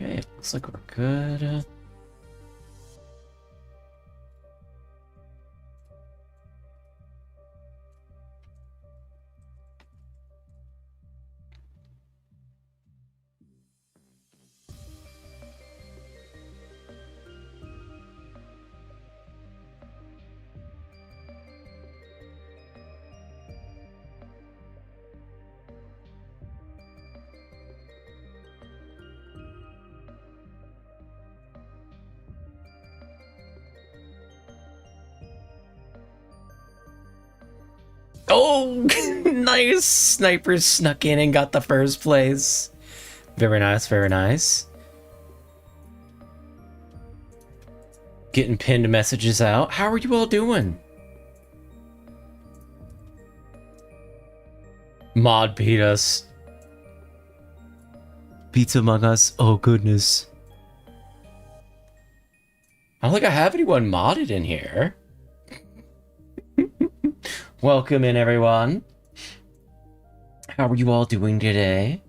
Okay, looks like we're good. Oh, nice! Sniper snuck in and got the first place. Very nice, very nice. Getting pinned messages out. How are you all doing? Mod beat us. Pizza Among Us. Oh, goodness. I don't think I have anyone modded in here. Welcome in, everyone. How are you all doing today?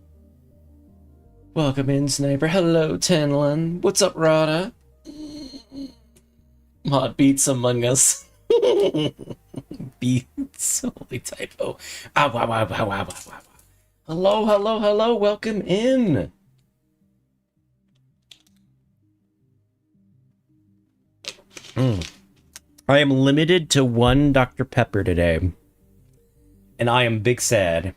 Welcome in, Sniper. Hello, Tenlin. What's up, Rada? Mod beats Among Us. Beats. Holy typo. Ow, wow, wow, wow, wow, wow. Hello, hello, hello. Welcome in. I am limited to one Dr. Pepper today. And I am big sad.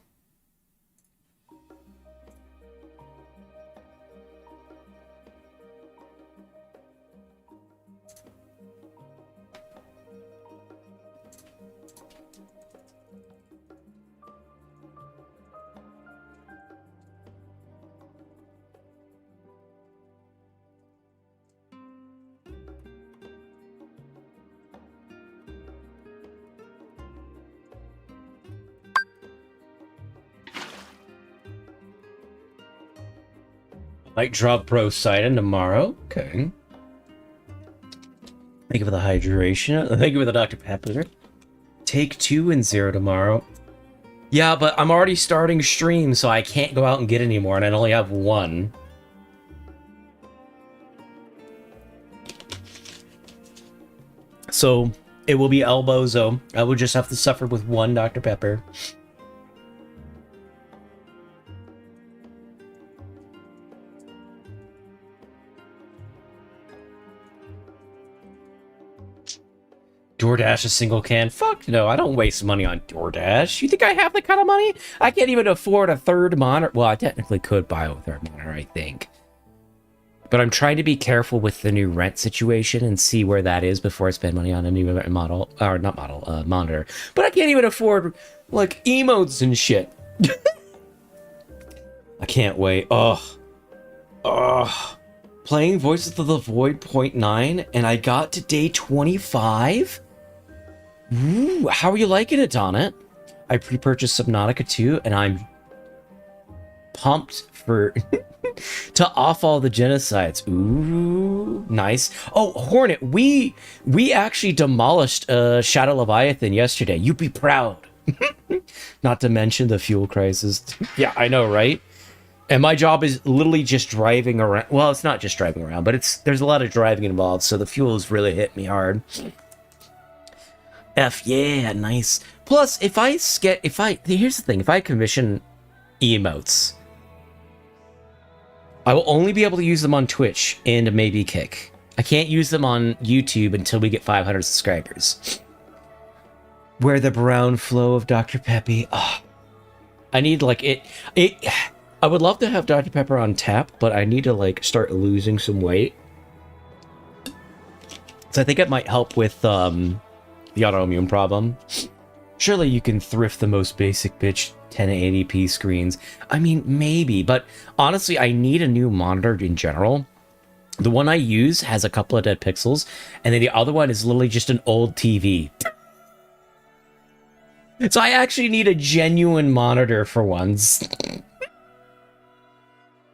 Might drop Pro Sidon tomorrow. Okay. Thank you for the hydration. Thank you for the Dr. Pepper. Take 2 and 0 tomorrow. Yeah, but I'm already starting stream, so I can't go out and get any more, and I only have one. So it will be Elbozo. I will just have to suffer with one Dr. Pepper. DoorDash a single can? Fuck no, I don't waste money on DoorDash. You think I have that kind of money? I can't even afford a third monitor. Well, I technically could buy a third monitor, I think. But I'm trying to be careful with the new rent situation and see where that is before I spend money on a new model, or not model, monitor. But I can't even afford, like, emotes and shit. I can't wait. Ugh. Playing Voices of the Void .9, and I got to day 25? Ooh, how are you liking it, Donut? I pre-purchased Subnautica 2, and I'm pumped for to off all the genocides. Ooh, nice. Oh, Hornet, we actually demolished Shadow Leviathan yesterday. You'd be proud. Not to mention the fuel crisis. Yeah, I know, right? And my job is literally just driving around. Well, it's not just driving around, but there's a lot of driving involved, so the fuel has really hit me hard. Yeah, nice. Plus, here's the thing, if I commission emotes, I will only be able to use them on Twitch and maybe Kick. I can't use them on YouTube until we get 500 subscribers. Where the brown flow of Dr. Peppy. Oh, I need, like, I would love to have Dr. Pepper on tap, but I need to, like, start losing some weight. So I think it might help with, the autoimmune problem. Surely you can thrift the most basic bitch 1080p screens. I mean, maybe, but honestly, I need a new monitor in general. The one I use has a couple of dead pixels, and then the other one is literally just an old TV. So I actually need a genuine monitor for once.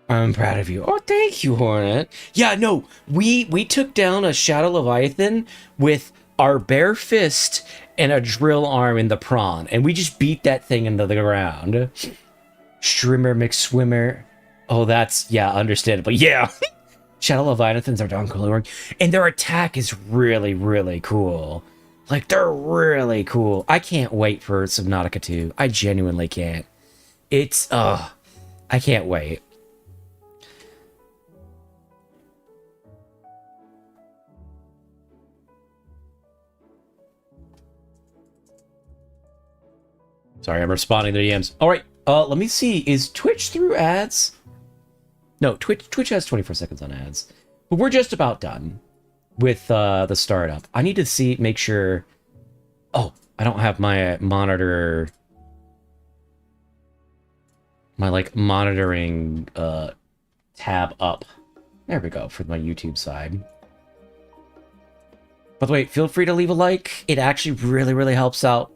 I'm proud of you. Oh, thank you, Hornet. Yeah, no, we took down a Shadow Leviathan with our bare fist and a drill arm in the prawn, and we just beat that thing into the ground. Strimmer McSwimmer. Oh, that's, yeah, understandable. Yeah. Shadow Leviathans are done cool work, and their attack is really, really cool. Like, they're really cool. I can't wait for Subnautica 2. I genuinely can't. It's, I can't wait. Sorry, I'm responding to DMs. All right, let me see. Is Twitch through ads? No, Twitch has 24 seconds on ads. But we're just about done with the startup. I need to make sure... Oh, I don't have my monitor... My, like, monitoring tab up. There we go, for my YouTube side. By the way, feel free to leave a like. It actually really, really helps out.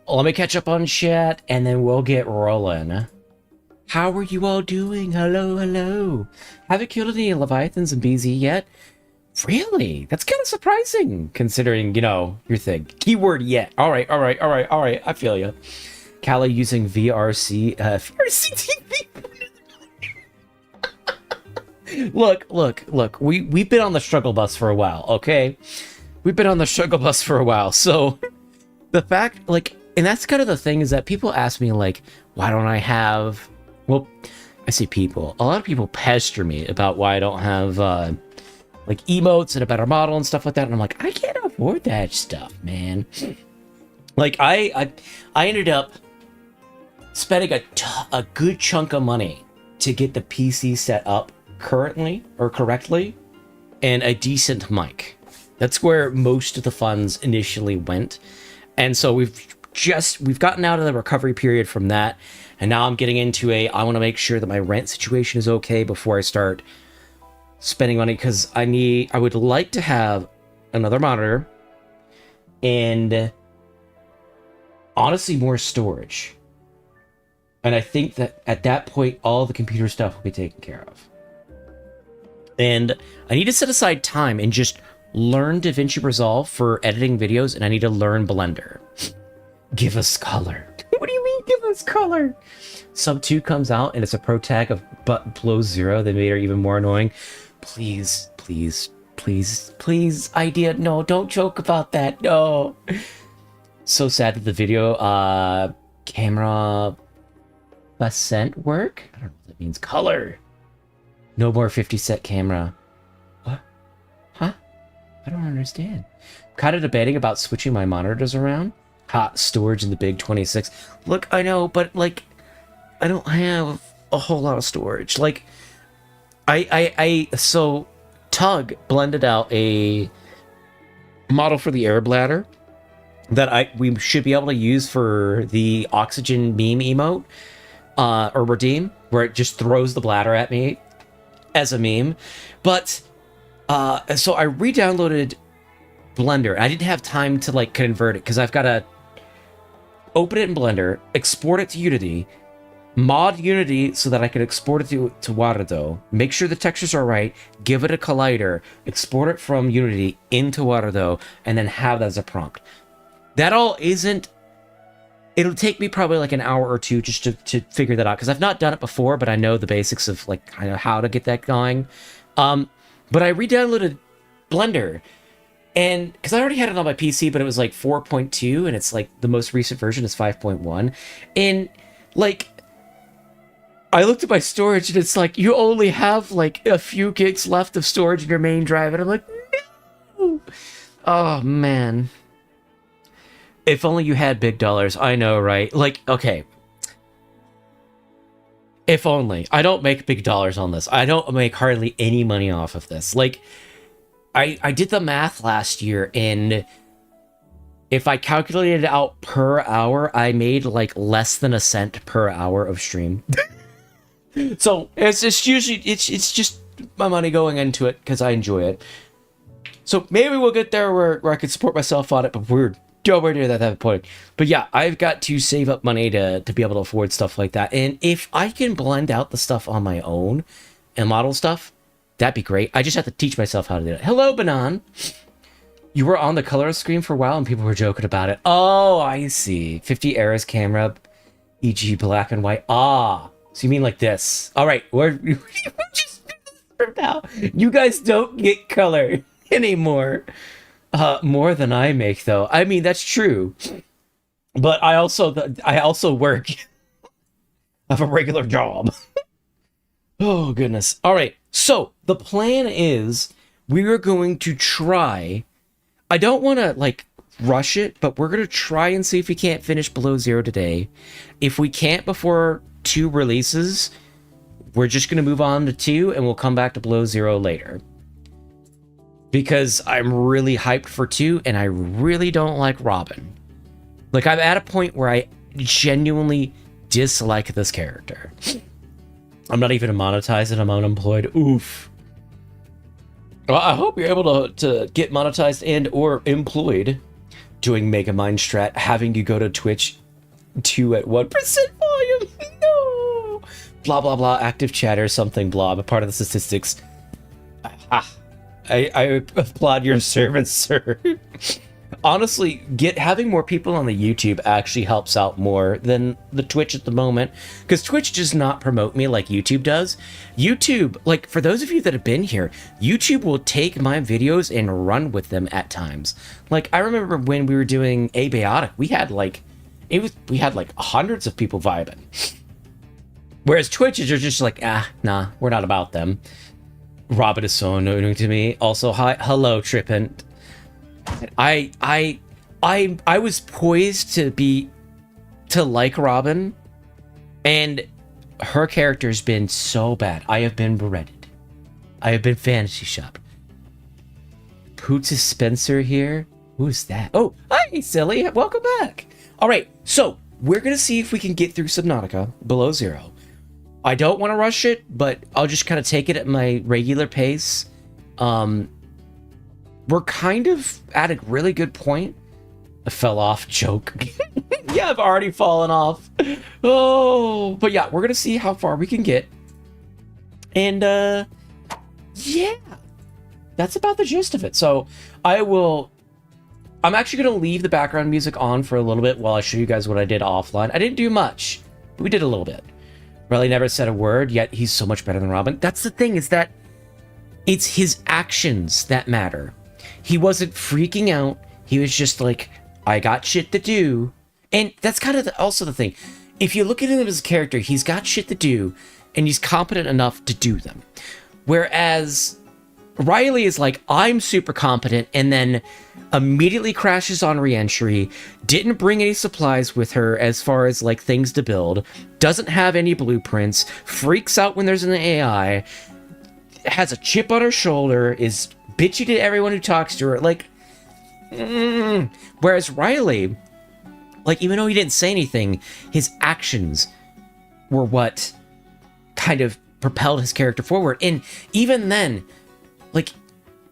Let me catch up on chat, and then we'll get rolling. How are you all doing? Hello, hello. Haven't killed any Leviathans in BZ yet? Really? That's kind of surprising, considering, you know, your thing. Keyword yet. All right. I feel you. Callie using VRC, VRC TV. Look. We've been on the struggle bus for a while, okay? We've been on the struggle bus for a while, so the fact, like, and that's kind of the thing is that people ask me, like, why don't I have... Well, I say people. A lot of people pester me about why I don't have, like, emotes and a better model and stuff like that. And I'm like, I can't afford that stuff, man. Like, I ended up spending a good chunk of money to get the PC set up correctly, and a decent mic. That's where most of the funds initially went. And so we've gotten out of the recovery period from that. And now I'm getting into I want to make sure that my rent situation is okay before I start spending money, because I would like to have another monitor and honestly more storage. And I think that at that point, all the computer stuff will be taken care of. And I need to set aside time and just learn DaVinci Resolve for editing videos, and I need to learn Blender. Give us color. What do you mean, give us color? Sub 2 comes out, and it's a pro tag of butt blow 0. They made her even more annoying. Please, idea. No, don't joke about that. No. So sad that the video camera percent work. I don't know what that means. Color. No more 50 set camera. What? Huh? I don't understand. I'm kind of debating about switching my monitors around. Hot storage in the big 26. Look, I know, but like, I don't have a whole lot of storage. Like, so Tug blended out a model for the air bladder that we should be able to use for the oxygen meme emote, or redeem, where it just throws the bladder at me as a meme. But so I re-downloaded Blender. I didn't have time to like convert it because I've got to open it in Blender, export it to Unity, mod Unity so that I can export it to Waterdo, make sure the textures are right, give it a collider, export it from Unity into Waterdo, and then have that as a prompt. That all isn't... It'll take me probably like an hour or two just to figure that out, because I've not done it before, but I know the basics of like kind of how to get that going. But I re-downloaded Blender, and because I already had it on my PC, but it was like 4.2, and it's like the most recent version is 5.1. And like, I looked at my storage, and it's like, you only have like a few gigs left of storage in your main drive. And I'm like, no! Oh, man. If only you had big dollars. I know, right? Like, okay. If only. I don't make big dollars on this. I don't make hardly any money off of this. Like, I did the math last year, and if I calculated it out per hour, I made like less than a cent per hour of stream. So it's just my money going into it because I enjoy it. So maybe we'll get there where I can support myself on it, but we're nowhere near that point. But yeah, I've got to save up money to be able to afford stuff like that. And if I can blend out the stuff on my own and model stuff, that'd be great. I just have to teach myself how to do it. Hello, Banan. You were on the color screen for a while and people were joking about it. Oh, I see. 50 Era's camera, e.g. black and white. Ah, so you mean like this. All right, we're just... now. You guys don't get color anymore. More than I make, though. I mean, that's true. But I also work. I have a regular job. Oh, goodness. All right. So the plan is we are going to try. I don't want to, like, rush it, but we're going to try and see if we can't finish Below Zero today. If we can't before 2 releases, we're just going to move on to 2 and we'll come back to Below Zero later. Because I'm really hyped for 2 and I really don't like Robin. Like, I'm at a point where I genuinely dislike this character. I'm not even monetized and I'm unemployed. Oof. Well, I hope you're able to get monetized and or employed doing Megamind Strat, having you go to Twitch 2 at 1% volume. No. Blah, blah, blah. Active chatter, something, blah. I'm a part of the statistics. I applaud your service, sir. Honestly, having more people on the YouTube actually helps out more than the Twitch at the moment, because Twitch does not promote me like YouTube does. YouTube, like, for those of you that have been here, YouTube will take my videos and run with them at times. Like, I remember when we were doing Abiotic, we had like hundreds of people vibing. Whereas Twitch is just like, nah, we're not about them. Robin is so annoying to me. Also, hello, Trippin'. I was poised to like Robin, and her character's been so bad. I have been beretted. I have been fantasy shopped. Poots Spencer here. Who's that? Oh, hi, silly. Welcome back. All right, so we're gonna see if we can get through Subnautica Below Zero. I don't want to rush it, but I'll just kind of take it at my regular pace. We're kind of at a really good point. I fell off, joke. Yeah, I've already fallen off. Oh, but yeah, we're going to see how far we can get. And, yeah, that's about the gist of it. So I'm actually going to leave the background music on for a little bit while I show you guys what I did offline. I didn't do much, but we did a little bit. Riley never said a word, yet he's so much better than Robin. That's the thing, is that it's his actions that matter. He wasn't freaking out. He was just like, I got shit to do. And that's kind of also the thing. If you look at him as a character, he's got shit to do, and he's competent enough to do them. Whereas Riley is like, I'm super competent, and then immediately crashes on re-entry, didn't bring any supplies with her as far as like things to build, doesn't have any blueprints, freaks out when there's an AI, has a chip on her shoulder, is bitchy to everyone who talks to her, like, Whereas Riley, like, even though he didn't say anything, his actions were what kind of propelled his character forward. And even then, like,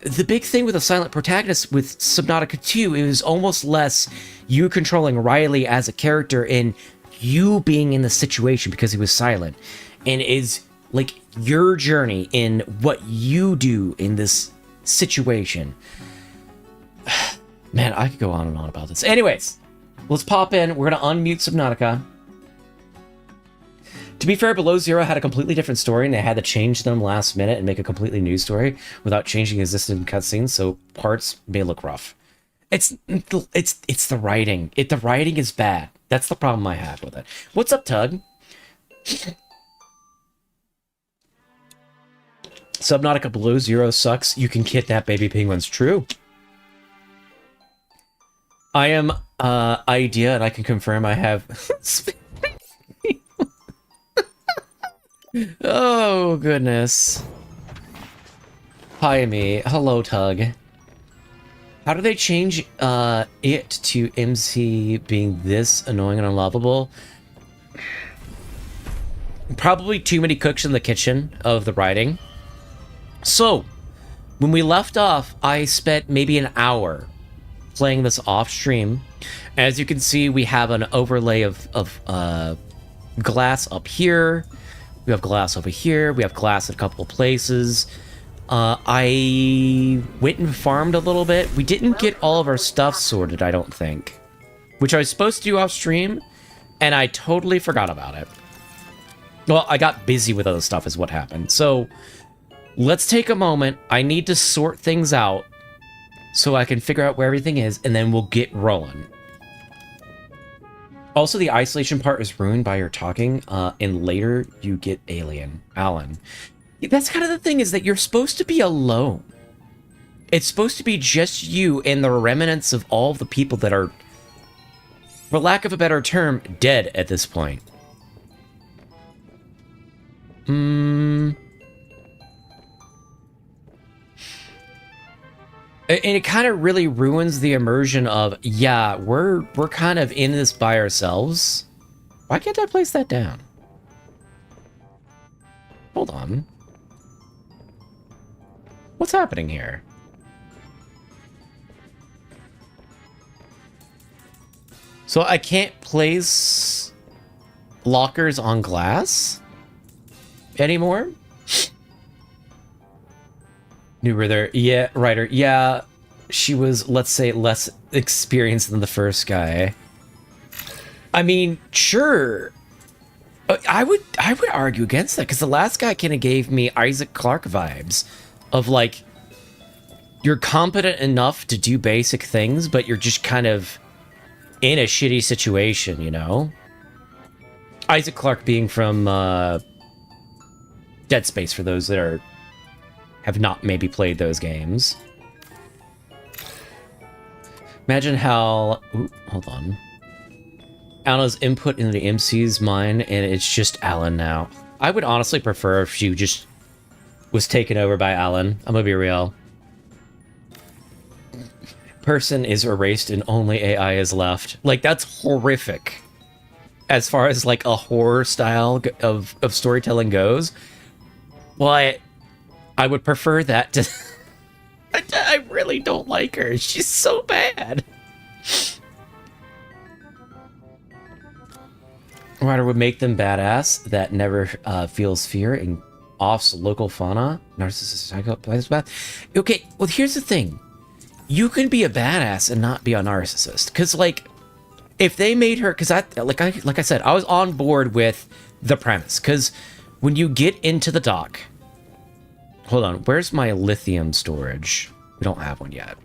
the big thing with a silent protagonist with Subnautica 2, it was almost less you controlling Riley as a character and you being in the situation because he was silent. And is, like, your journey in what you do in this situation. Man, I could go on and on about this. Anyways, let's pop in. We're going to unmute Subnautica. To be fair, Below Zero had a completely different story, and they had to change them last minute and make a completely new story without changing existing cutscenes, so parts may look rough. It's the writing. The writing is bad. That's the problem I have with it. What's up, Tug? Subnautica Below Zero sucks. You can kidnap baby penguins. True. I am Idea, and I can confirm I have... Oh, goodness. Hi, me. Hello, Tug. How do they change it to MC being this annoying and unlovable? Probably too many cooks in the kitchen of the writing. So, when we left off, I spent maybe an hour playing this off stream. As you can see, we have an overlay of glass up here. We have glass over here. We have glass at a couple of places. I went and farmed a little bit. We didn't get all of our stuff sorted, I don't think. Which I was supposed to do off stream, and I totally forgot about it. Well, I got busy with other stuff is what happened. So, Let's take a moment. I need to sort things out so I can figure out where everything is, and then we'll get rolling. Also, the isolation part is ruined by your talking, and later you get Alan. That's kind of the thing, is that you're supposed to be alone. It's supposed to be just you and the remnants of all the people that are, for lack of a better term, dead at this point. And it kind of really ruins the immersion of, yeah, we're kind of in this by ourselves. Why can't I place that down? Hold on. What's happening here? So I can't place lockers on glass anymore? New Wither, yeah, writer, yeah, she was, let's say, less experienced than the first guy. I mean, sure. I would argue against that, because the last guy kind of gave me Isaac Clarke vibes of, like, you're competent enough to do basic things, but you're just kind of in a shitty situation, you know? Isaac Clarke being from Dead Space, for those that have not maybe played those games. Imagine how... Ooh, hold on. Anna's input into the MC's mind, and it's just Alan now. I would honestly prefer if she just was taken over by Alan. I'm gonna be real. Person is erased and only AI is left. Like, that's horrific. As far as, like, a horror style of storytelling goes. But I would prefer that to... I really don't like her. She's so bad. Writer would make them badass that never feels fear and offs local fauna. Narcissist psychopath. Okay, well, here's the thing. You can be a badass and not be a narcissist. Because, like, if they made her... Because, like I said, I was on board with the premise. Because when you get into the dock... Hold on, where's my lithium storage? We don't have one yet.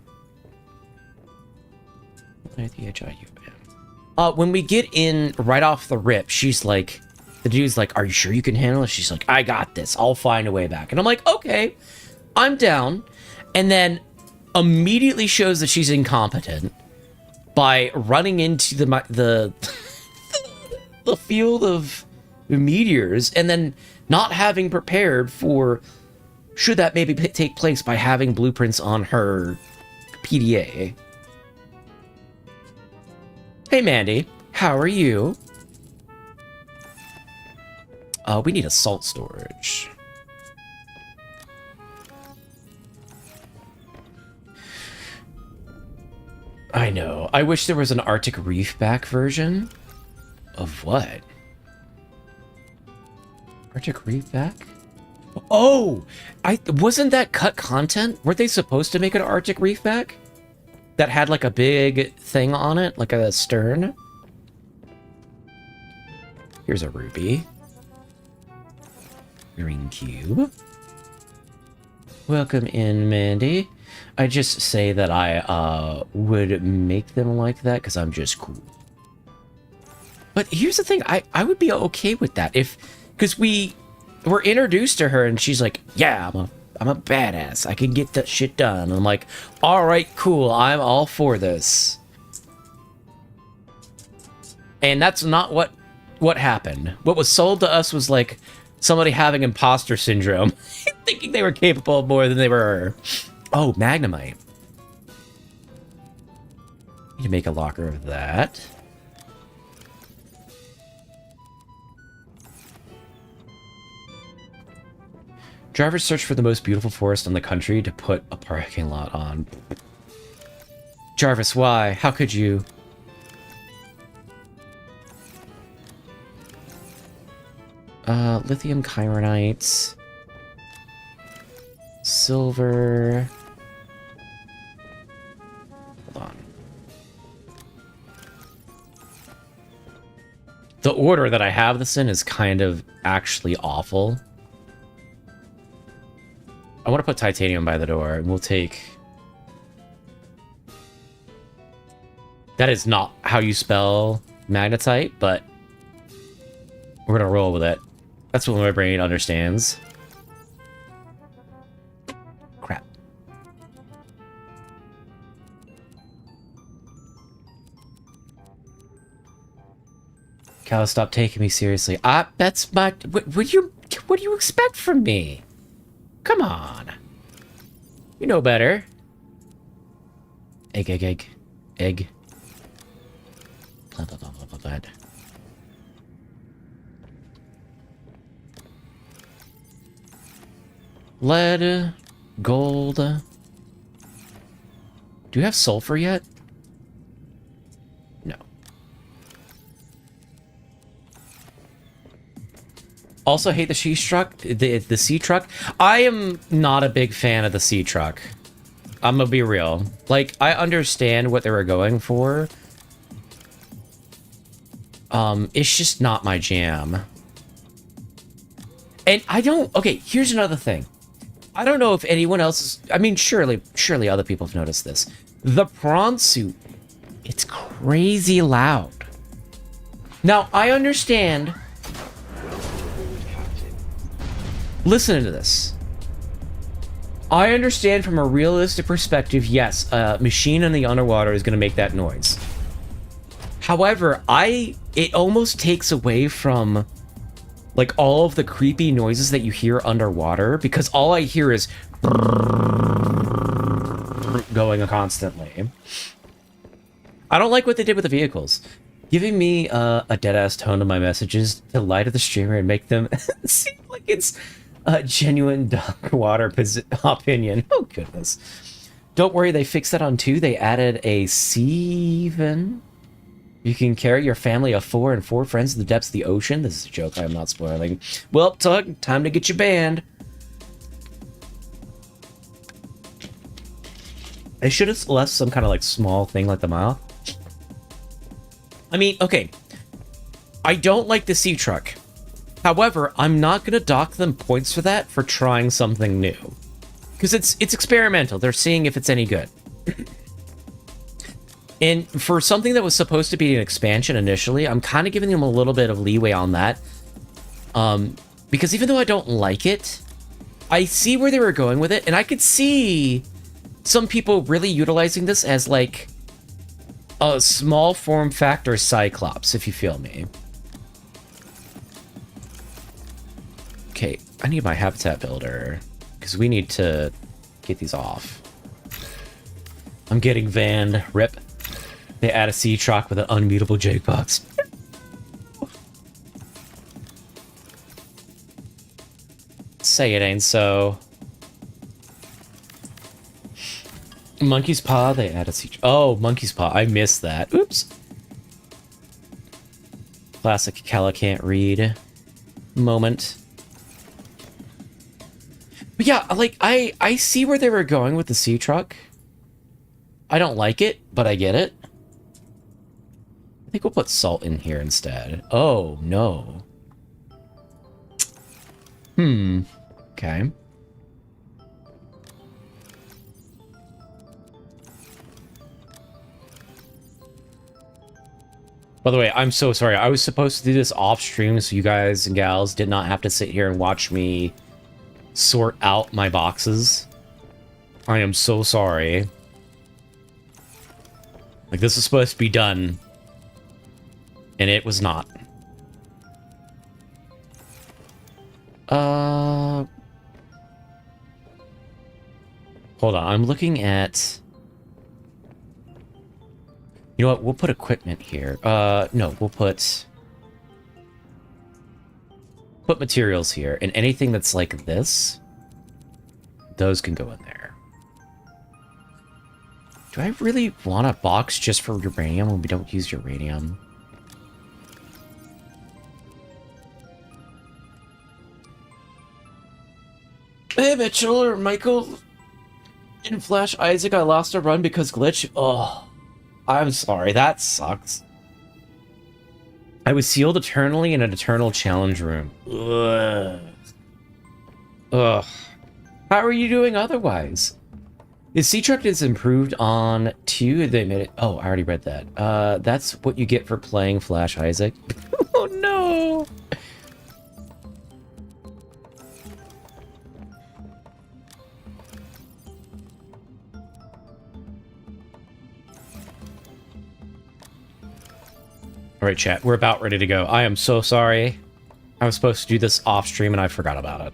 When we get in right off the rip, she's like... The dude's like, are you sure you can handle it? She's like, I got this. I'll find a way back. And I'm like, okay, I'm down. And then immediately shows that she's incompetent by running into the the field of meteors, and then not having prepared for... Should that maybe take place by having blueprints on her PDA? Hey, Mandy. How are you? We need a salt storage. I know. I wish there was an Arctic Reefback version. Of what? Arctic Reefback? Oh! Wasn't that cut content? Weren't they supposed to make an Arctic Reefback? That had like a big thing on it? Like a stern? Here's a ruby. Green cube. Welcome in, Mandy. I just say that I would make them like that because I'm just cool. But here's the thing, I would be okay with that if... Because we were introduced to her and she's like, yeah, I'm a badass. I can get that shit done. And I'm like, all right, cool. I'm all for this. And that's not what happened. What was sold to us was like somebody having imposter syndrome, thinking they were capable of more than they were. Oh, Magnemite. You can make a locker of that. Drivers search for the most beautiful forest in the country to put a parking lot on. Jarvis, why? How could you? Lithium chironites. Silver. Hold on. The order that I have this in is kind of actually awful. I want to put titanium by the door, and we'll take... That is not how you spell magnetite, but we're gonna roll with it. That's what my brain understands. Crap. Cal, stop taking me seriously. That's my... What do you expect from me? Come on. You know better. Egg, egg, egg. Egg. Blah, blah, blah, blah, blah, blah. Lead. Gold. Do you have sulfur yet? No. Also hate the the sea truck. I am not a big fan of the sea truck. I'm gonna be real. Like, I understand what they were going for. It's just not my jam. And I don't... Okay, here's another thing. I don't know if anyone else is... I mean, surely other people have noticed this. The prawn suit, it's crazy loud. Now, I understand... Listen to this. I understand from a realistic perspective, yes, a machine in the underwater is going to make that noise. However, it almost takes away from, like, all of the creepy noises that you hear underwater, because all I hear is going constantly. I don't like what they did with the vehicles. Giving me a dead-ass tone to my messages to lie to the streamer and make them seem like it's a genuine dark water opinion. Oh, goodness. Don't worry, they fixed that on 2. They added a Seven. You can carry your family of 4 and 4 friends to the depths of the ocean. This is a joke, I am not spoiling. Well, Tug, time to get you banned. They should have left some kind of, like, small thing like the mile. I mean, okay. I don't like the sea truck. However, I'm not going to dock them points for that for trying something new. Because it's experimental. They're seeing if it's any good. And for something that was supposed to be an expansion initially, I'm kind of giving them a little bit of leeway on that. Because even though I don't like it, I see where they were going with it. And I could see some people really utilizing this as, like, a small form factor Cyclops, if you feel me. Okay, I need my habitat builder, because we need to get these off. I'm getting vanned. Rip. They add a sea truck with an unmutable Jakebox. Say it ain't so. Monkey's Paw, they add a sea truck. Oh, Monkey's Paw, I missed that. Oops. Classic Kala can't read moment. But yeah, like, I see where they were going with the sea truck. I don't like it, but I get it. I think we'll put salt in here instead. Oh, no. Okay. By the way, I'm so sorry. I was supposed to do this off stream so you guys and gals did not have to sit here and watch me sort out my boxes. I am so sorry. Like, this was supposed to be done. And it was not. Hold on, I'm looking at... You know what, we'll put equipment here. No, we'll put materials here. And anything that's like this, those can go in there. Do I really want a box just for uranium when we don't use uranium? Hey, Mitchell or Michael. In Flash Isaac, I lost a run because glitch. Oh, I'm sorry. That sucks. I was sealed eternally in an eternal challenge room. Ugh. Ugh. How are you doing otherwise? Is Sea Truck is improved on 2? They made it. Oh, I already read that. That's what you get for playing Flash Isaac. Oh no! All right, chat. We're about ready to go. I am so sorry. I was supposed to do this off stream and I forgot about it.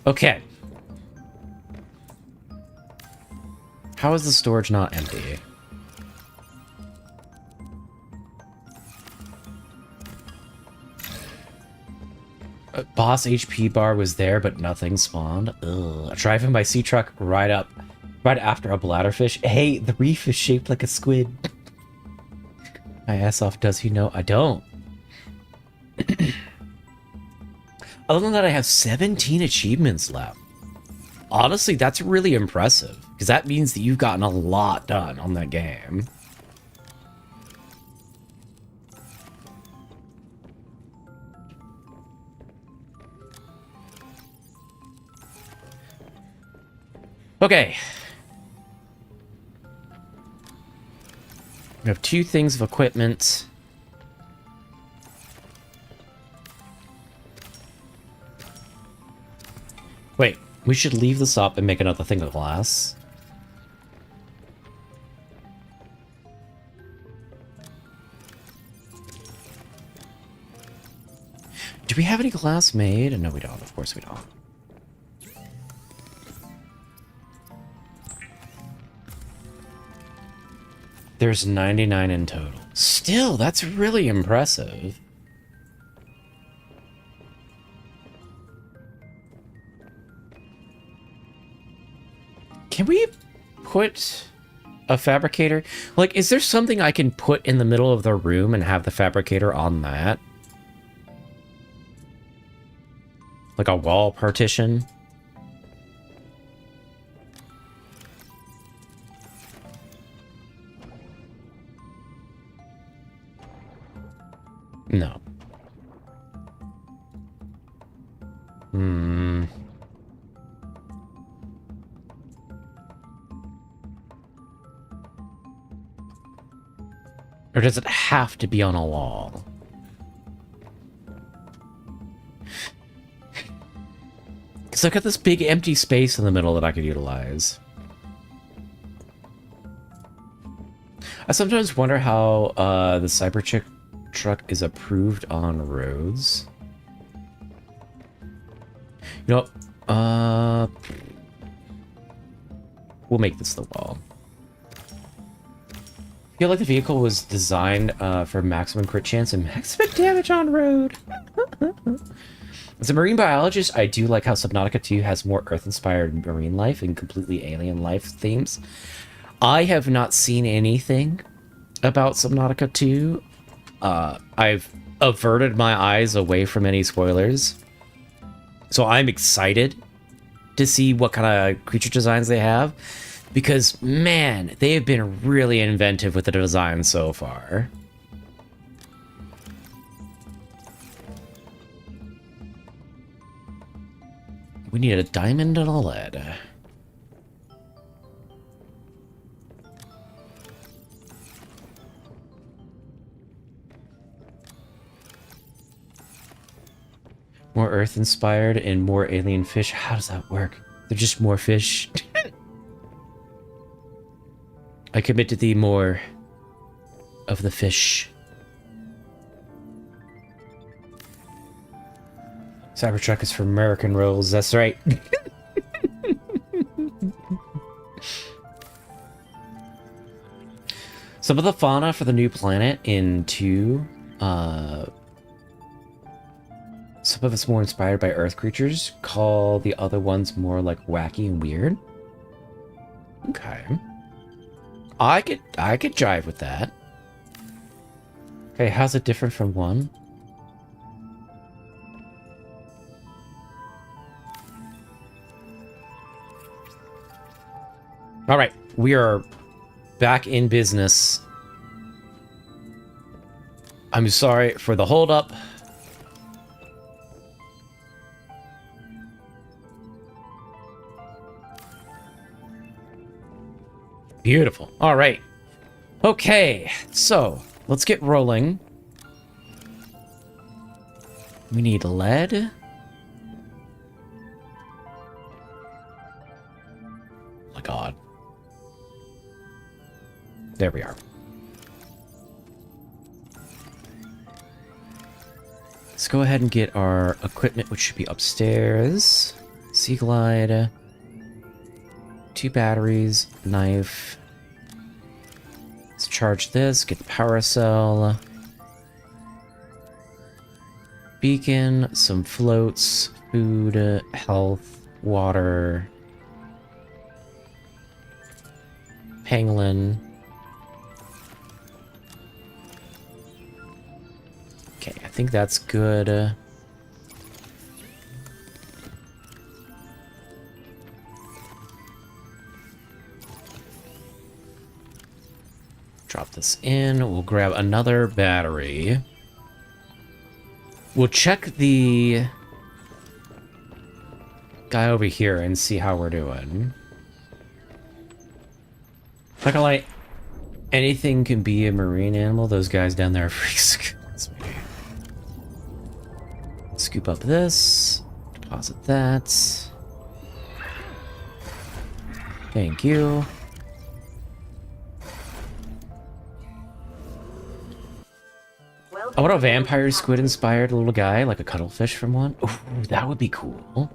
Okay. How is the storage not empty? Boss HP bar was there, but nothing spawned. Ugh. Driving by sea truck right after a bladderfish. Hey, the reef is shaped like a squid. My ass off, does he know? I don't. Other than that, I have 17 achievements left. Honestly, that's really impressive, because that means that you've gotten a lot done on that game. Okay. We have 2 things of equipment. Wait, we should leave this up and make another thing of glass. Do we have any glass made? No, we don't. Of course we don't. There's 99 in total. Still, that's really impressive. Can we put a fabricator? Like, is there something I can put in the middle of the room and have the fabricator on that? Like a wall partition? No. Or does it have to be on a wall? Because I've got this big empty space in the middle that I could utilize. I sometimes wonder how the Cyberchick truck is approved on roads. You know, we'll make this the wall. I feel like the vehicle was designed for maximum crit chance and maximum damage on road. As a marine biologist, I do like how Subnautica 2 has more Earth-inspired marine life and completely alien life themes. I have not seen anything about Subnautica 2. I've averted my eyes away from any spoilers. So I'm excited to see what kind of creature designs they have. Because, man, they have been really inventive with the design so far. We need a diamond and a lead. More Earth-inspired and more alien fish. How does that work? They're just more fish. I commit to thee more of the fish. Cybertruck is for American rolls, that's right. Some of the fauna for the new planet in 2, some of it's more inspired by Earth creatures, call the other ones more like wacky and weird. Okay. I could jive with that. Okay, how's it different from 1? All right, we are back in business. I'm sorry for the holdup. Beautiful. All right. Okay, so let's get rolling. We need lead. Oh my god. There we are. Let's go ahead and get our equipment, which should be upstairs. Sea Glide. 2 batteries, knife. Let's charge this, get the power cell. Beacon, some floats, food, health, water. Pangolin. Okay, I think that's good. Drop this in. We'll grab another battery. We'll check the guy over here and see how we're doing. Not gonna lie, anything can be a marine animal. Those guys down there are freaks. Scoop up this. Deposit that. Thank you. I want a vampire squid inspired little guy, like a cuttlefish from one. Ooh, that would be cool.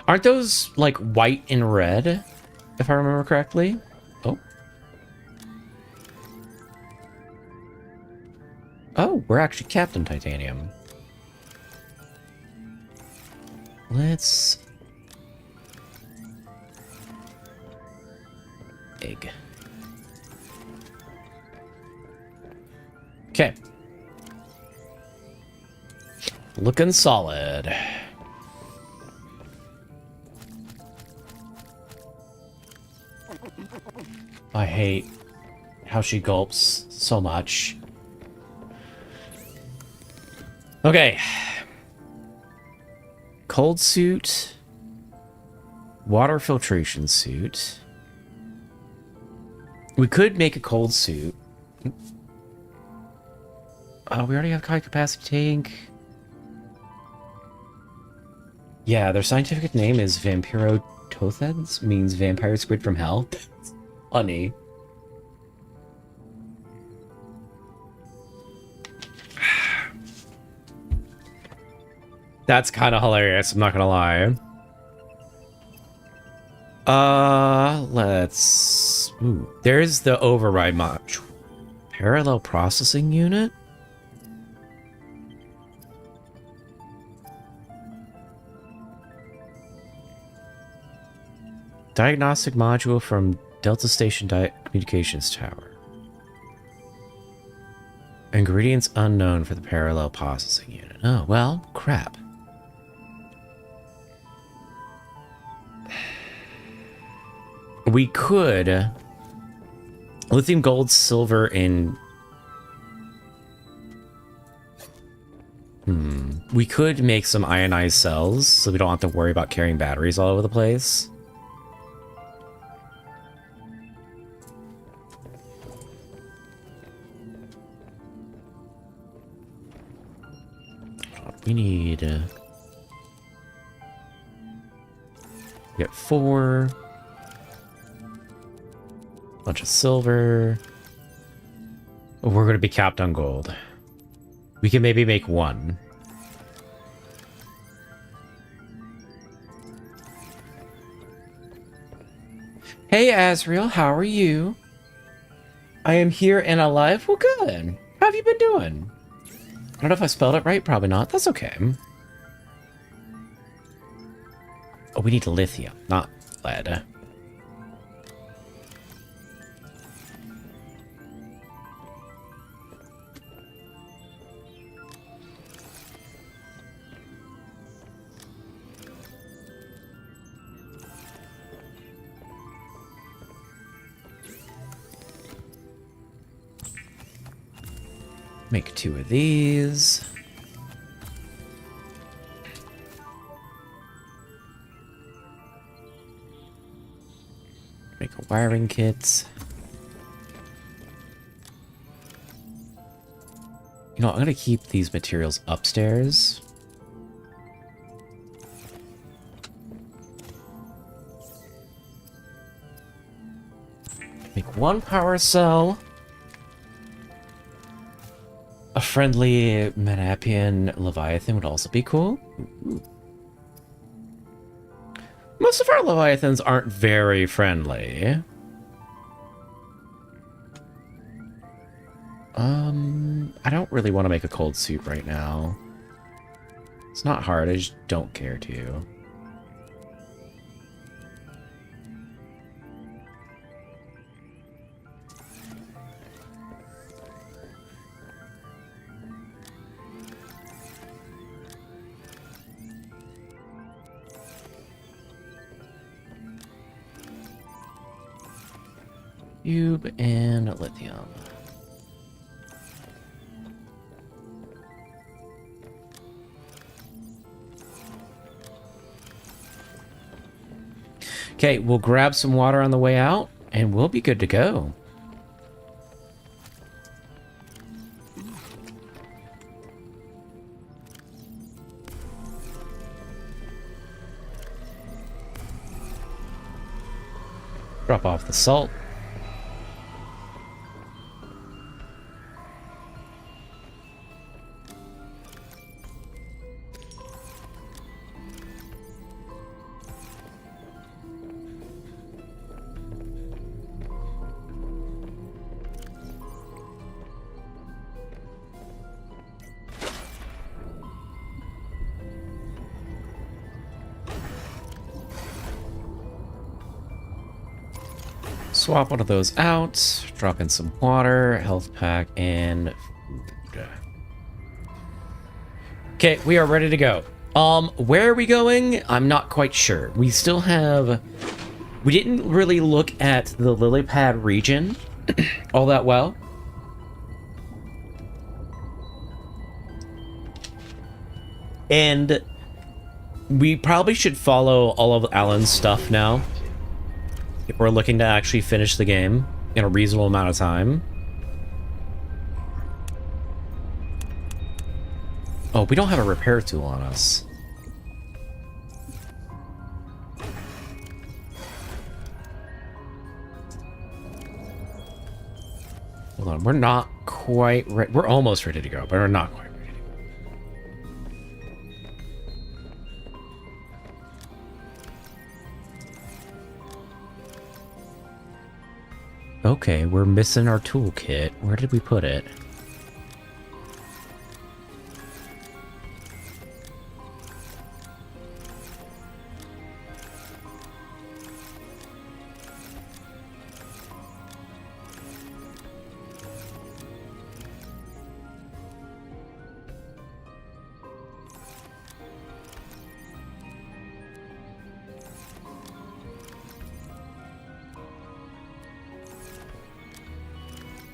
Aren't those like white and red, if I remember correctly? Oh. Oh, we're actually Captain Titanium. Let's... Egg. Okay. Looking solid. I hate how she gulps so much. Okay. Cold suit. Water filtration suit. We could make a cold suit. We already have high capacity tank. Yeah, their scientific name is Vampirototheds, means vampire squid from hell. Funny. That's kind of hilarious, I'm not gonna lie. Let's... Ooh, there's the override module. Parallel processing unit? Diagnostic module from Delta Station Communications Tower. Ingredients unknown for the parallel processing unit. Oh, well, crap. We could... Lithium, gold, silver, and... We could make some ionized cells, so we don't have to worry about carrying batteries all over the place. We need... get 4... bunch of silver. Oh, we're going to be capped on gold. We can maybe make 1. Hey, Azriel, how are you? I am here and alive. Well, good. How have you been doing? I don't know if I spelled it right. Probably not. That's okay. Oh, we need lithium, not lead. Make 2 of these. Make a wiring kit. You know, I'm gonna keep these materials upstairs. Make 1 power cell. A friendly Manapian Leviathan would also be cool. Ooh. Most of our Leviathans aren't very friendly. I don't really want to make a cold suit right now. It's not hard, I just don't care to. Cube and lithium. Okay, we'll grab some water on the way out, and we'll be good to go. Drop off the salt. Swap one of those out, drop in some water, health pack, and food. Okay, we are ready to go. Where are we going? I'm not quite sure. We still have... We didn't really look at the lily pad region all that well. And we probably should follow all of Alan's stuff now. If we're looking to actually finish the game in a reasonable amount of time. Oh, we don't have a repair tool on us. Hold on, we're not quite ready. We're almost ready to go, but we're not quite ready to go. Okay, we're missing our toolkit. Where did we put it?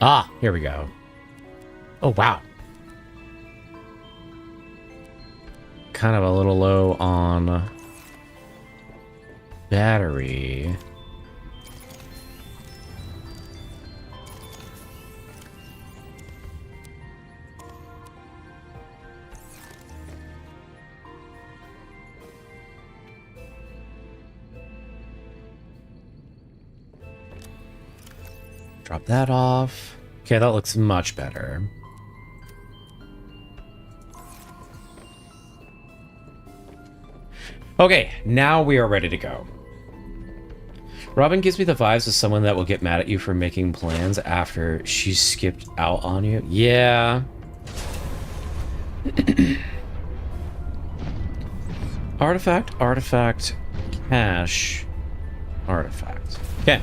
Ah, here we go. Oh, wow. Kind of a little low on battery. Drop that off. Okay, that looks much better. Okay, now we are ready to go. Robin gives me the vibes of someone that will get mad at you for making plans after she skipped out on you. Yeah. Artifact, artifact, cache, artifact. Okay.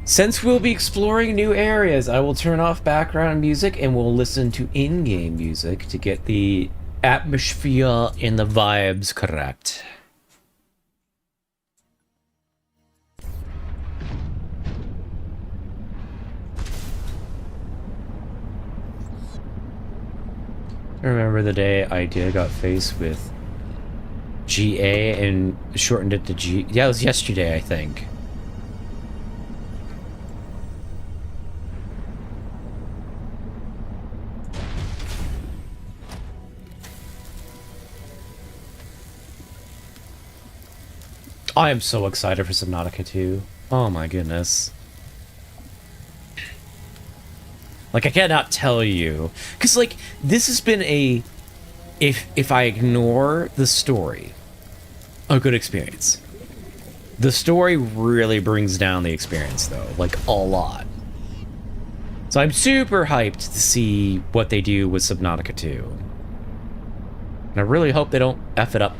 Since we'll be exploring new areas, I will turn off background music and we'll listen to in-game music to get the atmosphere and the vibes correct. I remember the day Idea got faced with GA and shortened it to G. Yeah, it was yesterday, I think. I am so excited for Subnautica 2. Oh my goodness. Like, I cannot tell you. Because, like, this has been a... If I ignore the story, a good experience. The story really brings down the experience, though. Like, a lot. So I'm super hyped to see what they do with Subnautica 2. And I really hope they don't F it up.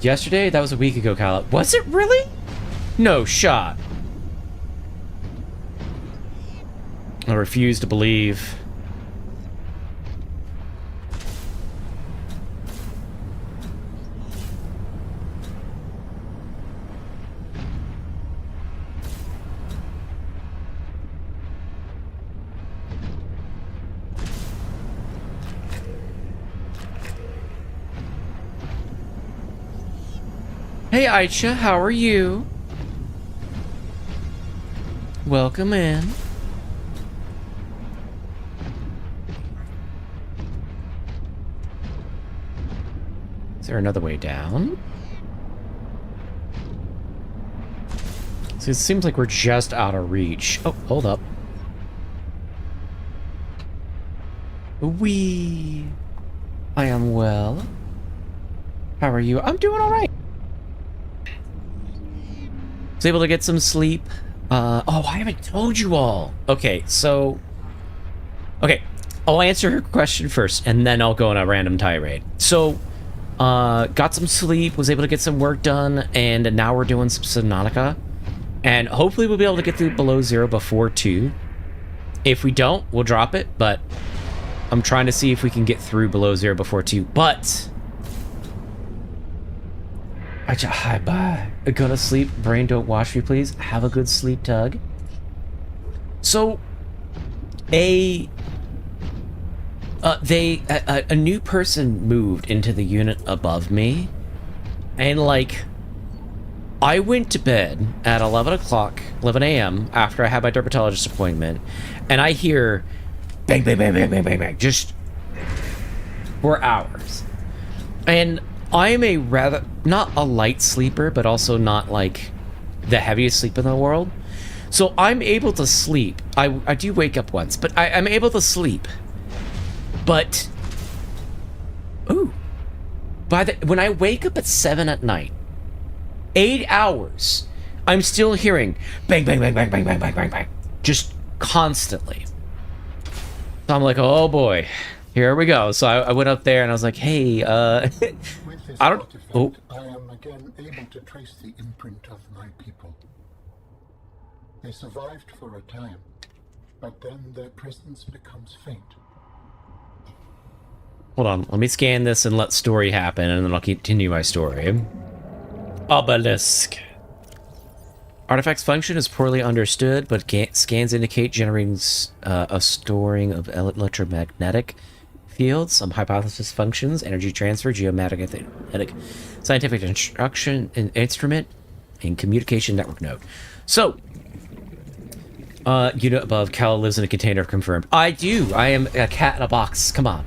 Yesterday? That was a week ago, Kyle. Was it really? No shot. I refuse to believe. Hey, Aisha, how are you? Welcome in. Is there another way down? So it seems like we're just out of reach. Oh, hold up. Wee. I am well. How are you? I'm doing all right. Was able to get some sleep. Oh, I haven't told you all. Okay, so... Okay, I'll answer her question first, and then I'll go on a random tirade. So, got some sleep, was able to get some work done, and now we're doing some Subnautica. And hopefully we'll be able to get through below zero before 2. If we don't, we'll drop it, but I'm trying to see if we can get through below zero before 2. But... Hi, bye. Go to sleep. Brain, don't wash me, please. Have a good sleep, Tug. So, a new person moved into the unit above me, and like, I went to bed at 11 a.m. after I had my dermatologist appointment, and I hear bang, bang, bang, bang, bang, bang, bang, just for hours. And I am a rather, not a light sleeper, but also not like the heaviest sleep in the world. So I'm able to sleep. I do wake up once, but I'm able to sleep. But, ooh, when I wake up at 7 at night, 8 hours, I'm still hearing bang, bang, bang, bang, bang, bang, bang, bang, bang, just constantly. So I'm like, oh boy, here we go. So I went up there and I was like, hey, I don't. Oh. I am again able to trace the imprint of my people. They survived for a time, but then their presence becomes faint. Hold on, let me scan this and let story happen, and then I'll continue my story. Obelisk. Artifact's function is poorly understood, but scans indicate generating a storing of electromagnetic fields, some hypothesis functions, energy transfer, geomagnetic, scientific instruction, instrument, and communication network node. So, unit above, Cal lives in a container, confirmed. I do. I am a cat in a box. Come on.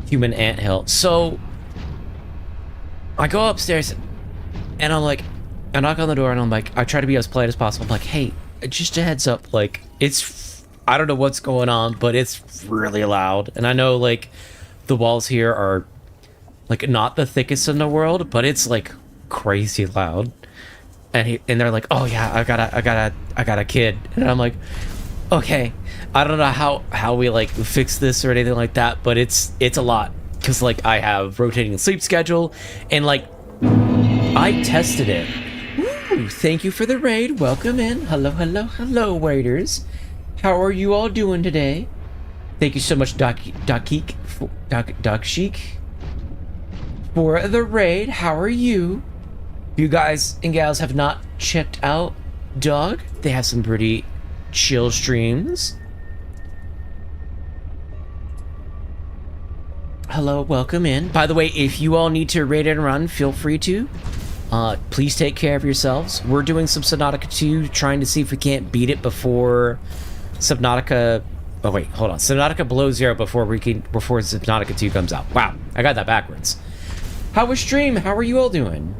Human anthill. So, I go upstairs, and I'm like, I knock on the door, and I'm like, I try to be as polite as possible. I'm like, hey, just a heads up, like, I don't know what's going on, but it's really loud. And I know, like, the walls here are, like, not the thickest in the world, but it's, like, crazy loud. And they're like, oh yeah, I got a kid. And I'm like, okay, I don't know how we, like, fix this or anything like that, but it's a lot. Because, like, I have rotating sleep schedule, and, like, I tested it. Woo, thank you for the raid. Welcome in. Hello, hello, hello, waiters. How are you all doing today? Thank you so much, Doc Chic, for the raid. How are you? If you guys and gals have not checked out Dog, they have some pretty chill streams. hello, welcome in. By the way, if you all need to raid and run, feel free to. Please take care of yourselves. We're doing some Subnautica 2, trying to see if we can't beat it before Subnautica... Oh, wait, hold on. Subnautica Below Zero before Subnautica 2 comes out. Wow, I got that backwards. How was stream? How are you all doing?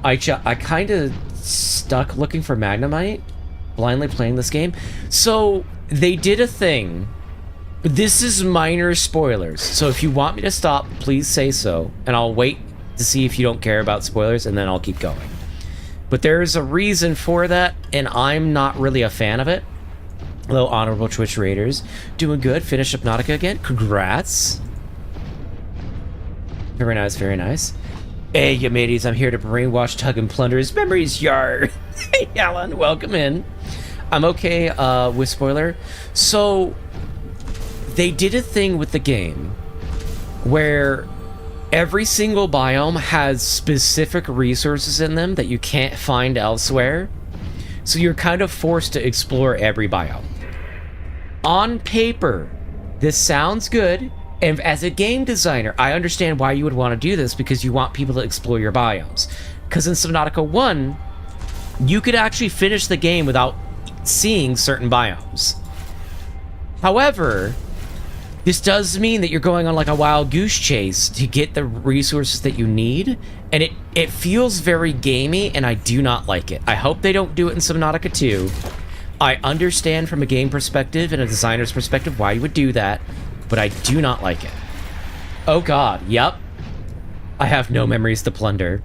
I kind of stuck looking for Magnemite, blindly playing this game. So, they did a thing. This is minor spoilers, so if you want me to stop, please say so, and I'll wait to see if you don't care about spoilers, and then I'll keep going. But there's a reason for that, and I'm not really a fan of it. Hello, honorable Twitch raiders. Doing good. Finish Subnautica again. Congrats. Very nice, very nice. Hey, you mateys, I'm here to brainwash, tug, and plunder his memories, yar. Hey, Alan, welcome in. I'm okay with spoiler. So, they did a thing with the game where every single biome has specific resources in them that you can't find elsewhere. So you're kind of forced to explore every biome. On paper, this sounds good. And as a game designer, I understand why you would want to do this, because you want people to explore your biomes. Because in Subnautica 1, you could actually finish the game without seeing certain biomes. However, this does mean that you're going on like a wild goose chase to get the resources that you need, and it feels very gamey, and I do not like it. I hope they don't do it in Subnautica 2. I understand from a game perspective and a designer's perspective why you would do that, but I do not like it. Oh god, yep. I have no memories to plunder.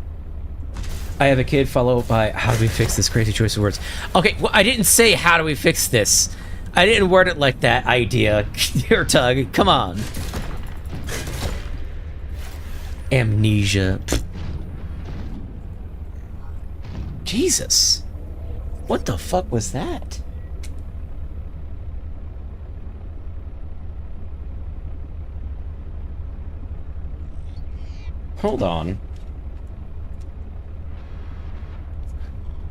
I have a kid followed by, how do we fix this crazy choice of words? Okay, well, I didn't say how do we fix this. I didn't word it like that, idea. Here, Tug, come on. Amnesia. Jesus. What the fuck was that? Hold on.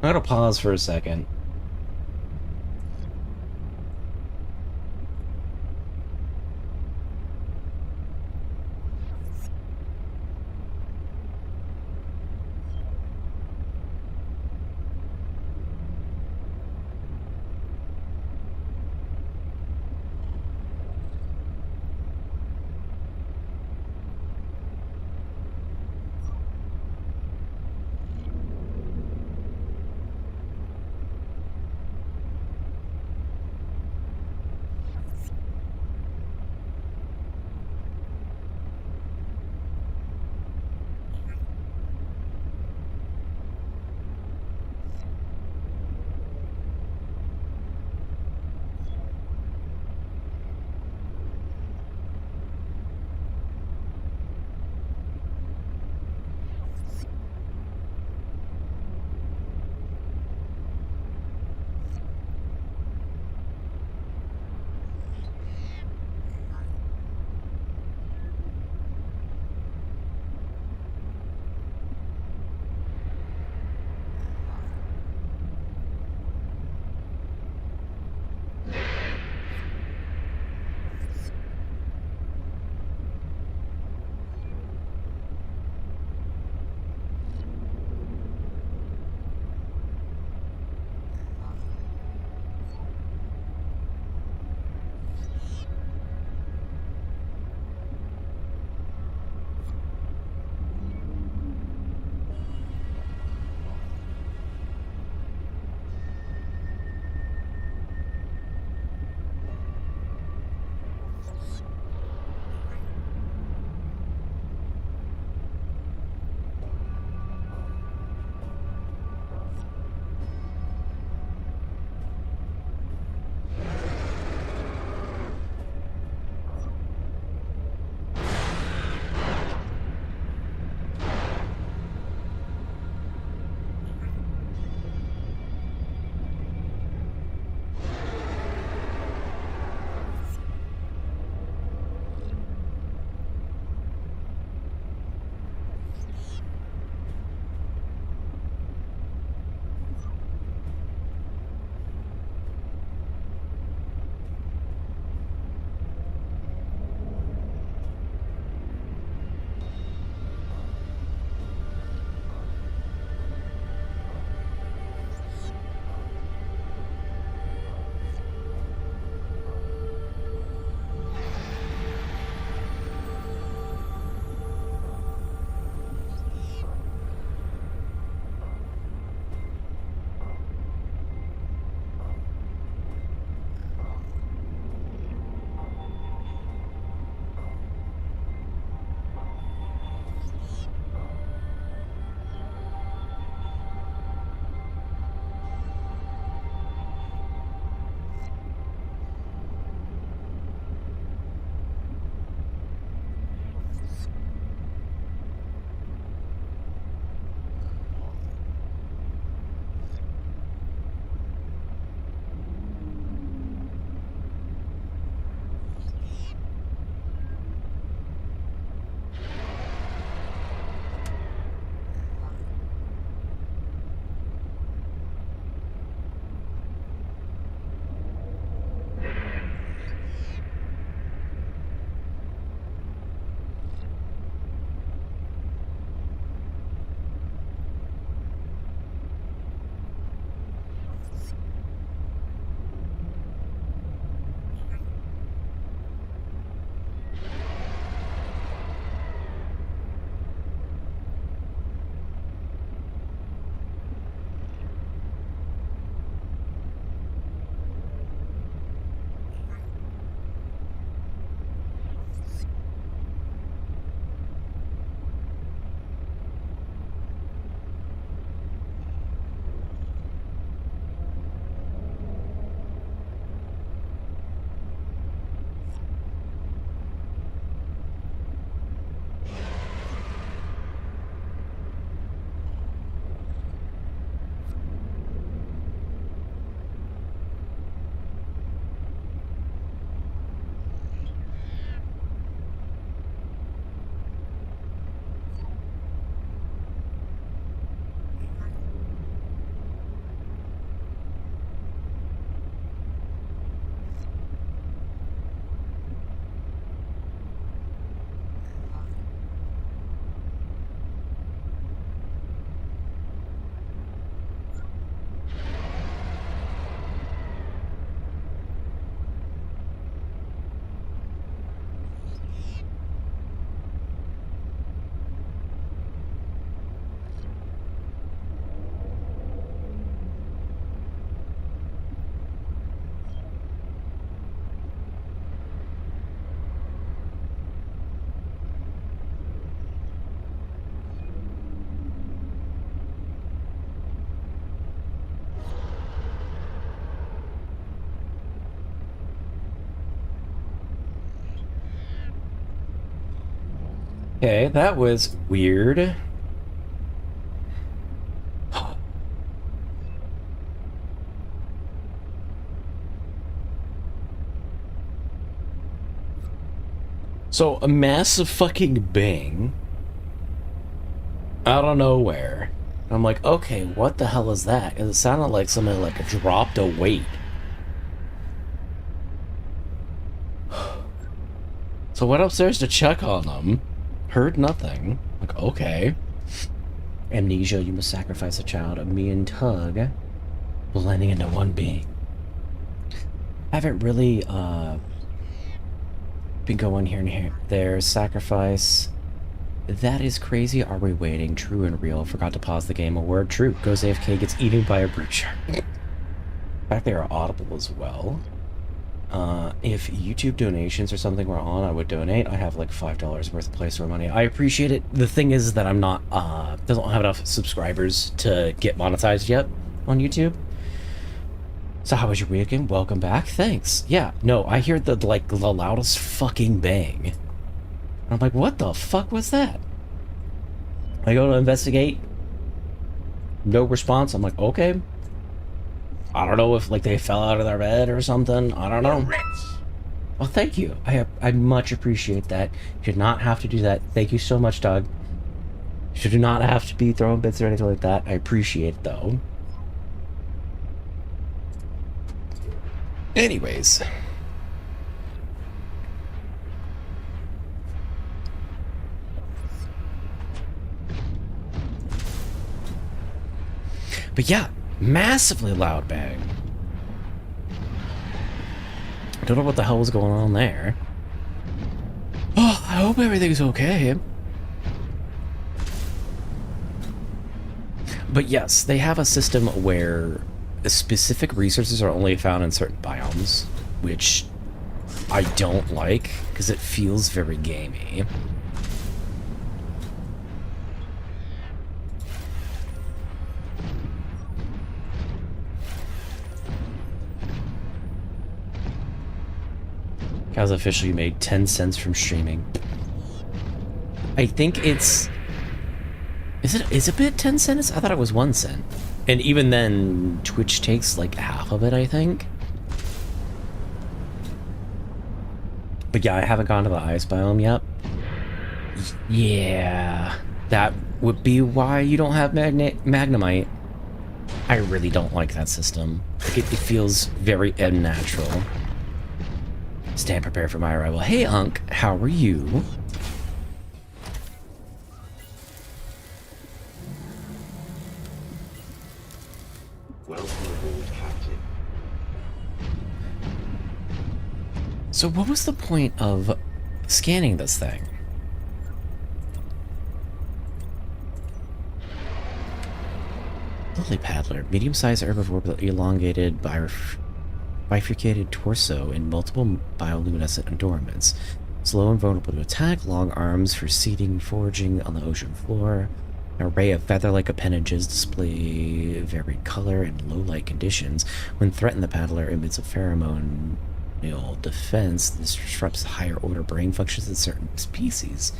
I'm gonna pause for a second. Okay, that was weird. So, a massive fucking bang out of nowhere. I'm like, okay, what the hell is that? And it sounded like somebody like dropped a weight. So went upstairs to check on them. Heard nothing. Like, okay. Amnesia, you must sacrifice a child of me and Tug, blending into one being. I haven't really been going here and here. There, sacrifice. That is crazy. Are we waiting? True and real. Forgot to pause the game. A word. True. Goes AFK, gets eaten by a brute shark. In fact, they are audible as well. If YouTube donations or something were on, I would donate. I have like $5 worth of Play Store money. I appreciate it. The thing is that I'm not, don't have enough subscribers to get monetized yet on YouTube. So how was your weekend? Welcome back. Thanks. Yeah, no, I hear the loudest fucking bang. I'm like, what the fuck was that? I go to investigate. No response. I'm like, okay. I don't know if like they fell out of their bed or something. I don't know. Well, thank you. I much appreciate that. You did not have to do that. Thank you so much, Doug. You do not have to be throwing bits or anything like that. I appreciate it, though. Anyways. But yeah, massively loud bang. I don't know what the hell was going on there. Oh, I hope everything's okay. But yes, they have a system where specific resources are only found in certain biomes, which I don't like because it feels very gamey. Cows officially made 10 cents from streaming. I think it's... Is it bit 10 cents? I thought it was 1 cent. And even then, Twitch takes like half of it, I think. But yeah, I haven't gone to the ice biome yet. Yeah, that would be why you don't have Magnemite. I really don't like that system. Like it feels very unnatural. Stand prepared for my arrival. Hey, Unc, how are you? Welcome aboard, Captain. So what was the point of scanning this thing? Lily paddler, medium-sized herbivore with elongated bifurcated torso and multiple bioluminescent adornments. Slow and vulnerable to attack, long arms for seeding, foraging on the ocean floor. An array of feather-like appendages display varied color in low-light conditions. When threatened, the paddler emits a pheromone defense. This disrupts higher-order brain functions in certain species.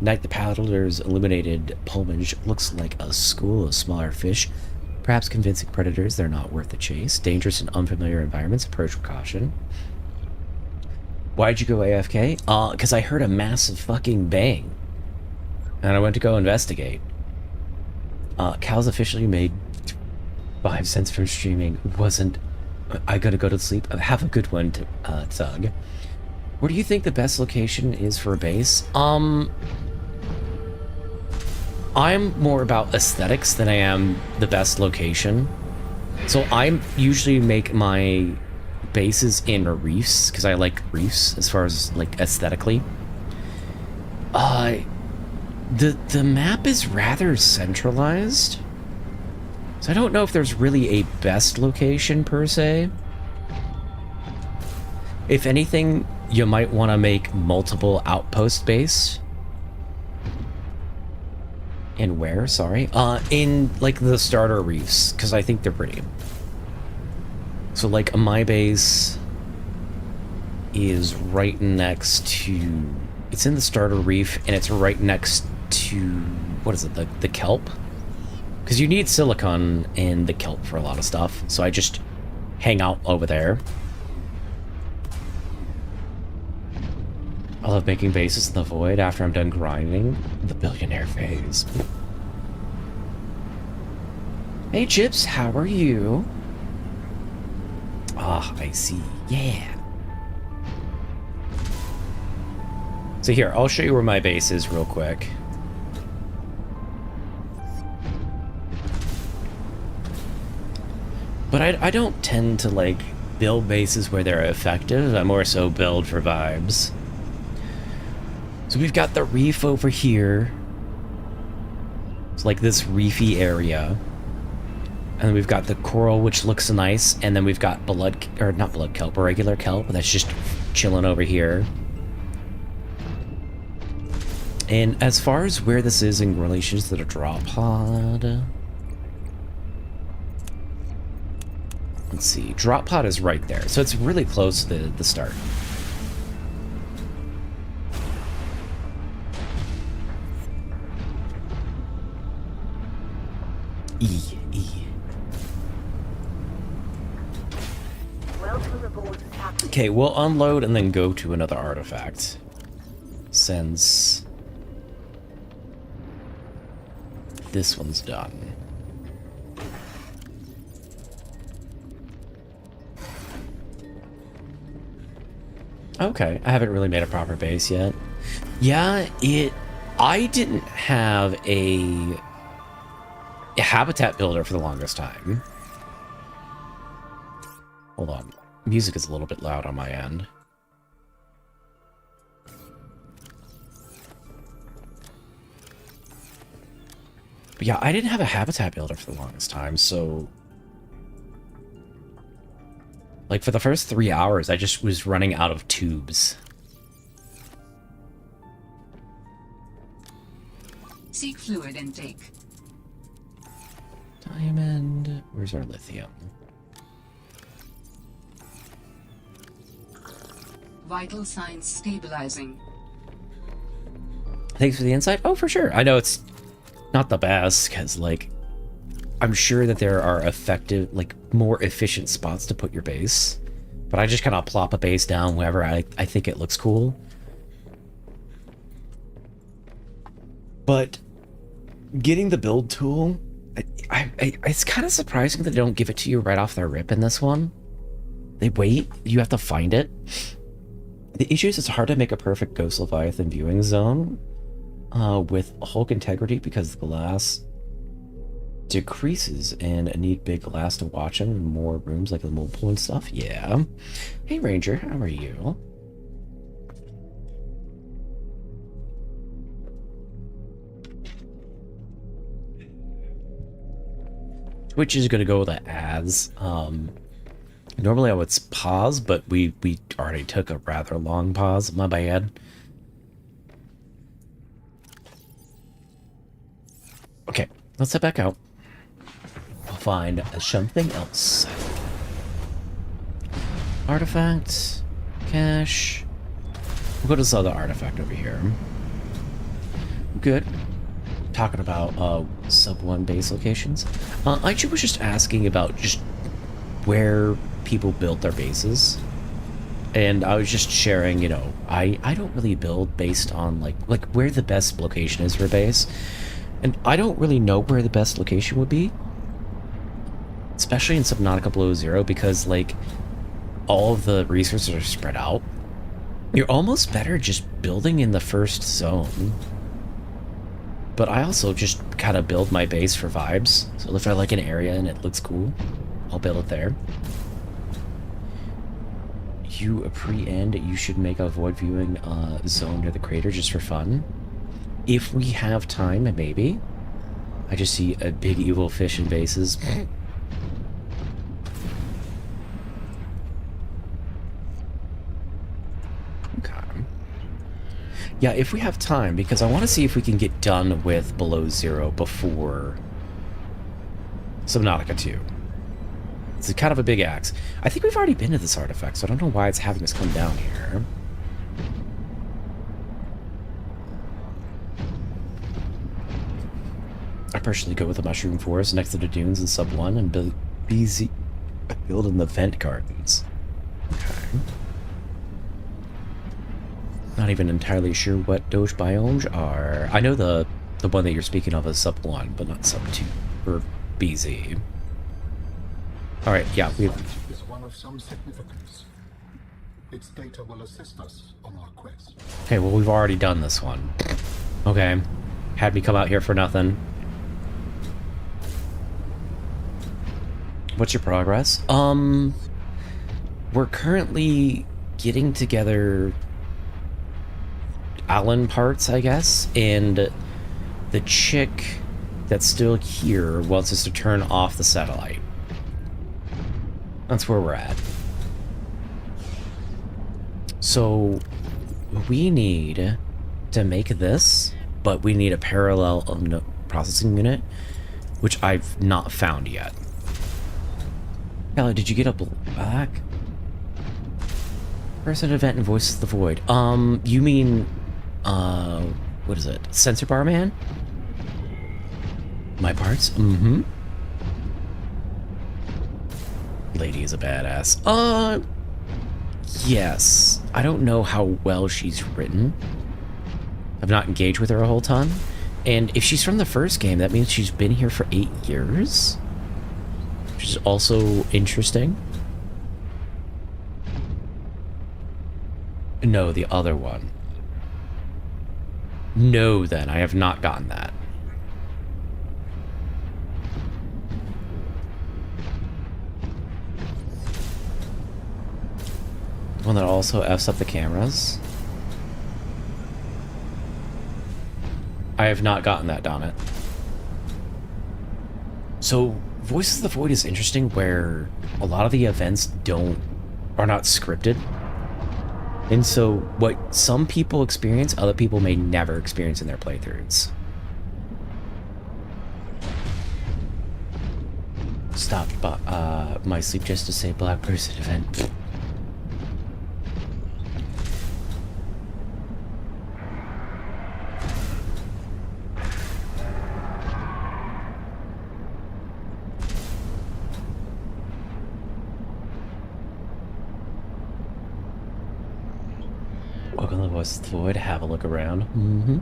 Night, the paddler's illuminated plumage looks like a school of smaller fish, perhaps convincing predators they're not worth the chase. Dangerous and unfamiliar environments, approach with caution. Why'd you go AFK? Because I heard a massive fucking bang. And I went to go investigate. Cows officially made 5 cents from streaming. Wasn't... I gotta go to sleep. Have a good one, Tug. Where do you think the best location is for a base? I'm more about aesthetics than I am the best location. So I usually make my bases in reefs, because I like reefs as far as, like, aesthetically. The map is rather centralized. So I don't know if there's really a best location, per se. If anything, you might want to make multiple outpost base. In where? Sorry. In, like, the starter reefs, because I think they're pretty. So, like, my base is right next to... It's in the starter reef, and it's right next to, what is it, the kelp? Because you need silicon in the kelp for a lot of stuff, so I just hang out over there. I love making bases in the void after I'm done grinding the billionaire phase. Hey Chips, how are you? Ah, I see. Yeah. So here, I'll show you where my base is real quick. But I don't tend to, like, build bases where they're effective. I more so build for vibes. So we've got the reef over here. It's like this reefy area. And then we've got the coral, which looks nice. And then we've got blood, or not blood kelp, regular kelp. That's just chilling over here. And as far as where this is in relation to the drop pod... Let's see. Drop pod is right there. So it's really close to the start. E. Okay, we'll unload and then go to another artifact. Since this one's done. Okay, I haven't really made a proper base yet. Yeah, I didn't have a habitat builder for the longest time. Hold on. Music is a little bit loud on my end. But yeah, I didn't have a habitat builder for the longest time, so... Like, for the first 3 hours, I just was running out of tubes. Seek fluid intake. Diamond... Where's our lithium? Vital signs stabilizing. Thanks for the insight. Oh, for sure. I know it's not the best, because, like, I'm sure that there are effective, like, more efficient spots to put your base. But I just kind of plop a base down wherever I think it looks cool. But getting the build tool, it's kind of surprising that they don't give it to you right off the rip in this one. They wait. You have to find it. The issue is it's hard to make a perfect Ghost Leviathan viewing zone with Hulk integrity because the glass decreases and I need big glass to watch them and more rooms like the mobile pool and stuff. Yeah. Hey Ranger, how are you? Twitch is gonna go with the ads. Normally I would pause, but we already took a rather long pause. My bad. Okay, let's head back out. We'll find something else. Artifact, cache. We'll go to this other artifact over here. Good. Talking about sub 1 base locations. Aichi was just asking about just where people build their bases. And I was just sharing, you know, I don't really build based on like where the best location is for a base. And I don't really know where the best location would be. Especially in Subnautica Below Zero, because like all of the resources are spread out. You're almost better just building in the first zone. But I also just kind of build my base for vibes. So if I like an area and it looks cool, I'll build it there. You a pre-end, you should make a void viewing zone near the crater just for fun. If we have time, maybe. I just see a big evil fish in bases. Okay. Yeah, if we have time, because I want to see if we can get done with Below Zero before Subnautica 2. It's kind of a big axe. I think we've already been to this artifact, so I don't know why it's having us come down here. partially go with the mushroom forest next to the dunes in Sub 1 and build in the vent gardens. Okay. Not even entirely sure what Doge biomes are. I know the one that you're speaking of is Sub 1, but not Sub 2 or BZ. Alright, yeah, This site is one of some significance. Its data will assist us on our quest. Okay, well, we've already done this one. Okay. Had me come out here for nothing. What's your progress? We're currently getting together Allen parts, I guess, and the chick that's still here wants us to turn off the satellite. That's where we're at. So we need to make this, but we need a parallel processing unit, which I've not found yet. Kelly, did you get a black? Person event and Voices of the Void. You mean, what is it? Sensor bar man? My parts? Mm-hmm. Lady is a badass. Yes. I don't know how well she's written. I've not engaged with her a whole ton. And if she's from the first game, that means she's been here for 8 years. Which is also interesting. No, the other one. No, then. I have not gotten that. One that also F's up the cameras. I have not gotten that, Don it. So, Voices of the Void is interesting where a lot of the events are not scripted. And so, what some people experience, other people may never experience in their playthroughs. Stopped my sleep just to say black person event. Welcome to the Voices of the Void. Have a look around. Mm-hmm.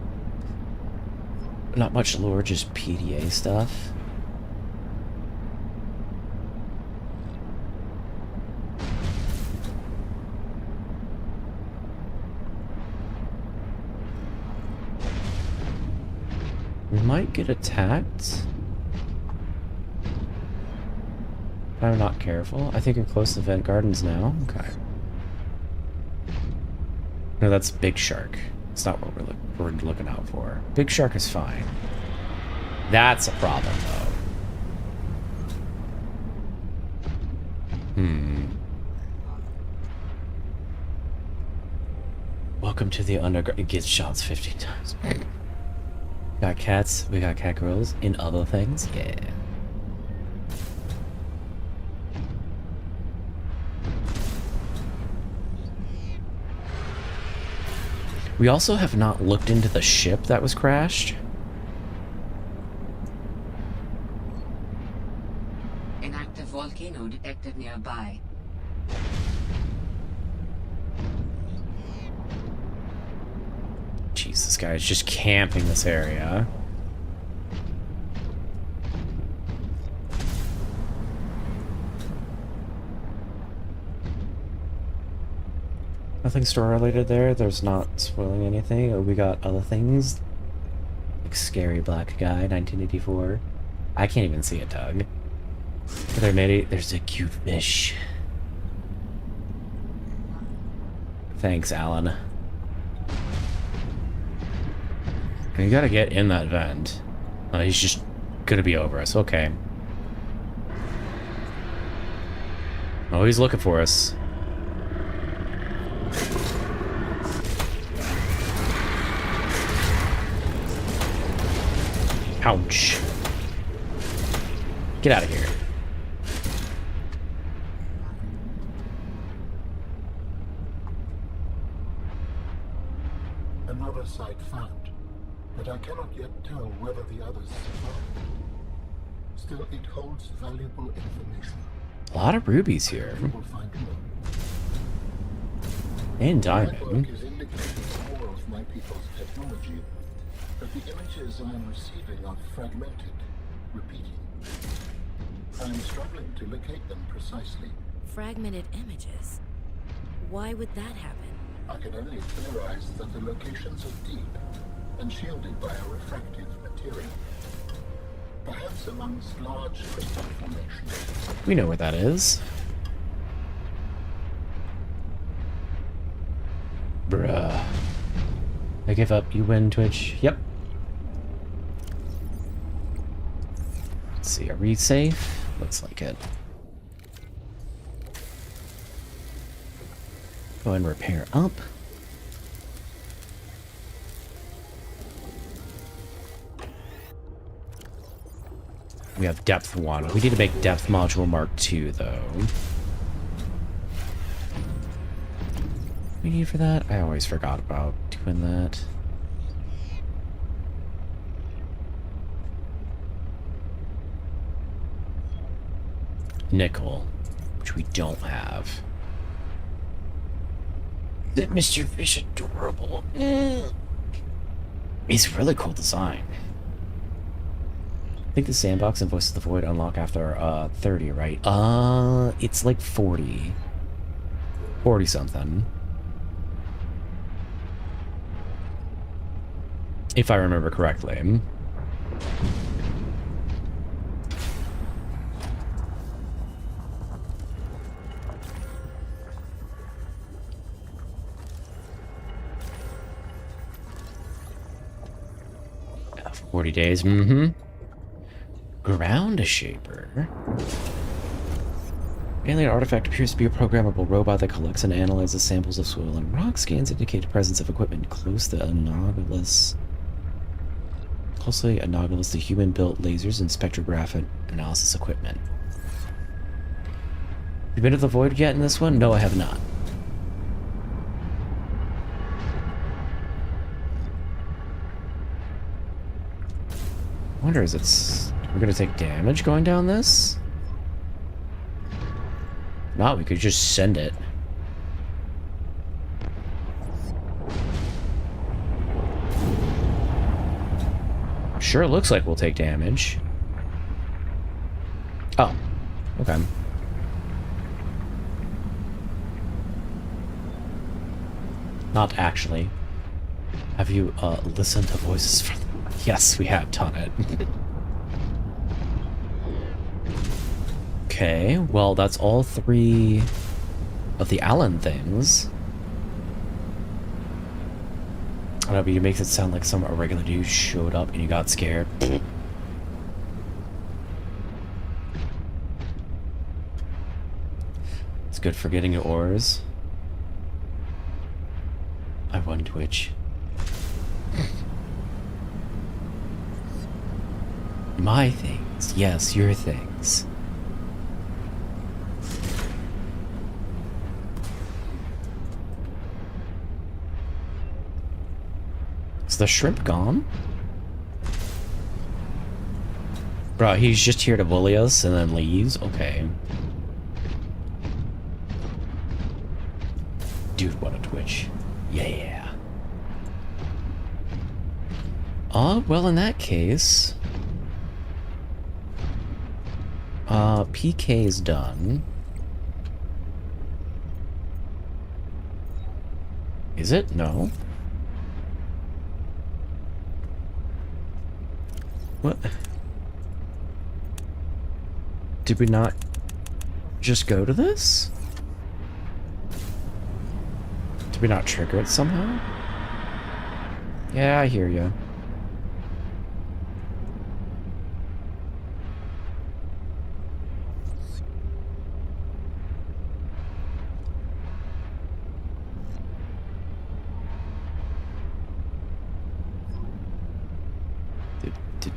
Not much lore, just PDA stuff. We might get attacked. If I'm not careful. I think you're close to the vent gardens now. Okay. No, that's Big Shark. It's not what we're looking out for. Big Shark is fine. That's a problem, though. Welcome to the underground. It gets shots 15 times. Got cats. We got cat girls in other things. Yeah. We also have not looked into the ship that was crashed. An active volcano detected nearby. Jeez, this guy is just camping this area. Nothing store related there. There's not spoiling anything. Oh, we got other things. Like Scary Black Guy, 1984. I can't even see a tug. There's a cute fish. Thanks, Alan. You gotta get in that vent. He's just gonna be over us. Okay. Oh, he's looking for us. Ouch. Get out of here. Another site found. but I cannot yet tell whether the others survived. Still, it holds valuable information. A lot of rubies here. We will find more. And The network diamond. is indicating more of my people's technology, but the images I am receiving are fragmented, repeating. I am struggling to locate them precisely. Fragmented images. Why would that happen? I can only theorize that the locations are deep and shielded by a refractive material. Perhaps amongst large crystal formations. We know where that is. Bruh. I give up. You win, Twitch. Yep. Let's see. Are we safe? Looks like it. Go ahead and repair up. We have depth 1. We need to make depth module Mark 2, though. We need for that? I always forgot about doing that. Nickel, which we don't have. That Mr. Fish adorable. He's really cool design. I think the sandbox and Voices of the Void unlock after 30, right? It's like 40. 40 something. If I remember correctly. 40 days, Ground Shaper. Alien artifact appears to be a programmable robot that collects and analyzes samples of soil and rock. Scans indicate the presence of equipment closely anomalous to human-built lasers and spectrographic analysis equipment. You been to the Void yet in this one? No, I have not. I wonder, we're gonna take damage going down this? Not, we could just send it. Sure looks like we'll take damage. Oh, okay. Not actually. Have you listened to voices from... Yes, we have done it. Okay, well, that's all 3 of the Allen things. I don't know, but it makes it sound like some irregular dude showed up and you got scared. It's good for getting your ores. I won Twitch. My things. Yes, your things. Is the shrimp gone? Bro, he's just here to bully us and then leaves? Okay. Dude, what a Twitch. Yeah. Well, in that case... PK is done. Is it? No. What? Did we not just go to this? Did we not trigger it somehow? Yeah, I hear you. Did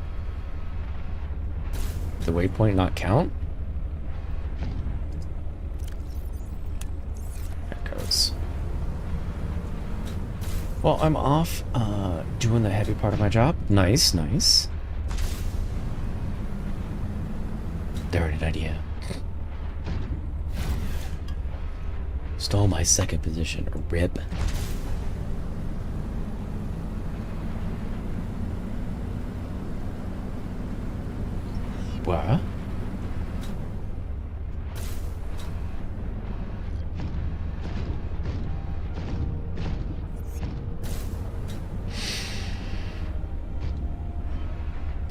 the waypoint not count? There it goes. Well, I'm off doing the heavy part of my job. Nice, nice. Dirty idea. Stole my second position. Rip. What?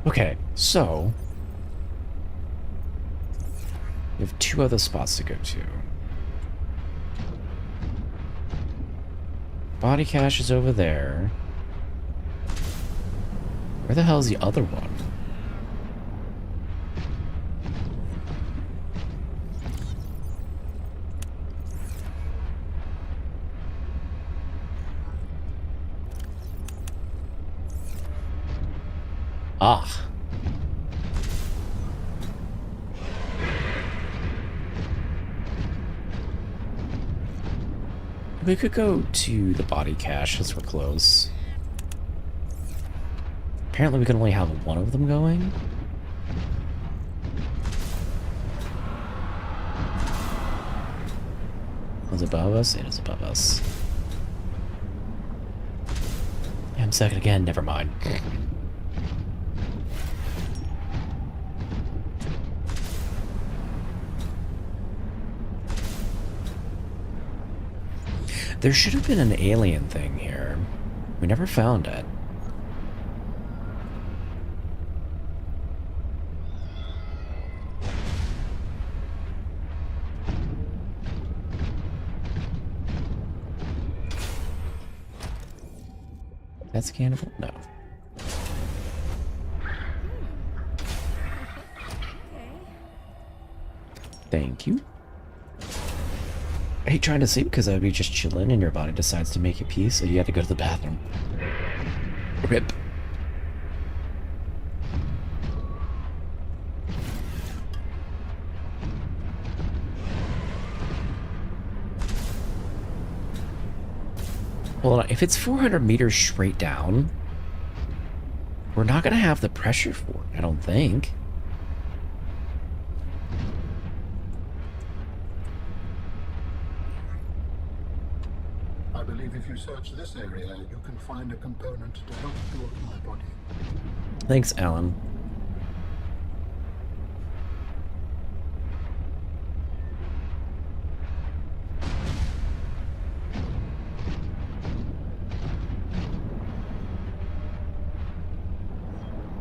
Okay, so we have 2 other spots to go to. Body cache is over there. Where the hell is the other one? Ah. We could go to the body cache as we're close. Apparently we can only have one of them going. Is it above us? It is above us. I'm second again, never mind. There should have been an alien thing here. We never found it. That's cannibal? No. Thank you. I hate trying to sleep because I'd be just chilling and your body decides to make you pee, so you have to go to the bathroom. Rip. Well, if it's 400 meters straight down, we're not going to have the pressure for it, I don't think. I believe if you search this area, you can find a component to help build my body. Thanks, Alan.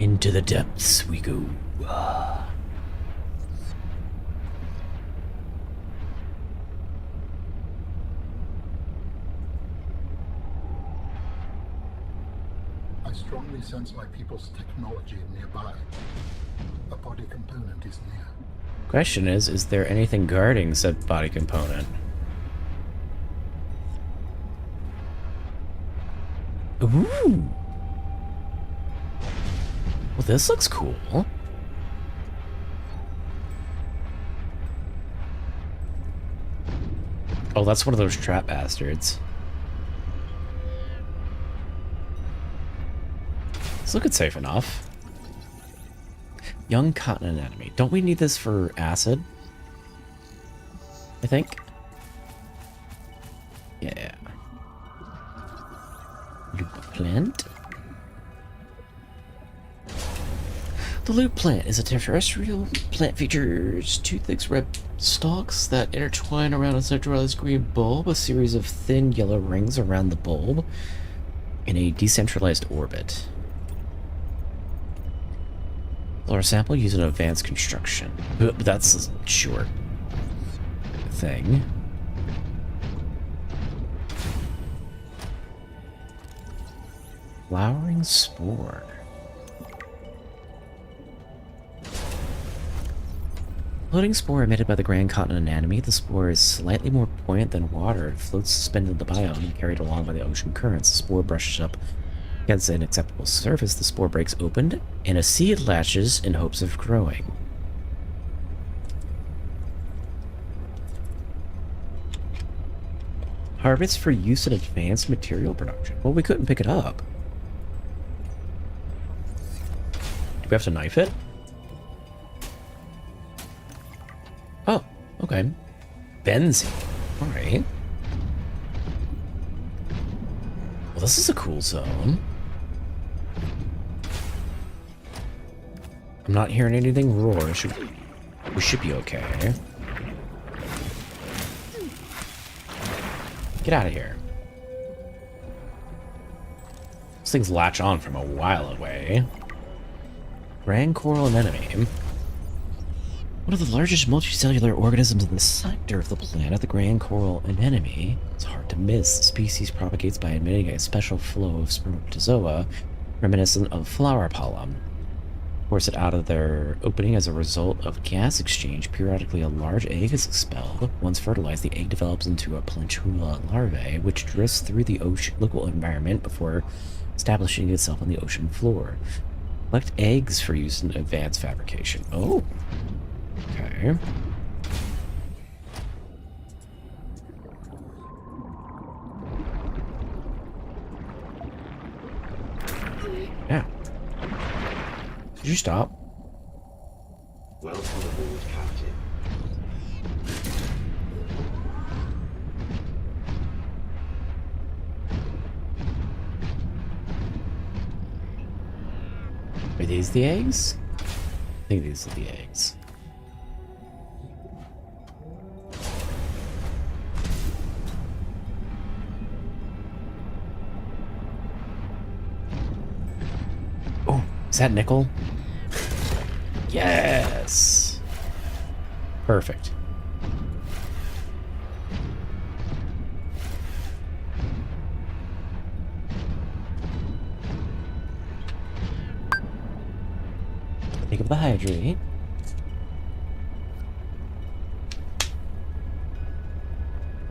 Into the depths we go. I strongly sense my people's technology nearby. A body component is near. Question is there anything guarding said body component? Ooh. Well, this looks cool. Oh, that's one of those trap bastards. This looks safe enough. Young continent enemy. Don't we need this for acid? I think. Yeah. Loop plant. The loop plant is a terrestrial plant features 2 thick red stalks that intertwine around a centralized green bulb, a series of thin yellow rings around the bulb in a decentralized orbit. Lower sample using advanced construction. But that's a short thing. Flowering spore. Floating spore emitted by the Grand Continent Anatomy. The spore is slightly more buoyant than water. It floats suspended in the biome and carried along by the ocean currents. The spore brushes up against an acceptable surface. The spore breaks open and a seed latches in hopes of growing. Harvest for use in advanced material production. Well, we couldn't pick it up. Do we have to knife it? Oh, okay. Benzene. Alright. Well, this is a cool zone. I'm not hearing anything roar. We should be okay. Get out of here. These things latch on from a while away. Grand coral anemone. One of the largest multicellular organisms in the sector of the planet, the grand coral anemone. It's hard to miss. The species propagates by emitting a special flow of spermatozoa reminiscent of flower pollen. Force it out of their opening as a result of gas exchange. Periodically, a large egg is expelled. Once fertilized, the egg develops into a plantula larvae, which drifts through the ocean local environment before establishing itself on the ocean floor. Collect eggs for use in advanced fabrication. Oh, okay. Yeah. Did you stop? Welcome aboard, Captain. Are these the eggs? I think these are the eggs. Oh, is that nickel? Yes. Perfect. Think of the hydrate.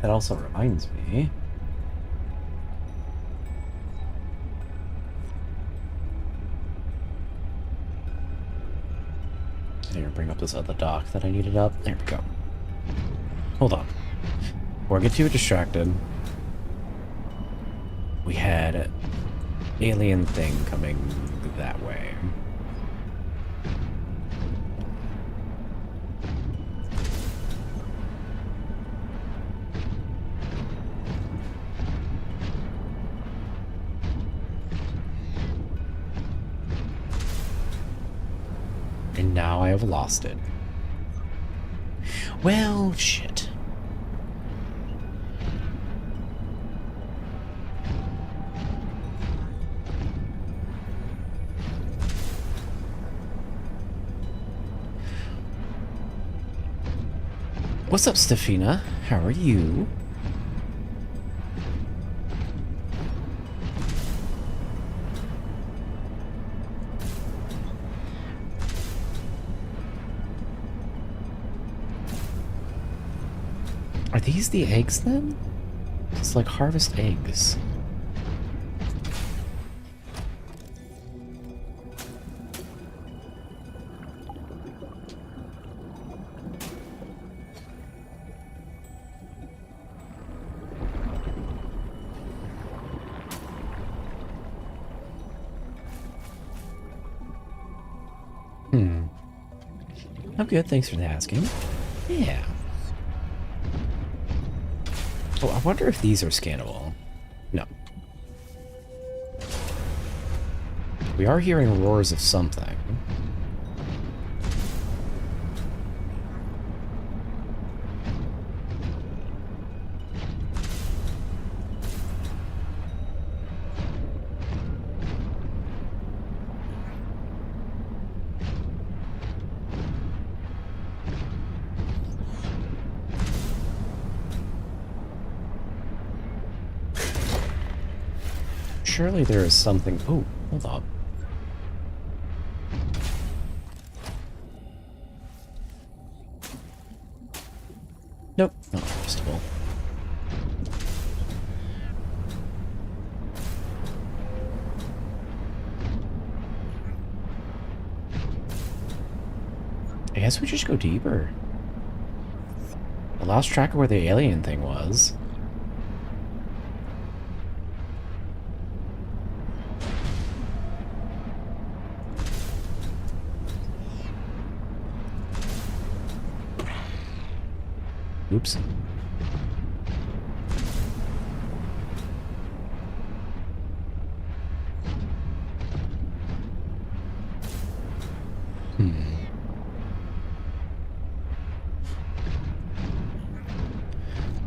That also reminds me. I need to bring up this other dock that I needed up. There we go. Hold on. Before I get too distracted, we had an alien thing coming that way. And now I have lost it. Well, shit. What's up, Stefina? How are you? Are these the eggs then? It's like harvest eggs. I'm good, thanks for asking. Yeah. Oh, I wonder if these are scannable. No. We are hearing roars of something. Surely there is something. Oh, hold on. Nope, not harvestable. I guess we just go deeper. I lost track of where the alien thing was. Oops.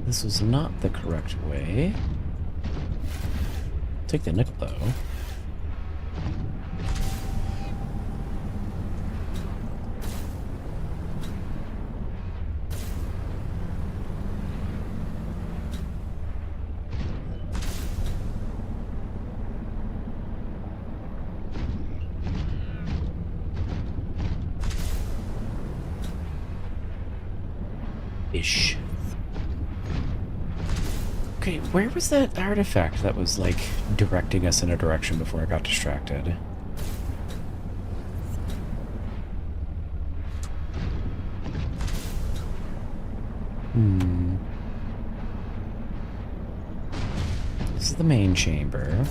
This was not the correct way. Take the nickel, though. Ish. Okay, where was that artifact that was, like, directing us in a direction before I got distracted? This is the main chamber.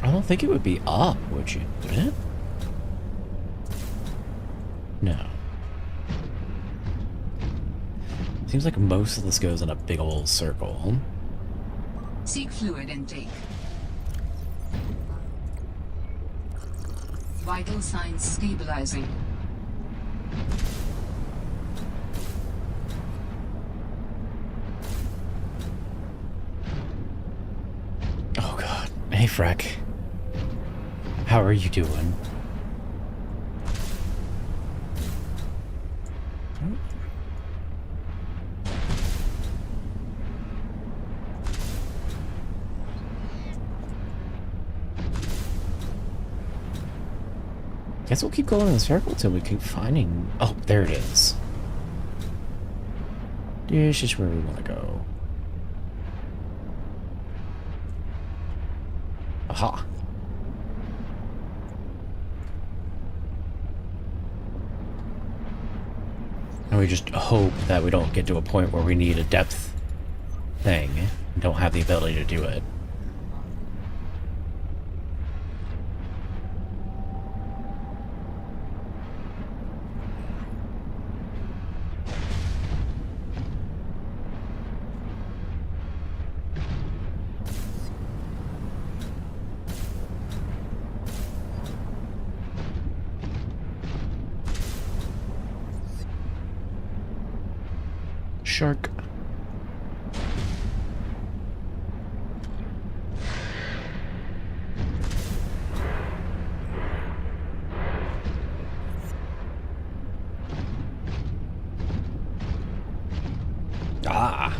I don't think it would be up, would you? Would it? No. Seems like most of this goes in a big old circle. Seek fluid intake. Vital signs stabilizing. Oh god. Hey, Freck. How are you doing? Guess we'll keep going in the circle till we keep finding... Oh, there it is. This is where we want to go. Aha. And we just hope that we don't get to a point where we need a depth thing and don't have the ability to do it. Shark. Ah.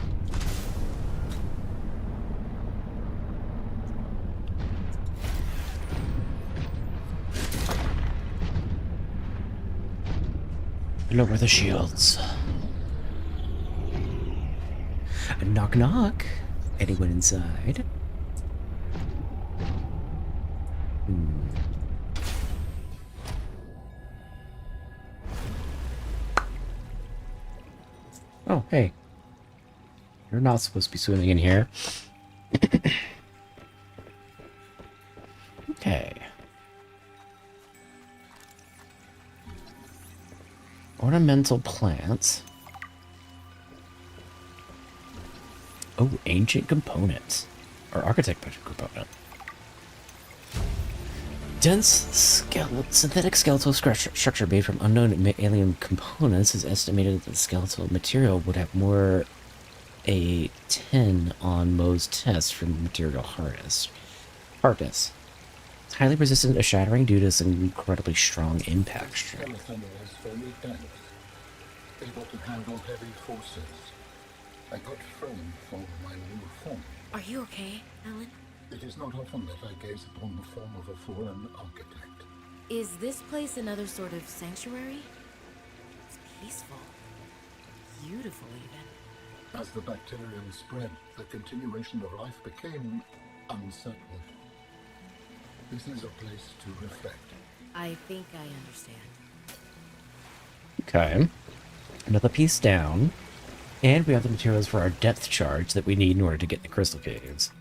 Lower the shields. Knock knock. Anyone inside? Oh, hey. You're not supposed to be swimming in here. Okay. Ornamental plants. Oh, ancient components. Or architecture component. Dense synthetic skeletal structure made from unknown alien components is estimated that the skeletal material would have more a 10 on Mohs test for material hardness. It's highly resistant to shattering due to its incredibly strong impact strength. Skeleton is very dense, able to handle heavy forces. I got framed for my new form. Are you okay, Alan? It is not often that I gaze upon the form of a fallen architect. Is this place another sort of sanctuary? It's peaceful. Beautiful, even. As the bacterium spread, the continuation of life became unsettled. This is a place to reflect. I think I understand. Okay. Another piece down. And we have the materials for our depth charge that we need in order to get in the crystal caves.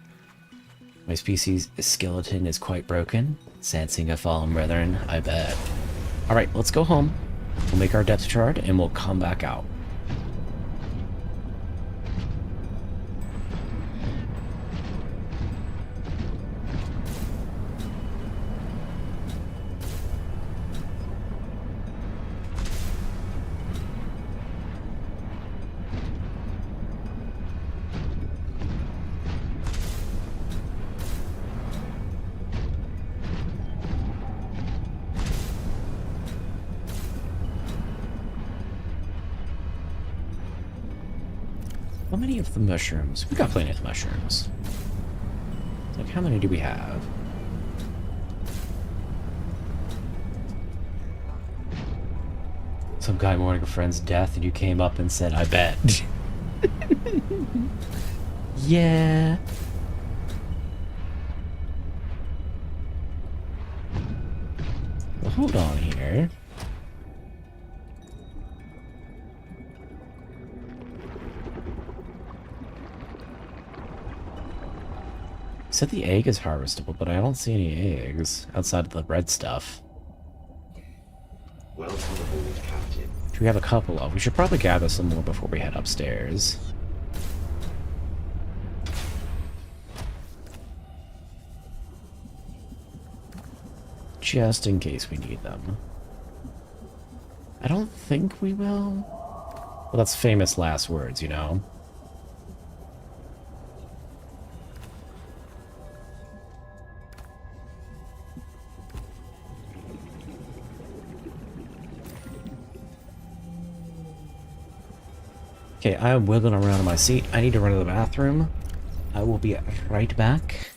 My species' skeleton is quite broken. Sensing a fallen brethren, I bet. Alright, let's go home. We'll make our depth chart and we'll come back out. How many of the mushrooms? We got plenty of mushrooms. Like, how many do we have? Some guy mourning a friend's death and you came up and said, I bet. Yeah. Well, hold on here. Said the egg is harvestable, but I don't see any eggs outside of the red stuff. Welcome aboard, Captain. Do we have a couple of? We should probably gather some more before we head upstairs. Just in case we need them. I don't think we will. Well, that's famous last words, you know? Okay, I am wiggling around in my seat. I need to run to the bathroom. I will be right back.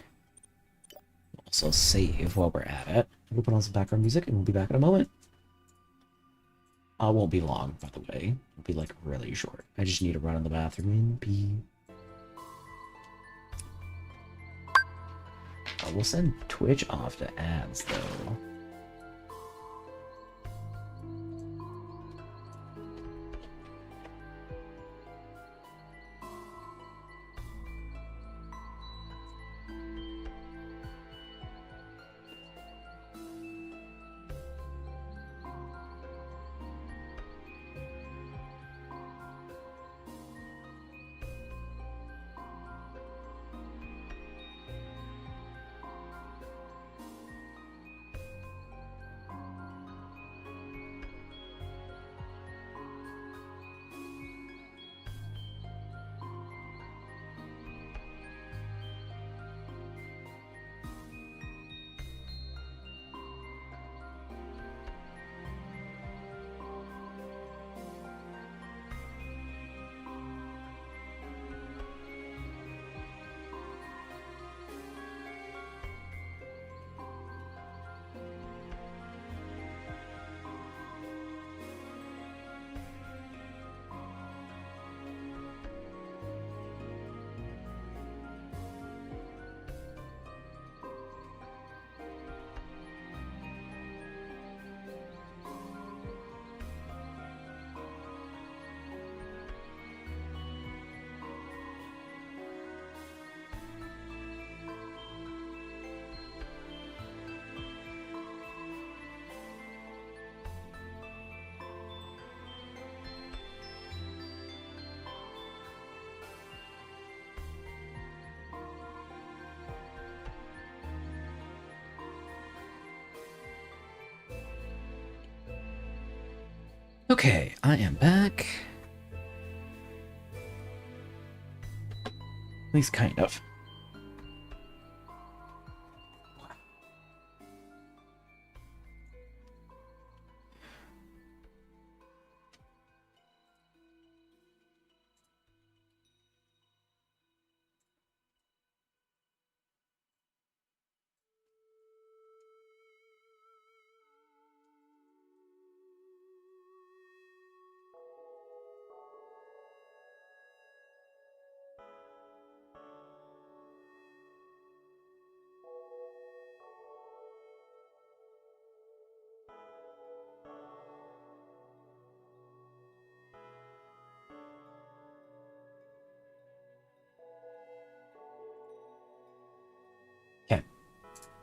Also save while we're at it. We'll put on some background music and we'll be back in a moment. I won't be long, by the way. It'll be like really short. I just need to run in the bathroom and pee. We'll send Twitch off to ads though. Okay, I am back. At least kind of.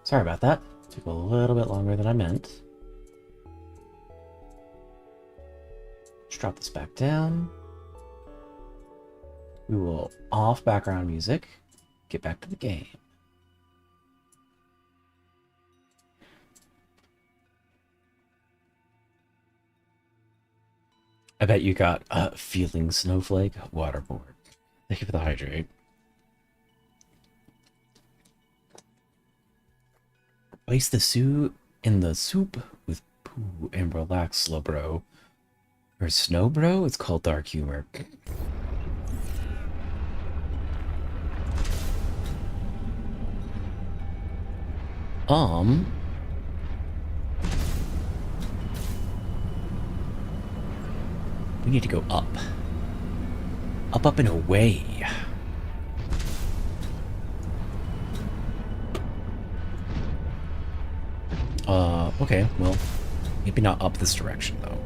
Sorry about that. Took a little bit longer than I meant. Let's drop this back down. We will off background music. Get back to the game. I bet you got feeling snowflake waterboard. Thank you for the hydrate. Place the soup in the soup with poo and relax, slow bro. Or snow bro? It's called dark humor. We need to go up. Up, and away. Okay, well, maybe not up this direction, though.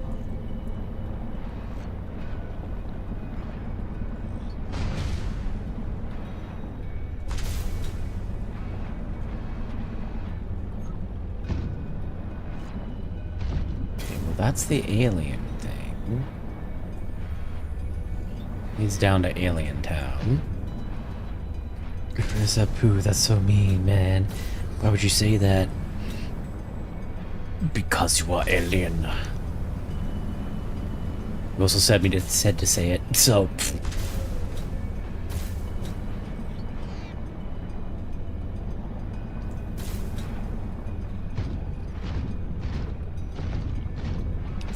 Okay, well, that's the alien thing. He's down to Alien Town. Where's that poo? That's so mean, man. Why would you say that? Because you are alien. You also said to say it, so.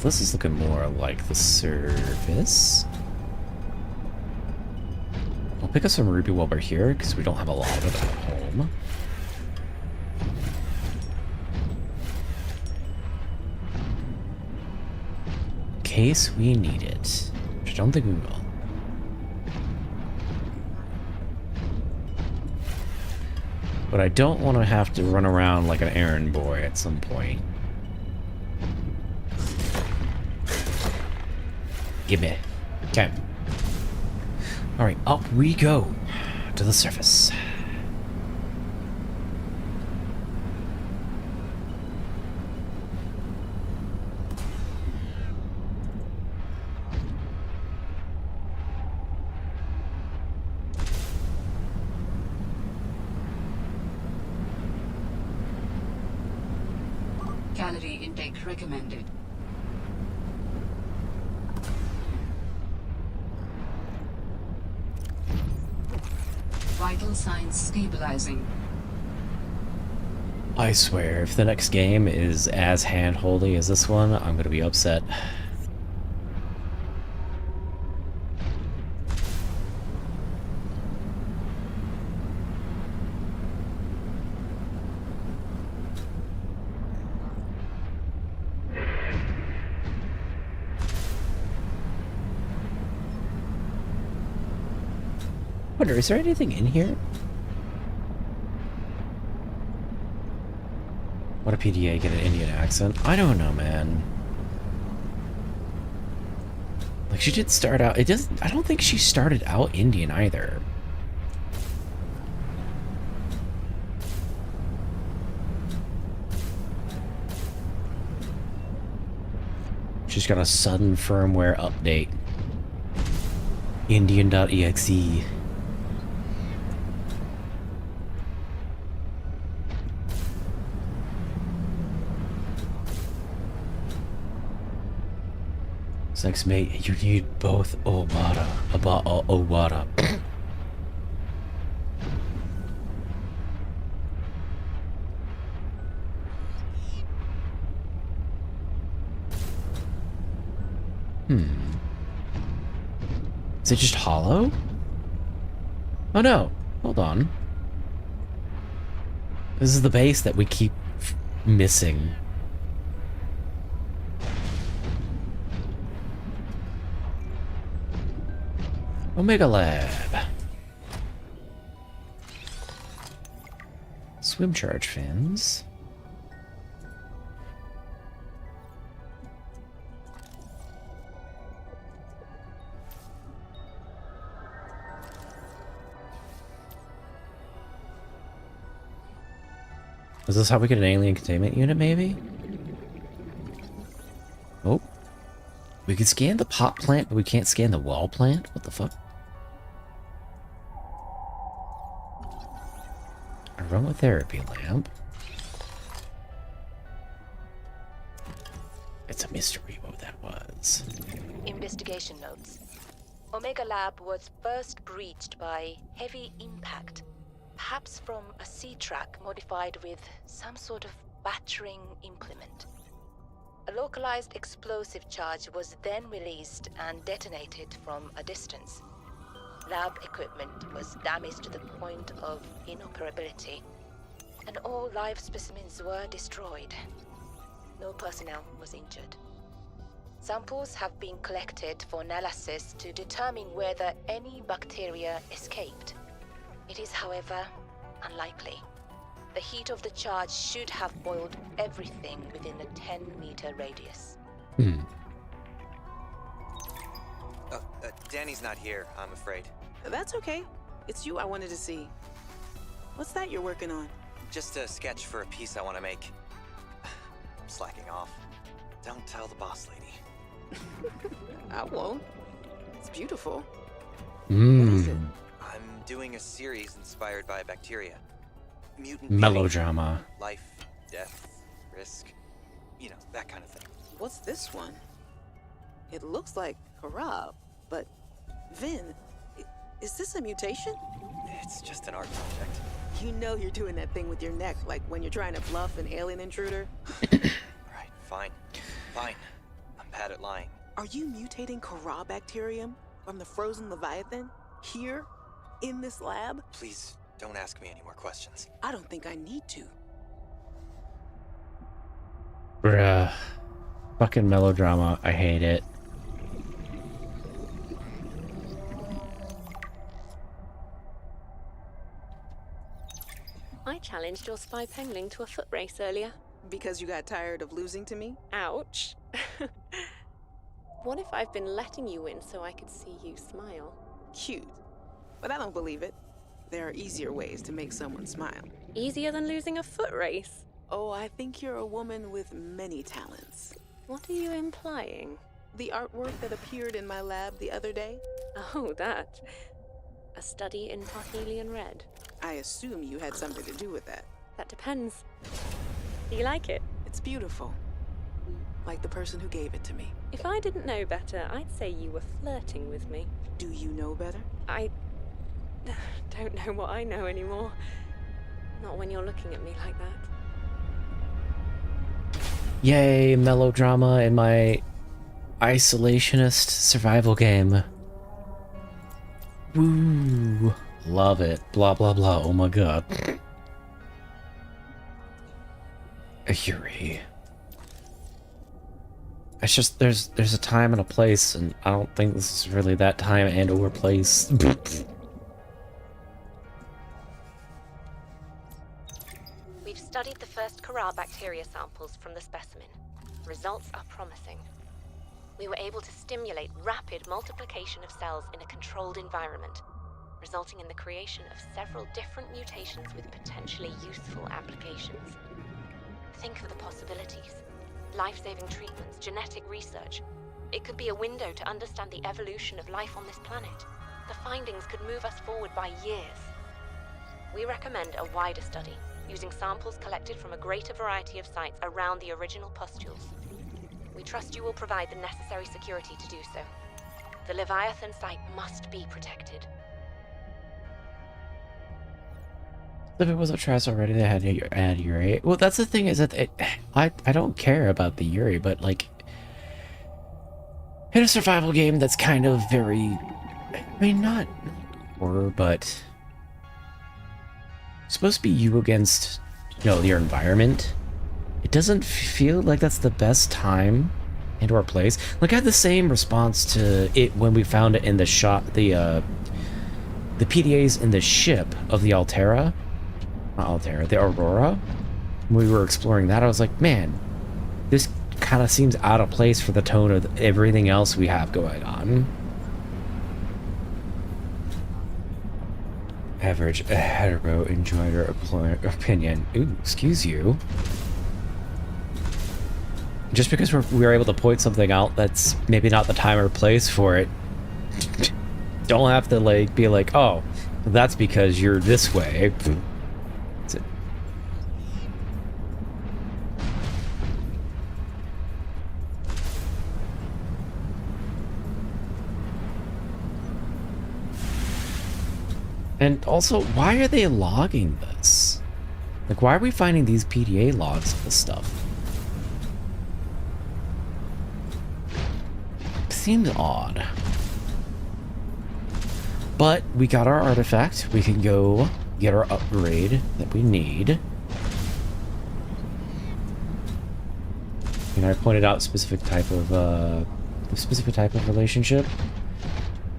This is looking more like the surface. I'll pick up some ruby while we're here, because we don't have a lot of it at home. In case we need it, which I don't think we will. But I don't want to have to run around like an errand boy at some point. Give me. Okay. Alright, up we go to the surface. Calorie intake recommended. Vital signs stabilizing. I swear, if the next game is as hand-holdy as this one, I'm gonna be upset. Wonder, is there anything in here? What a PDA, get an Indian accent? I don't know, man. Like, she did start out... I don't think she started out Indian, either. She's got a sudden firmware update. Indian.exe. Sex mate, you need both Obata. Obata. Is it just hollow? Oh no, hold on. This is the base that we keep missing. Omega Lab. Swim charge fins. Is this how we get an alien containment unit, maybe? Oh. We can scan the pot plant, but we can't scan the wall plant? What the fuck? Aromatherapy lamp. It's a mystery what that was. Investigation notes. Omega Lab was first breached by heavy impact, perhaps from a sea track modified with some sort of battering implement. A localized explosive charge was then released and detonated from a distance. Lab equipment was damaged to the point of inoperability, and all live specimens were destroyed. No personnel was injured. Samples have been collected for analysis to determine whether any bacteria escaped. It is, however, unlikely. The heat of the charge should have boiled everything within a 10-meter radius. Danny's not here, I'm afraid. That's okay. It's you I wanted to see. What's that you're working on? Just a sketch for a piece I want to make. I'm slacking off. Don't tell the boss lady. I won't. It's beautiful. What is it? I'm doing a series inspired by bacteria. Mutant Melodrama. behavior, life, death, risk. You know, that kind of thing. What's this one? It looks like Harab, but Vin, is this a mutation? It's just an art project. You know you're doing that thing with your neck, like when you're trying to bluff an alien intruder. Right, fine. Fine. I'm bad at lying. Are you mutating Kara bacterium from the frozen Leviathan? Here? In this lab? Please don't ask me any more questions. I don't think I need to. Bruh. Fucking melodrama. I hate it. I challenged your spy pengling to a foot race earlier. Because you got tired of losing to me? Ouch. What if I've been letting you win so I could see you smile? Cute. But I don't believe it. There are easier ways to make someone smile. Easier than losing a foot race? Oh, I think you're a woman with many talents. What are you implying? The artwork that appeared in my lab the other day? Oh, that. A study in Parthelian red. I assume you had something to do with that. That depends. Do you like it? It's beautiful. Like the person who gave it to me. If I didn't know better, I'd say you were flirting with me. Do you know better? I don't know what I know anymore. Not when you're looking at me like that. Yay, melodrama in my isolationist survival game. Woo. Love it. Blah, blah, blah. Oh my god. A Yuri. It's just, there's a time and a place, and I don't think this is really that time and or place. We've studied the first Kara bacteria samples from the specimen. Results are promising. We were able to stimulate rapid multiplication of cells in a controlled environment, resulting in the creation of several different mutations with potentially useful applications. Think of the possibilities. Life-saving treatments, genetic research. It could be a window to understand the evolution of life on this planet. The findings could move us forward by years. We recommend a wider study, using samples collected from a greater variety of sites around the original pustules. We trust you will provide the necessary security to do so. The Leviathan site must be protected. If it wasn't trash already, they had to add Yuri. Well, that's the thing is that I don't care about the Yuri, but like in a survival game that's kind of very, I mean, not horror, but supposed to be you against, you know, your environment. It doesn't feel like that's the best time and or place. Like I had the same response to it when we found it in the shot, the PDAs in the ship of the Altera. Not Altera, the Aurora. When we were exploring that, I was like, man, this kind of seems out of place for the tone of everything else we have going on. Average hetero enjoyer opinion. Ooh, excuse you. Just because we were able to point something out that's maybe not the time or place for it, don't have to like be like, oh, that's because you're this way. That's it. And also, why are they logging this? Like, why are we finding these PDA logs of this stuff? Seems odd. But we got our artifact. We can go get our upgrade that we need. And I pointed out specific type of relationship.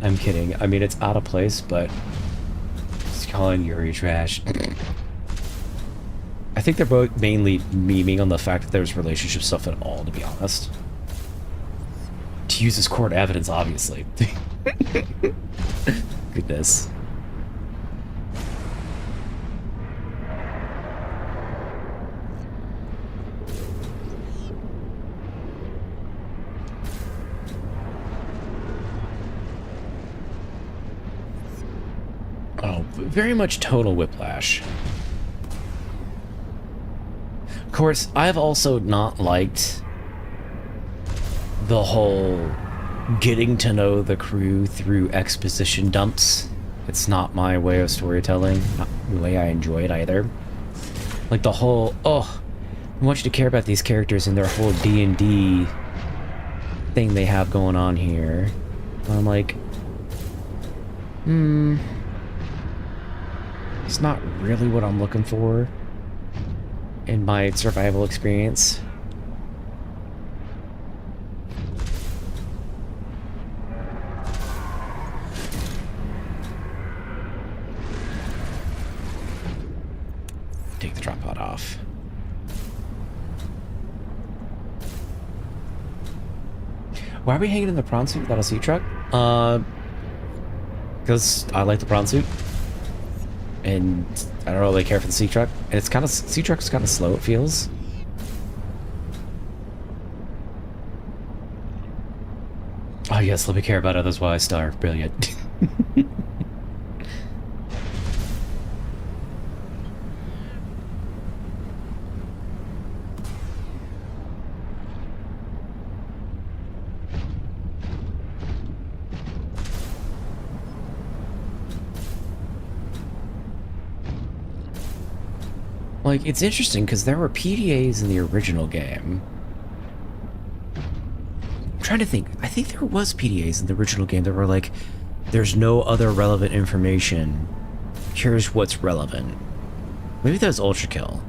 I'm kidding. I mean, it's out of place, but just calling Yuri trash. I think they're both mainly memeing on the fact that there's relationship stuff at all, to be honest. To use as court evidence, obviously. Goodness. Oh, very much tonal whiplash. Of course, I've also not liked the whole getting to know the crew through exposition dumps. It's not my way of storytelling, not the way I enjoy it either. Like the whole, oh, I want you to care about these characters and their whole D&D thing they have going on here. And I'm like, it's not really what I'm looking for in my survival experience. Take the drop pod off. Why are we hanging in the prawn suit without a sea truck? Because I like the prawn suit. And I don't really care for the sea truck. And it's kind of, sea truck's kind of slow, it feels. Oh yes, let me care about others while I starve. Brilliant. Like, it's interesting because there were PDAs in the original game. I'm trying to think. I think there was PDAs in the original game that were like, there's no other relevant information. Here's what's relevant. Maybe that was Ultra Kill.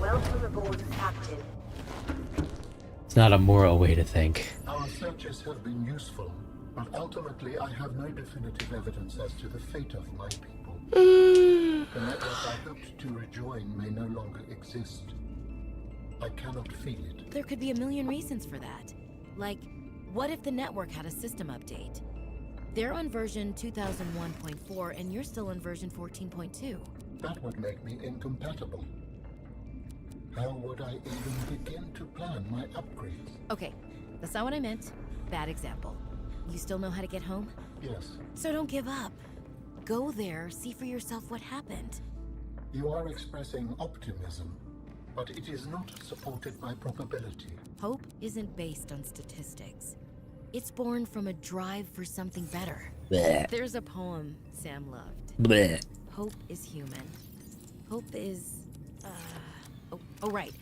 Welcome aboard, Captain. It's not a moral way to think. Our searches have been useful, but ultimately I have no definitive evidence as to the fate of my people. The network I hoped to rejoin may no longer exist. I cannot feel it. There could be a million reasons for that. Like, what if the network had a system update? They're on version 2001.4 and you're still on version 14.2. That would make me incompatible. How would I even begin to plan my upgrades? Okay, that's not what I meant. Bad example. You still know how to get home? Yes. So don't give up. Go there, see for yourself what happened. You are expressing optimism, but it is not supported by probability. Hope isn't based on statistics. It's born from a drive for something better. Blech. There's a poem Sam loved. Blech. Hope is human. Hope is... Oh, right.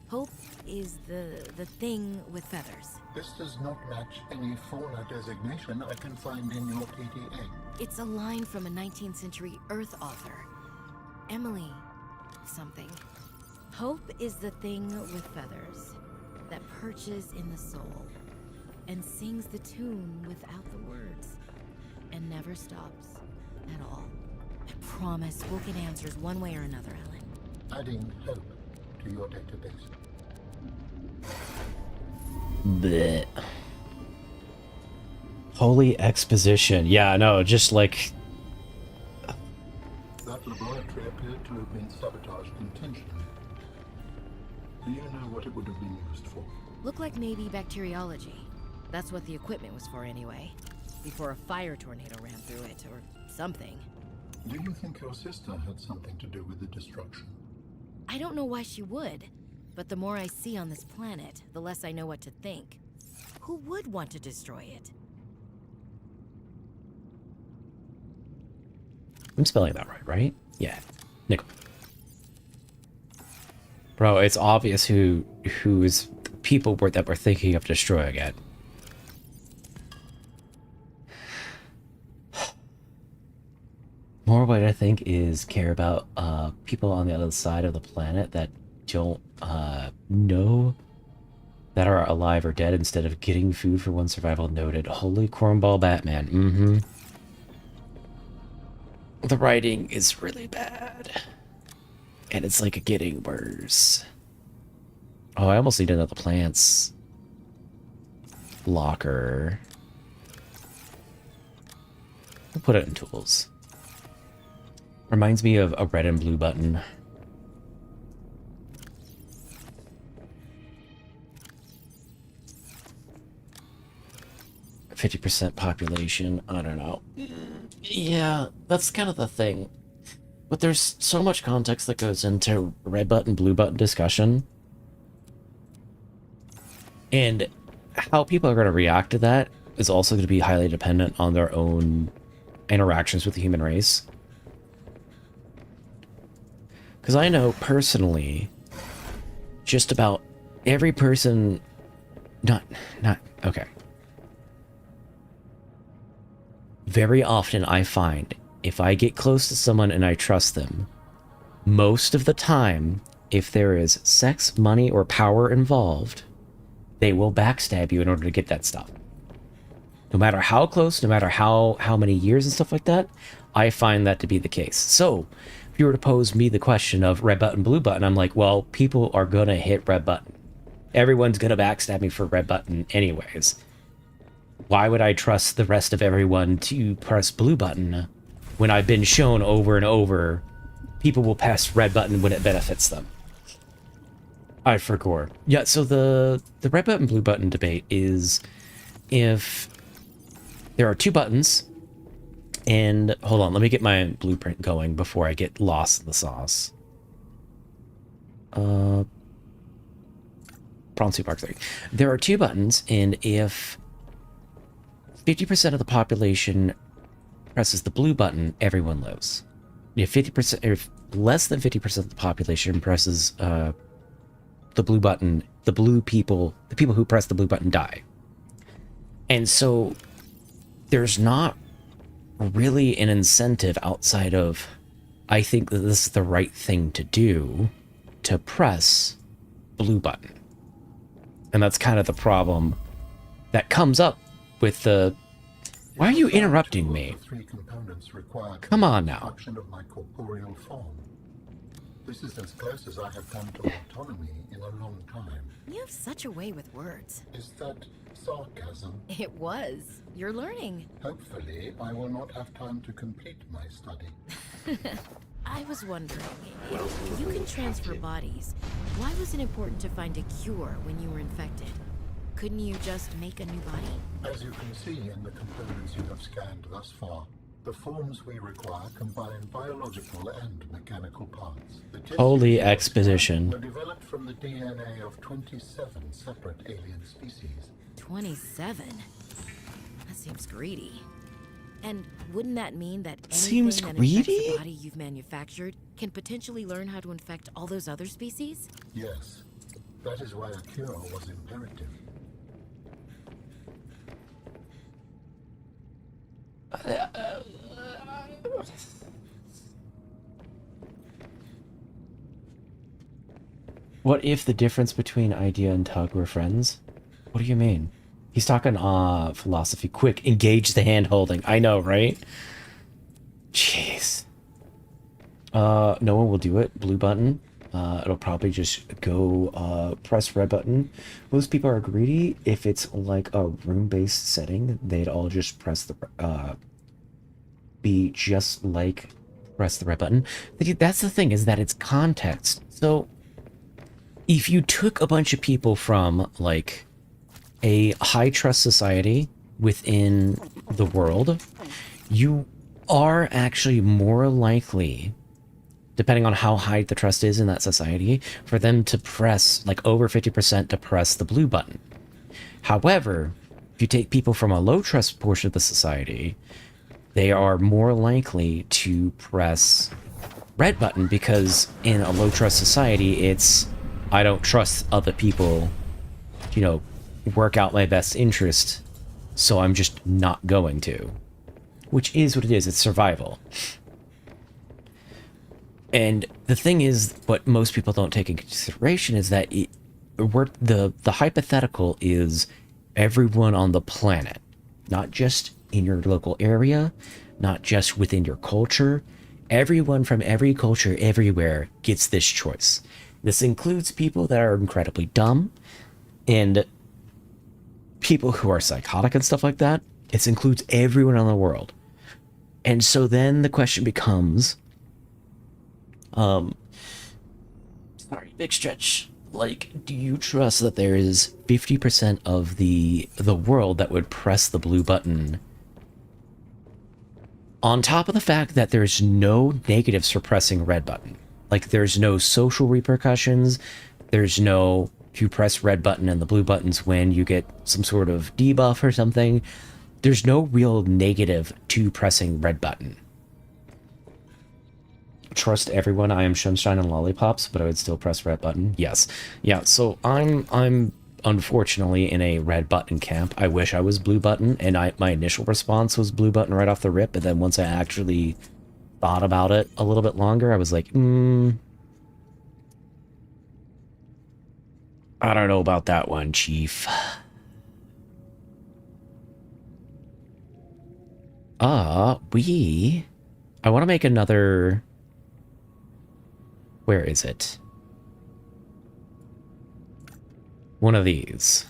Hope is the thing with feathers. This does not match any fauna designation I can find in your PDA. It's a line from a 19th century Earth author. Emily something. Hope is the thing with feathers that perches in the soul and sings the tune without the words and never stops at all. I promise we'll get answers one way or another, Ellen. Adding hope to your database. Bleh. Holy exposition. Yeah, no, just like... That laboratory appeared to have been sabotaged intentionally. Do you know what it would have been used for? Looked like maybe bacteriology. That's what the equipment was for anyway. Before a fire tornado ran through it, or something. Do you think your sister had something to do with the destruction? I don't know why she would, but the more I see on this planet, the less I know what to think. Who would want to destroy it? I'm spelling that right? Yeah. Nickel. Bro, it's obvious who is people that we're thinking of destroying it. More what I think is care about people on the other side of the planet that don't know that are alive or dead instead of getting food for one survival noted. Holy cornball Batman. Mm-hmm. The writing is really bad. And it's like getting worse. Oh, I almost need another plants locker. We'll put it in tools. Reminds me of a red and blue button. %, population, I don't know. Yeah, that's kind of the thing. But there's so much context that goes into red button, blue button discussion. And how people are going to react to that is also going to be highly dependent on their own interactions with the human race. Because I know personally, just about every person... Okay. Very often I find, if I get close to someone and I trust them, most of the time, if there is sex, money, or power involved, they will backstab you in order to get that stuff. No matter how close, no matter how many years and stuff like that, I find that to be the case. So, if you were to pose me the question of red button, blue button, I'm like, well, people are gonna hit red button. Everyone's gonna backstab me for red button anyways. Why would I trust the rest of everyone to press blue button when I've been shown over and over people will press red button when it benefits them? I forgot. Yeah, so the red button, blue button debate is if there are two buttons, and hold on, let me get my blueprint going before I get lost in the sauce. Prawn Soup Park 3. There are two buttons, and if 50% of the population presses the blue button, everyone lives. If 50%, if less than 50% of the population presses the blue button, the people who press the blue button die. And so there's not really an incentive outside of, I think that this is the right thing to do, to press blue button. And that's kind of the problem that comes up with the... Why are you interrupting me? Come on now. Of my corporeal form. This is as close as I have come to autonomy in a long time. You have such a way with words. Is that sarcasm? It was. You're learning. Hopefully, I will not have time to complete my study. I was wondering, if you can transfer bodies, why was it important to find a cure when you were infected? Couldn't you just make a new body? As you can see in the components you have scanned thus far, the forms we require combine biological and mechanical parts. Holy exposition. Were developed from the DNA of 27 separate alien species. 27? That seems greedy. And wouldn't that mean that Seems anything that greedy? infects the body you've manufactured can potentially learn how to infect all those other species? Yes. That is why a cure was imperative. What if the difference between Idea and Tug were friends? What do you mean? He's talking philosophy. Quick, engage the hand holding. I know, right? Jeez. No one will do it. Blue button. it'll probably just go press red button. Most people are greedy. If it's like a room-based setting, they'd all just press the be just like press the red button. That's the thing, is that it's context. So if you took a bunch of people from like a high trust society within the world, you are actually more likely, depending on how high the trust is in that society, for them to press, like over 50% to press the blue button. However, if you take people from a low trust portion of the society, they are more likely to press red button, because in a low trust society, it's, I don't trust other people, you know, work out my best interest, so I'm just not going to. Which is what it is, it's survival. And the thing is, what most people don't take into consideration is that the hypothetical is everyone on the planet, not just in your local area, not just within your culture. Everyone from every culture everywhere gets this choice. This includes people that are incredibly dumb and people who are psychotic and stuff like that. It includes everyone in the world. And so then the question becomes, sorry, big stretch. Like, do you trust that there is 50% of the world that would press the blue button, on top of the fact that there's no negatives for pressing red button? Like, there's no social repercussions. There's no, if you press red button and the blue button's when you get some sort of debuff or something. There's no real negative to pressing red button. Trust everyone. I am sunshine and lollipops, but I would still press red button. Yes. Yeah, so I'm unfortunately in a red button camp. I wish I was blue button, and my initial response was blue button right off the rip, but then once I actually thought about it a little bit longer, I was like, I don't know about that one, Chief. I want to make another... Where is it? One of these.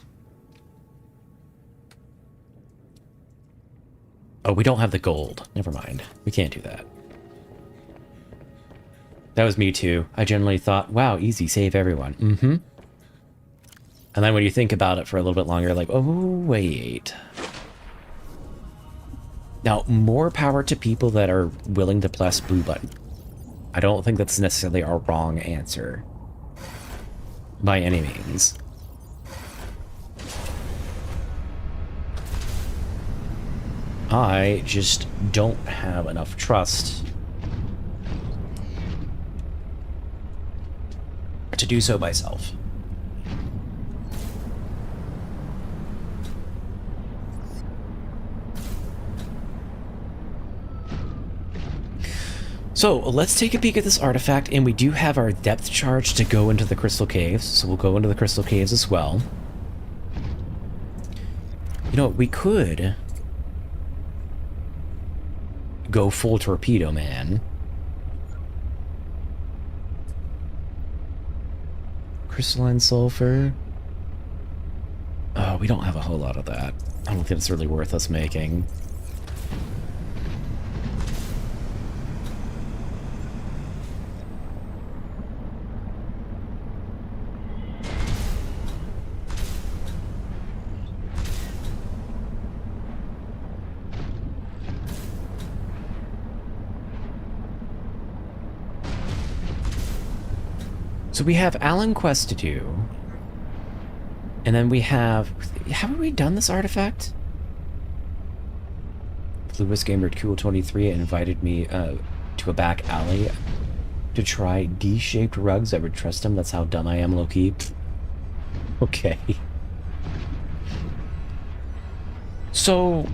Oh, we don't have the gold. Never mind. We can't do that. That was me too. I generally thought, wow, easy, save everyone. And then when you think about it for a little bit longer, like, oh, wait. Now, more power to people that are willing to press blue button. I don't think that's necessarily a wrong answer. By any means. I just don't have enough trust to do so myself. So let's take a peek at this artifact, and we do have our depth charge to go into the crystal caves, so we'll go into the crystal caves as well. You know, we could go full torpedo, man. Crystalline sulfur. Oh, we don't have a whole lot of that. I don't think it's really worth us making. So we have Allen Quest to do. And then we have... Haven't we done this artifact? Lewis Gamer Cool 23 invited me to a back alley to try D-shaped rugs. I would trust him. That's how dumb I am, low-key. Okay. So...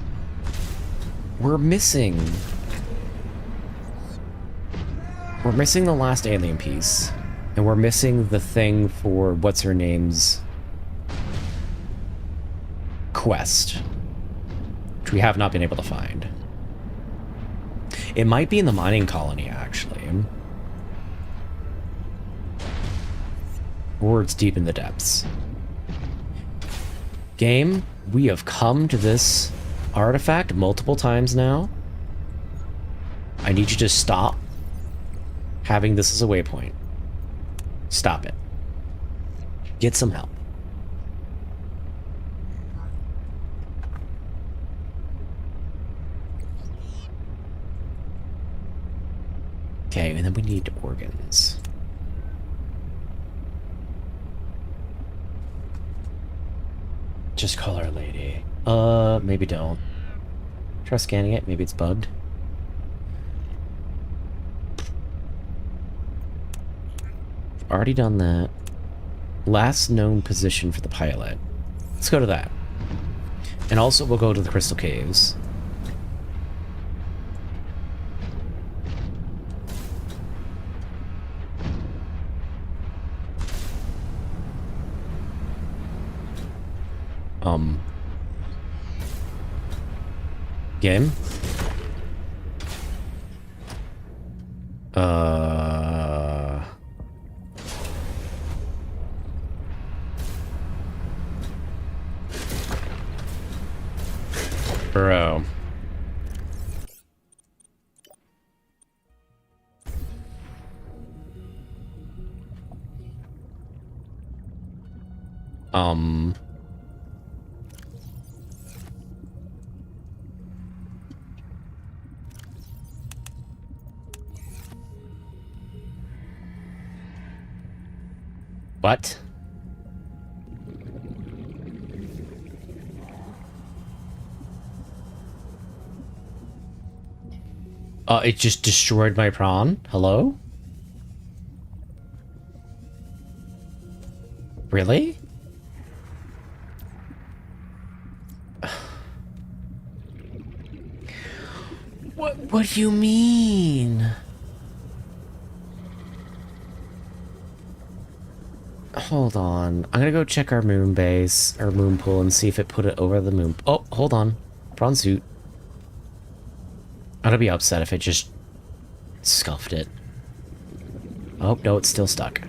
We're missing the last alien piece. And we're missing the thing for what's-her-name's quest, which we have not been able to find. It might be in the mining colony, actually. or it's deep in the depths. Game, we have come to this artifact multiple times now. I need you to stop having this as a waypoint. Stop it. Get some help. Okay, and then we need organs. Just call Our Lady. Maybe don't. Try scanning it. Maybe it's bugged. Already done that. Last known position for the pilot. Let's go to that. And also we'll go to the Crystal Caves. Game? Bro. What? It just destroyed my prawn? Hello? Really? What do you mean? Hold on. I'm gonna go check our moon base, our moon pool, and see if it put it over the moon. Oh, hold on. Prawn suit. I'm gonna be upset if it just scuffed it. Oh, no, it's still stuck.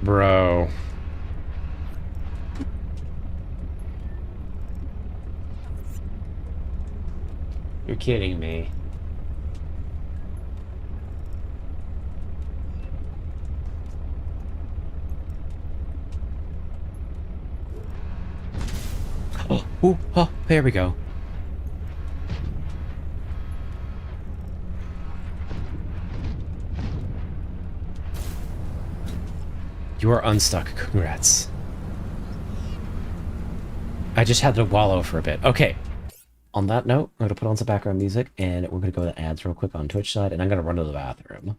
Bro. You're kidding me. Oh, there we go. You are unstuck. Congrats. I just had to wallow for a bit. Okay. On that note, I'm going to put on some background music, and we're going to go to ads real quick on Twitch side, and I'm going to run to the bathroom.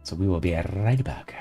So we will be right back.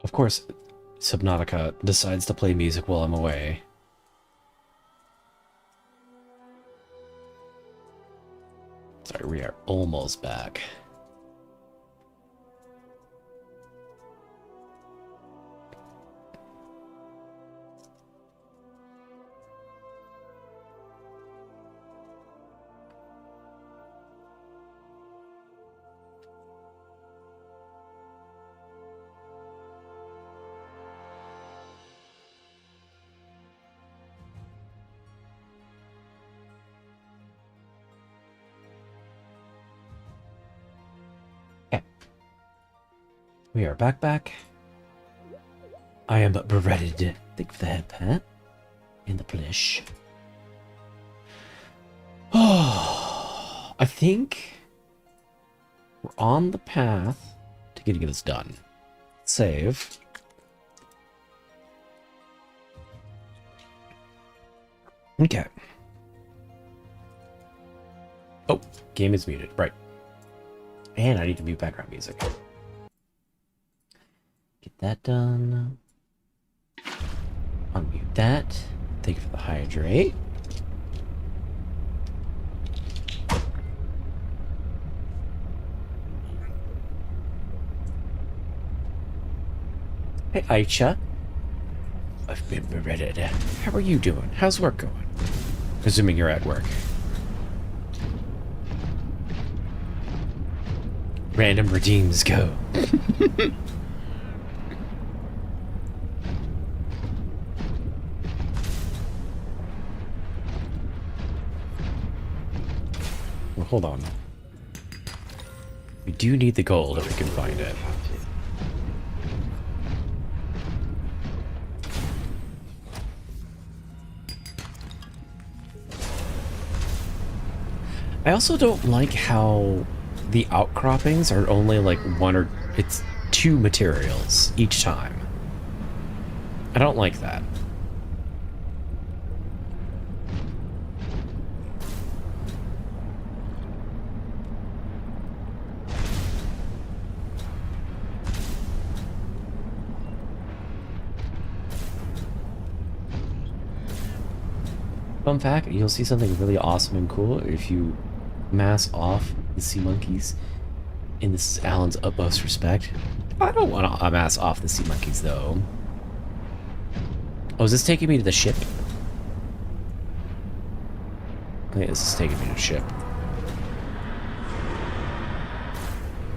Of course, Subnautica decides to play music while I'm away. Sorry, we are almost back. We are back. I am bereaded. Thank you for the head pat. And the plish. Oh, I think we're on the path to getting this done. Save. Okay. Oh, game is muted. Right. And I need to mute background music. Get that done. Unmute that. Thank you for the hydrate. Hey, Aicha. I've been bereaded. How are you doing? How's work going? Presuming you're at work. Random redeems go. Well, hold on. We do need the gold if we can find it. I also don't like how the outcroppings are only like it's 2 materials each time. I don't like that. Fun fact, you'll see something really awesome and cool if you mass off the sea monkeys. And this is Alan's utmost respect. I don't want to mass off the sea monkeys, though. Oh, is this taking me to the ship? I think this is taking me to the ship.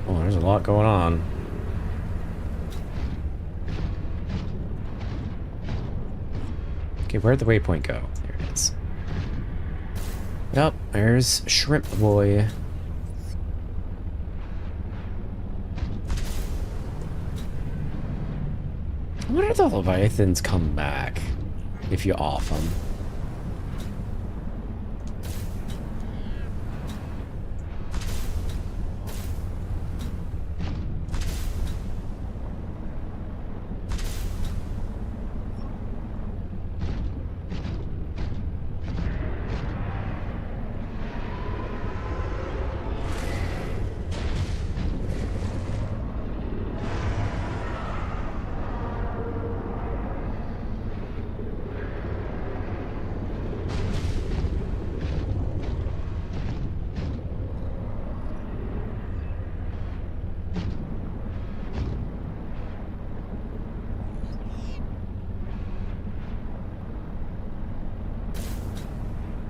Oh, there's a lot going on. Okay, where'd the waypoint go? There it is. Yep, there's Shrimp Boy. I wonder if the Leviathans come back if you off them.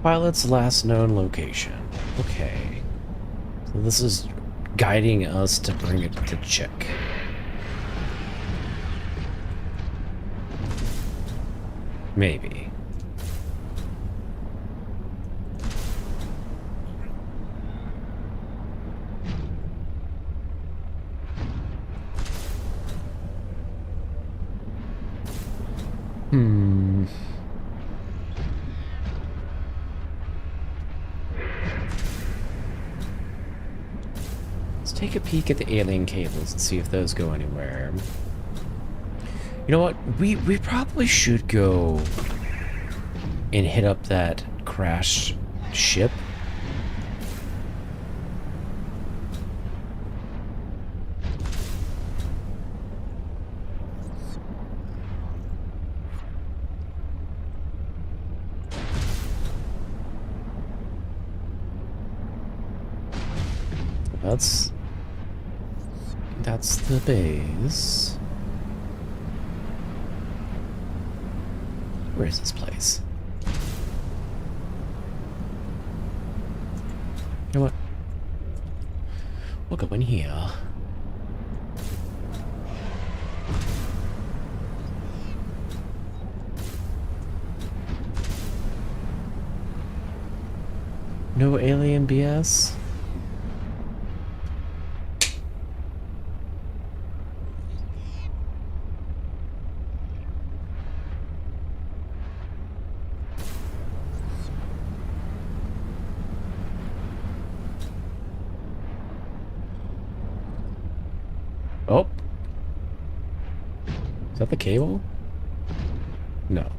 Pilot's last known location. Okay. So this is guiding us to bring it to check. Maybe. Let's take a peek at the alien cables and see if those go anywhere. You know what? We probably should go and hit up that crashed ship. That's the base. Where is this place? You know what? We'll go in here. No alien BS? Oh. Is that the cable? No.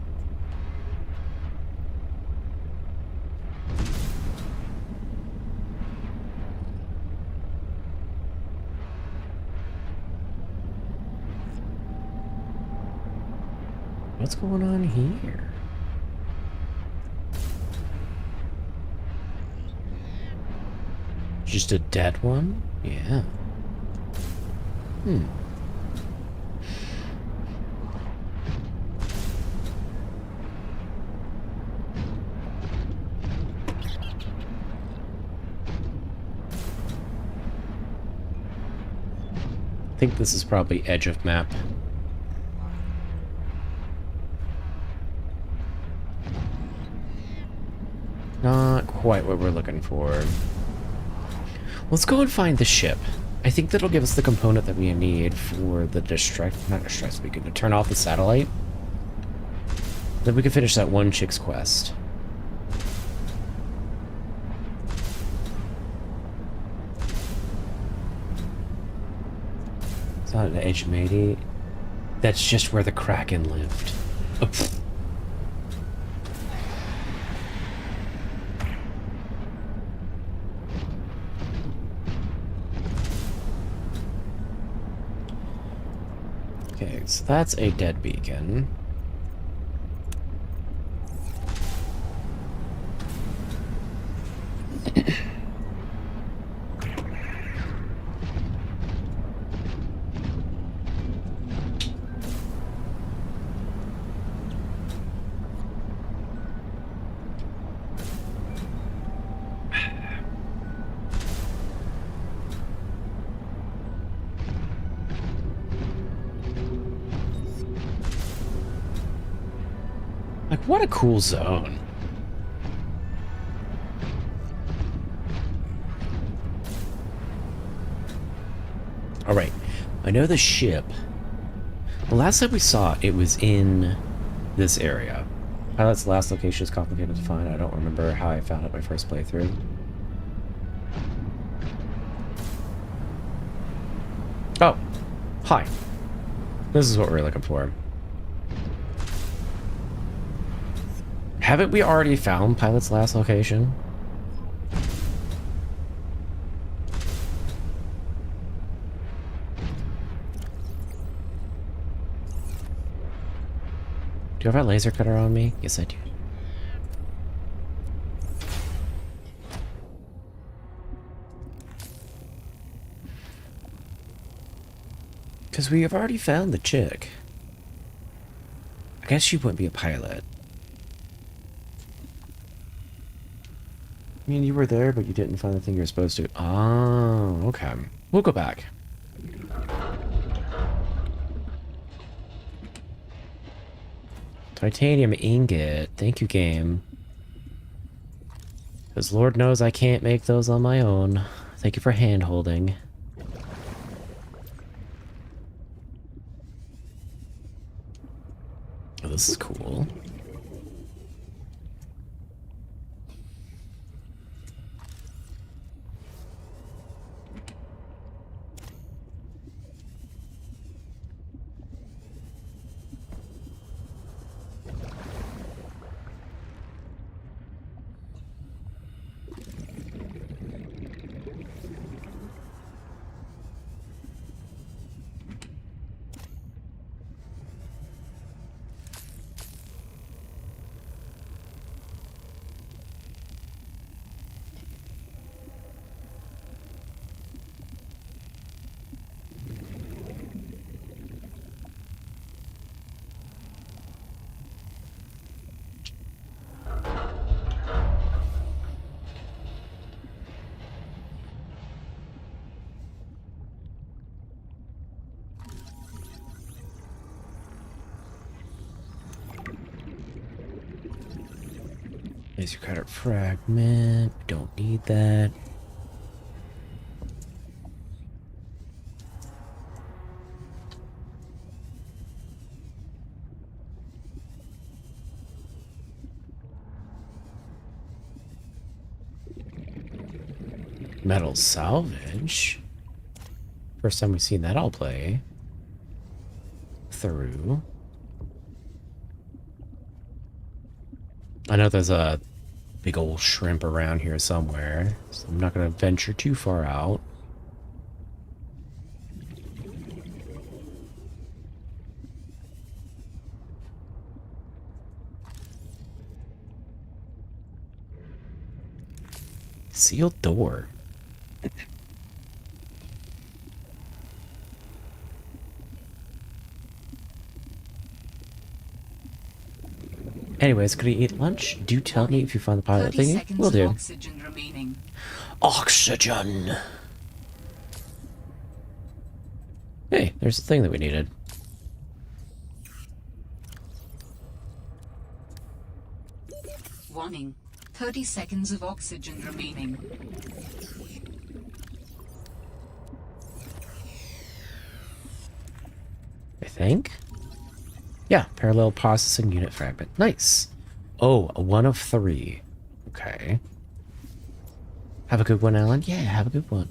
What's going on here? Just a dead one? Yeah. Hmm. I think this is probably edge of map. Not quite what we're looking for. Let's go and find the ship. I think that'll give us the component that we need for the not distract speaking, to turn off the satellite. Then we can finish that one chick's quest. It's not an H-80. That's just where the Kraken lived. Oh, pfft. Okay, so that's a dead beacon. Like, what a cool zone. Alright, I know the ship. The last time we saw it, it was in this area. Pilot's last location is complicated to find. I don't remember how I found it my first playthrough. Oh, hi. This is what we're looking for. Haven't we already found Pilot's last location? Do I have a laser cutter on me? Yes, I do. Because we have already found the chick. I guess she wouldn't be a pilot. I mean, you were there, but you didn't find the thing you were supposed to. Oh, okay. We'll go back. Titanium ingot. Thank you, game. Because Lord knows I can't make those on my own. Thank you for hand-holding. Oh, this is cool. There's your credit fragment. We don't need that. Metal salvage. First time we've seen that all play through. I know there's a big old shrimp around here somewhere, so I'm not going to venture too far out. Sealed door. Anyways, gonna eat lunch. Do tell me if you find the pilot 30 thingy. seconds Will of do. oxygen remaining. Oxygen. Hey, there's the thing that we needed. Warning. 30 seconds of oxygen remaining. I think. Yeah, parallel processing unit fragment. Nice. Oh, a 1 of 3. Okay. Have a good one, Alan. Yeah, have a good one.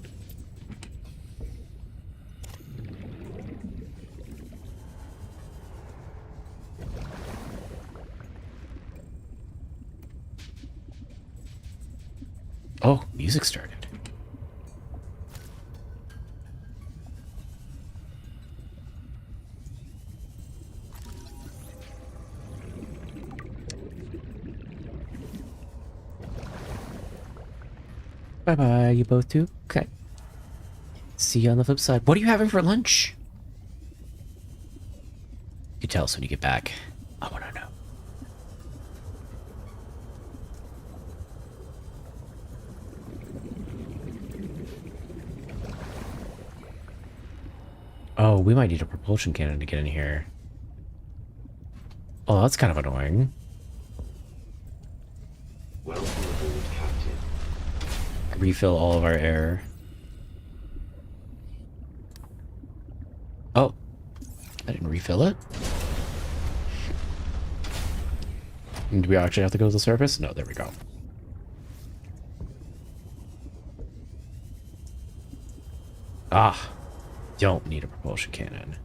Oh, music started. Bye-bye, you both too? Okay. See you on the flip side. What are you having for lunch? You tell us when you get back. I want to know. Oh, we might need a propulsion cannon to get in here. Oh, that's kind of annoying. Welcome aboard, Captain. Refill all of our air. Oh, I didn't refill it. Do we actually have to go to the surface? No, there we go. Ah, don't need a propulsion cannon.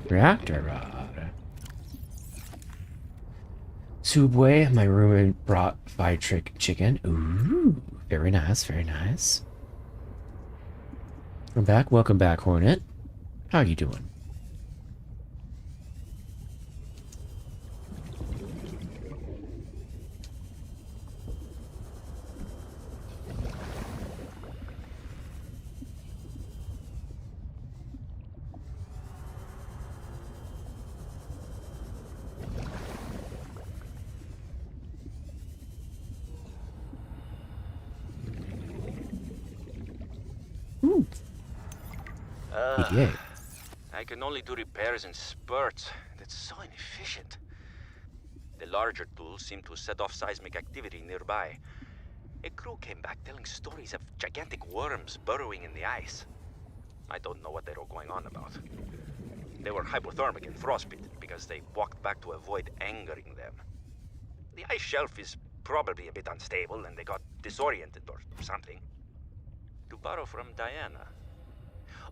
Reactor rod. Subway, my roommate brought fried chicken. Ooh, very nice, very nice. I'm back. Welcome back, Hornet. How you doing? Ooh. EDA. I can only do repairs in spurts. That's so inefficient. The larger tools seem to set off seismic activity nearby. A crew came back telling stories of gigantic worms burrowing in the ice. I don't know what they were going on about. They were hypothermic and frostbitten because they walked back to avoid angering them. The ice shelf is probably a bit unstable and they got disoriented or something. To borrow from Diana,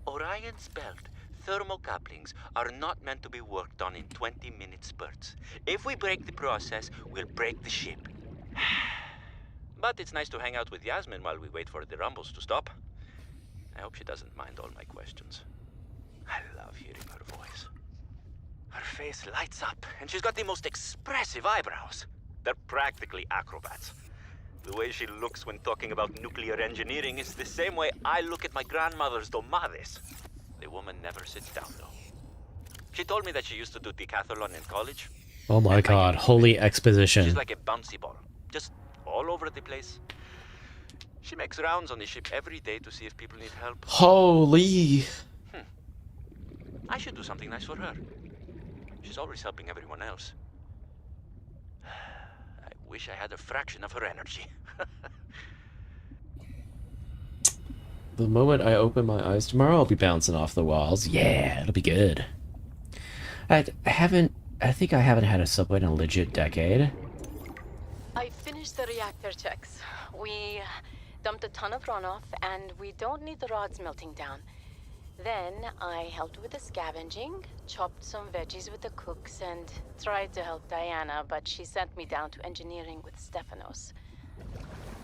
Orion's belt thermocouplings are not meant to be worked on in 20-minute spurts. If we break the process, we'll break the ship. But it's nice to hang out with Yasmin while we wait for the rumbles to stop. I hope she doesn't mind all my questions. I love hearing her voice. Her face lights up, and she's got the most expressive eyebrows. They're practically acrobats. The way she looks when talking about nuclear engineering is the same way I look at my grandmother's domades. The woman never sits down, though. She told me that she used to do decathlon in college. Oh my god, holy exposition. She's like a bouncy ball, just all over the place. She makes rounds on the ship every day to see if people need help. Holy. I should do something nice for her. She's always helping everyone else. I wish I had a fraction of her energy. The moment I open my eyes tomorrow, I'll be bouncing off the walls. Yeah, it'll be good. I think I haven't had a subway in a legit decade. I finished the reactor checks. We dumped a ton of runoff, and we don't need the rods melting down. Then I helped with the scavenging, chopped some veggies with the cooks, and tried to help Diana, but she sent me down to engineering with Stefanos.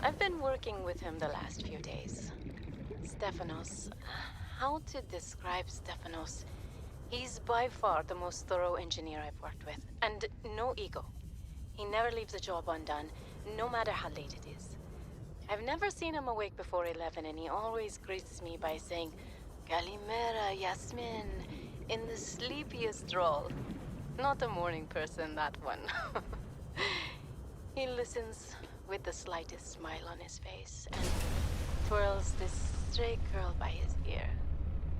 I've been working with him the last few days. Stefanos. How to describe Stefanos? He's by far the most thorough engineer I've worked with, and no ego. He never leaves a job undone, no matter how late it is. I've never seen him awake before 11, and he always greets me by saying, Kalimera, Yasmin, in the sleepiest drawl. Not a morning person, that one. He listens with the slightest smile on his face, and twirls this stray curl by his ear.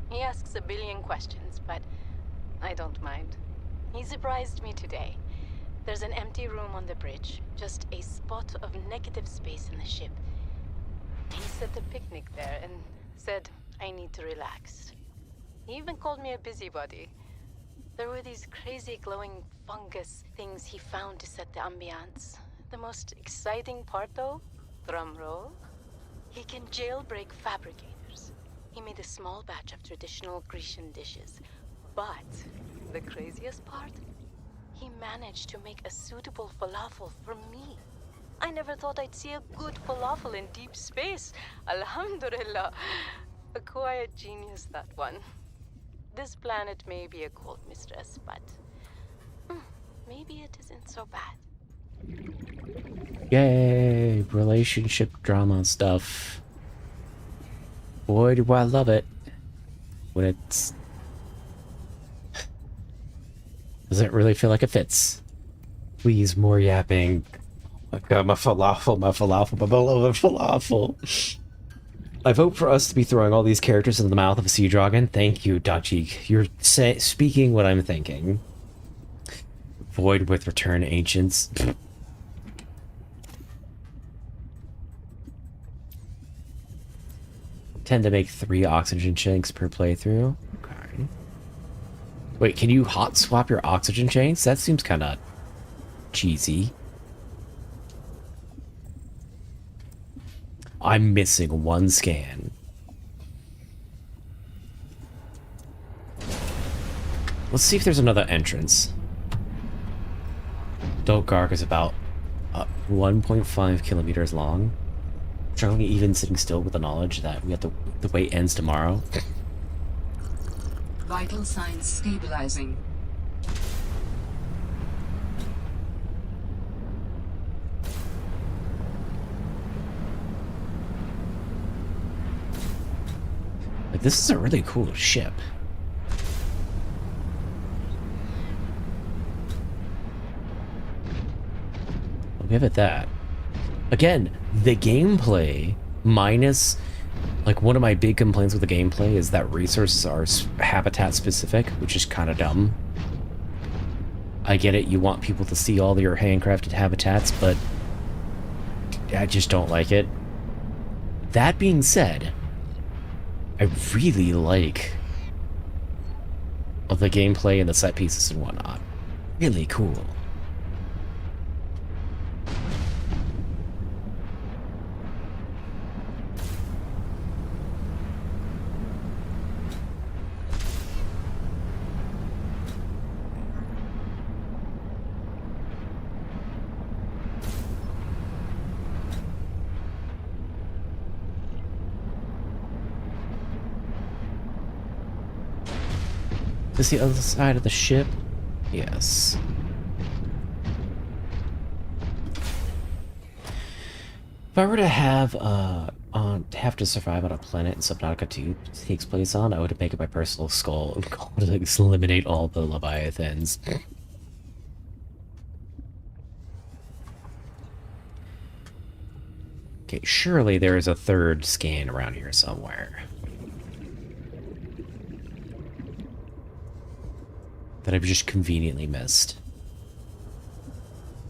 He asks a billion questions, but I don't mind. He surprised me today. There's an empty room on the bridge, just a spot of negative space in the ship. He set a picnic there and said I need to relax. He even called me a busybody. There were these crazy glowing fungus things he found to set the ambiance. The most exciting part though, drum roll, he can jailbreak fabricators. He made a small batch of traditional Grecian dishes. But the craziest part? He managed to make a suitable falafel for me. I never thought I'd see a good falafel in deep space. Alhamdulillah. A quiet genius, that one. This planet may be a cold mistress, but maybe it isn't so bad. Yay, relationship drama stuff. Boy, do I love it. When it's... doesn't really feel like it fits. Please, more yapping. Oh my god, my falafel, my beloved falafel. I vote for us to be throwing all these characters into the mouth of a sea dragon. Thank you, Dachik. You're speaking what I'm thinking. Void with return ancients. Tend to make 3 oxygen shanks per playthrough. Okay. Wait, can you hot swap your oxygen shanks? That seems kind of cheesy. I'm missing 1 scan. Let's see if there's another entrance. Dolgark is about 1.5 kilometers long. Struggling even sitting still with the knowledge that we have the wait ends tomorrow. Vital signs stabilizing. Like, this is a really cool ship. I'll give it that. Again, the gameplay minus, like, one of my big complaints with the gameplay is that resources are habitat specific, which is kind of dumb. I get it, you want people to see all your handcrafted habitats, but I just don't like it. That being said, I really like the gameplay and the set pieces and whatnot. Really cool. Is the other side of the ship? Yes. If I were to have to survive on a planet in Subnautica 2 takes place on, I would make it my personal skull and call it to eliminate all the Leviathans. Okay, surely there is a third scan around here somewhere. That I've just conveniently missed.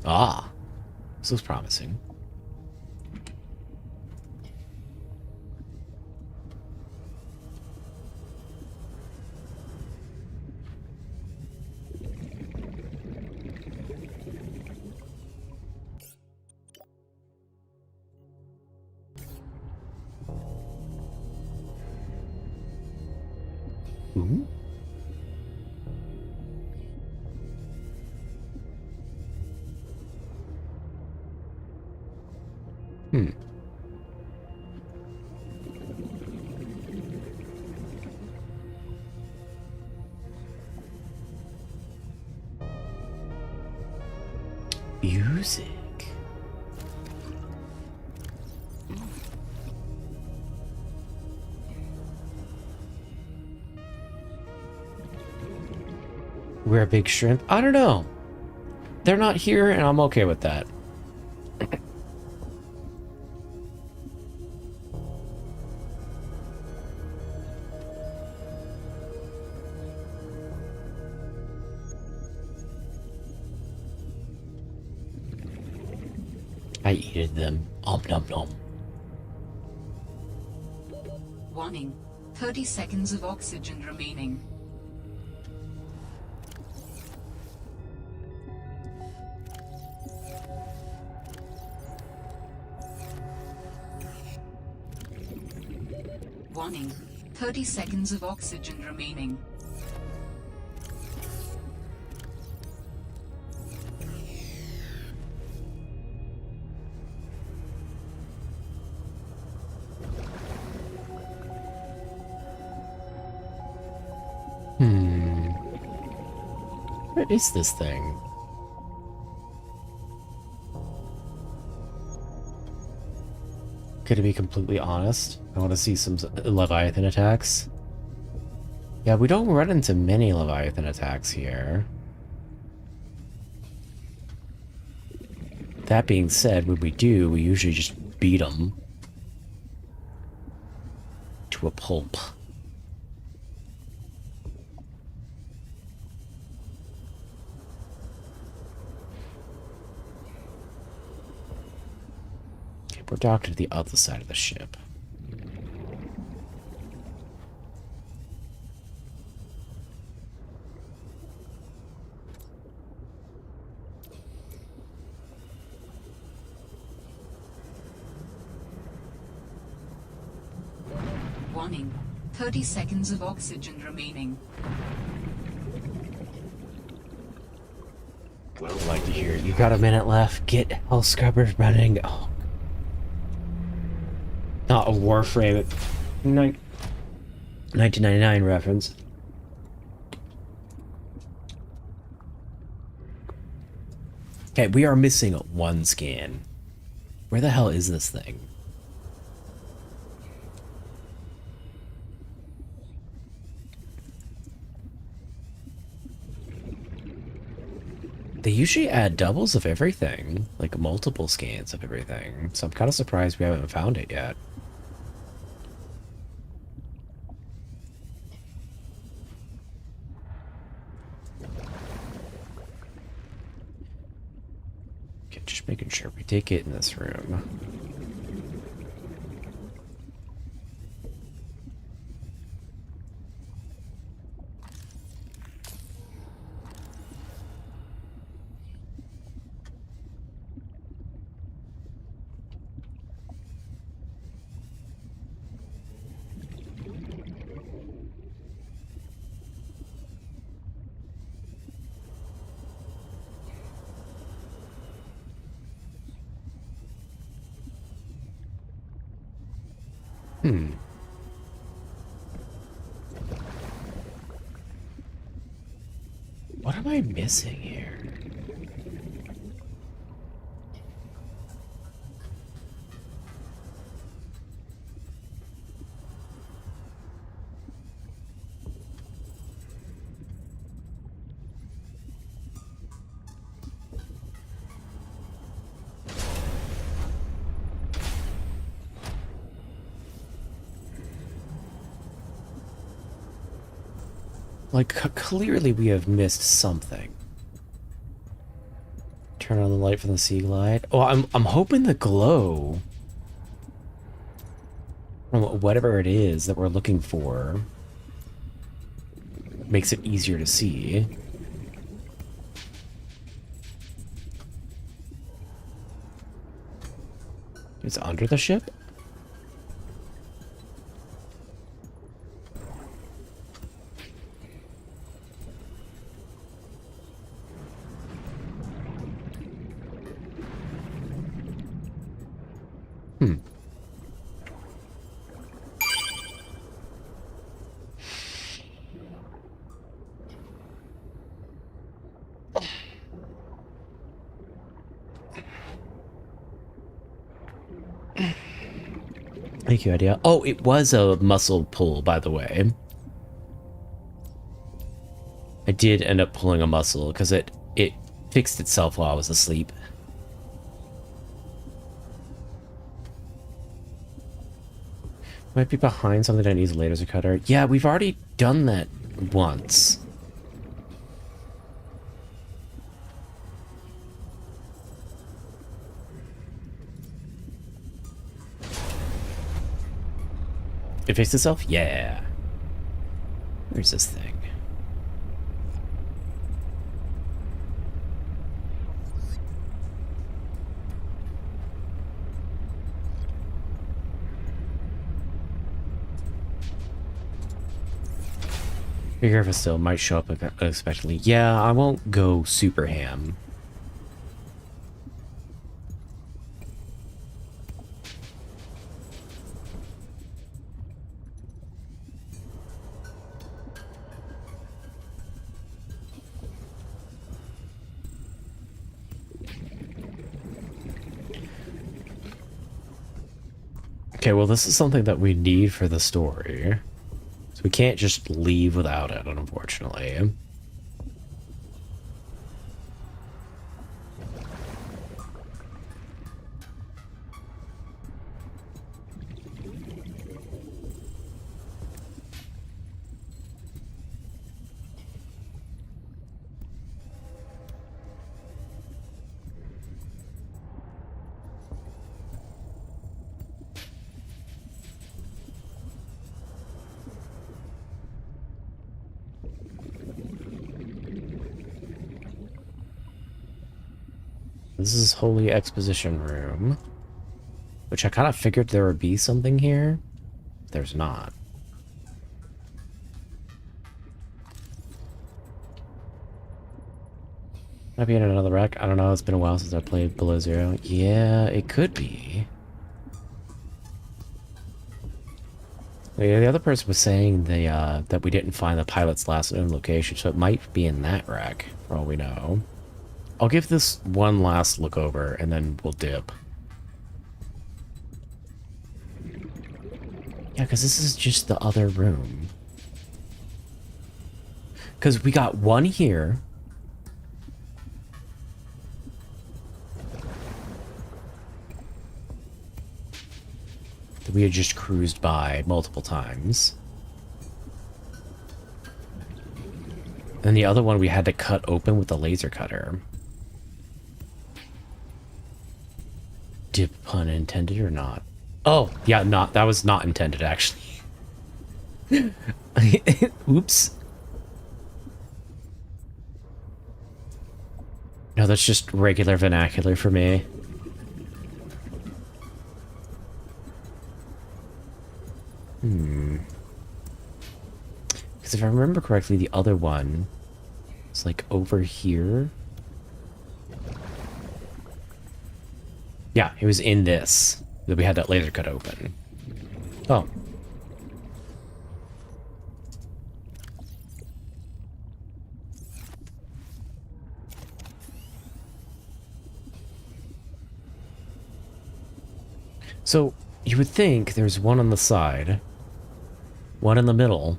Ah, this looks promising. Ooh. Hmm. Music. We're a big shrimp? I don't know. They're not here, and I'm okay with that. I eated them. Om nom nom. Warning. 30 seconds of oxygen remaining. Warning. 30 seconds of oxygen remaining. What is this thing? To be completely honest, I want to see some Leviathan attacks. Yeah, we don't run into many Leviathan attacks here. That being said, when we do, we usually just beat them to a pulp. We're docked to the other side of the ship. Warning. 30 seconds of oxygen remaining. I'd like to hear it. You got a minute left. Get health scrubbers running. Oh. Not a Warframe. 1999 reference. Okay, we are missing one scan. Where the hell is this thing? They usually add doubles of everything, like multiple scans of everything, so I'm kind of surprised we haven't found it yet. Okay, just making sure we take it in this room. What am I missing here? Like, clearly we have missed something. Turn on the light from the sea glide. Oh, I'm hoping the glow from whatever it is that we're looking for makes it easier to see. It's under the ship? Hmm. Thank you, idea. Oh, it was a muscle pull, by the way. I did end up pulling a muscle because it fixed itself while I was asleep. Might be behind something that needs a laser cutter. Yeah, we've already done that once. It fixed itself? Yeah. Where's this thing? Be careful still, might show up unexpectedly. Yeah, I won't go super ham. Okay, well this is something that we need for the story. So we can't just leave without it, unfortunately. This is Holy Exposition Room, which I kind of figured there would be something here. There's not. Might be in another wreck. I don't know. It's been a while since I played Below Zero. Yeah, it could be. Yeah, the other person was saying that we didn't find the pilot's last known location, so it might be in that wreck, for all we know. I'll give this one last look over, and then we'll dip. Yeah, because this is just the other room. Because we got one here. That we had just cruised by multiple times. And the other one we had to cut open with the laser cutter. Dip pun intended or not? Oh, yeah, that was not intended, actually. Oops. No, that's just regular vernacular for me. Because if I remember correctly, the other one is like over here. Yeah, it was in this that we had that laser cut open. Oh. So, you would think there's one on the side, one in the middle.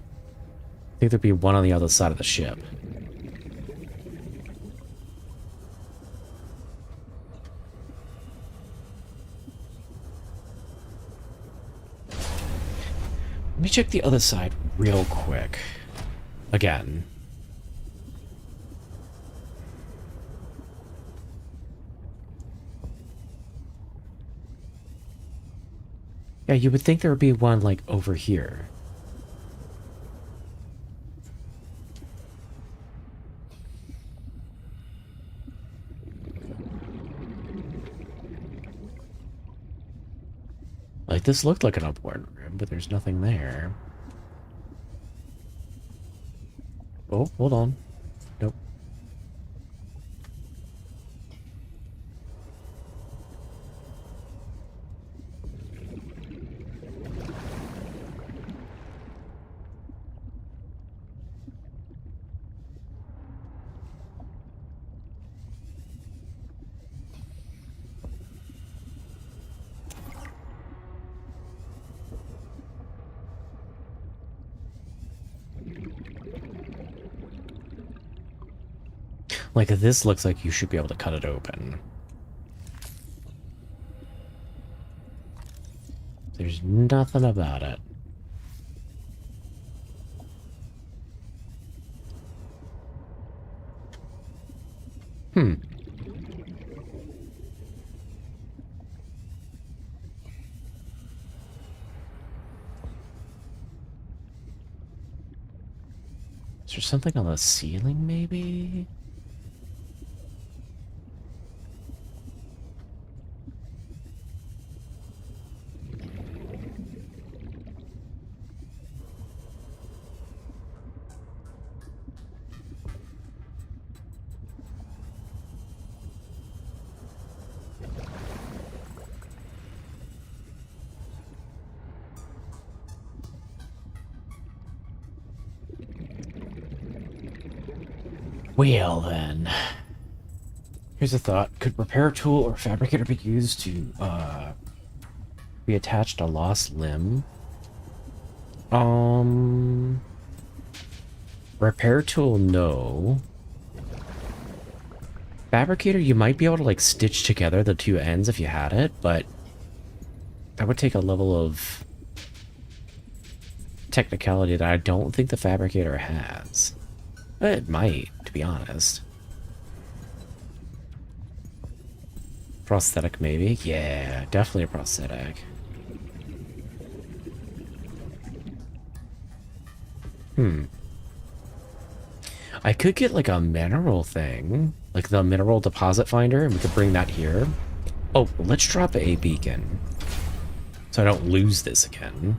I think there'd be one on the other side of the ship. Let me check the other side real quick. again. Yeah, you would think there would be one, like, over here. Like, this looked like an important room, but there's nothing there. Oh, hold on. Nope. Like, this looks like you should be able to cut it open. There's nothing about it. Hmm. Is there something on the ceiling, maybe? Well, then. Here's a thought. Could repair tool or fabricator be used to, be attached to lost limb? Repair tool, no. Fabricator, you might be able to, like, stitch together the two ends if you had it, but that would take a level of technicality that I don't think the fabricator has. It might, to be honest. Prosthetic, maybe? Yeah, definitely a prosthetic. I could get, like, a mineral thing. Like, the mineral deposit finder, and we could bring that here. Oh, let's drop a beacon. So I don't lose this again.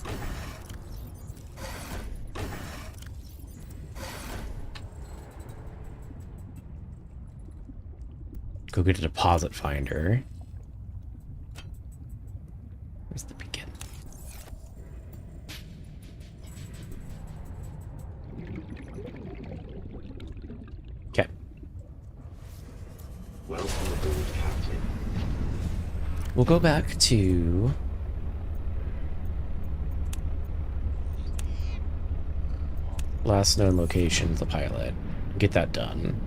Go get a deposit finder. Where's the beacon? Okay. Welcome aboard, Captain. We'll go back to last known location of the pilot. Get that done.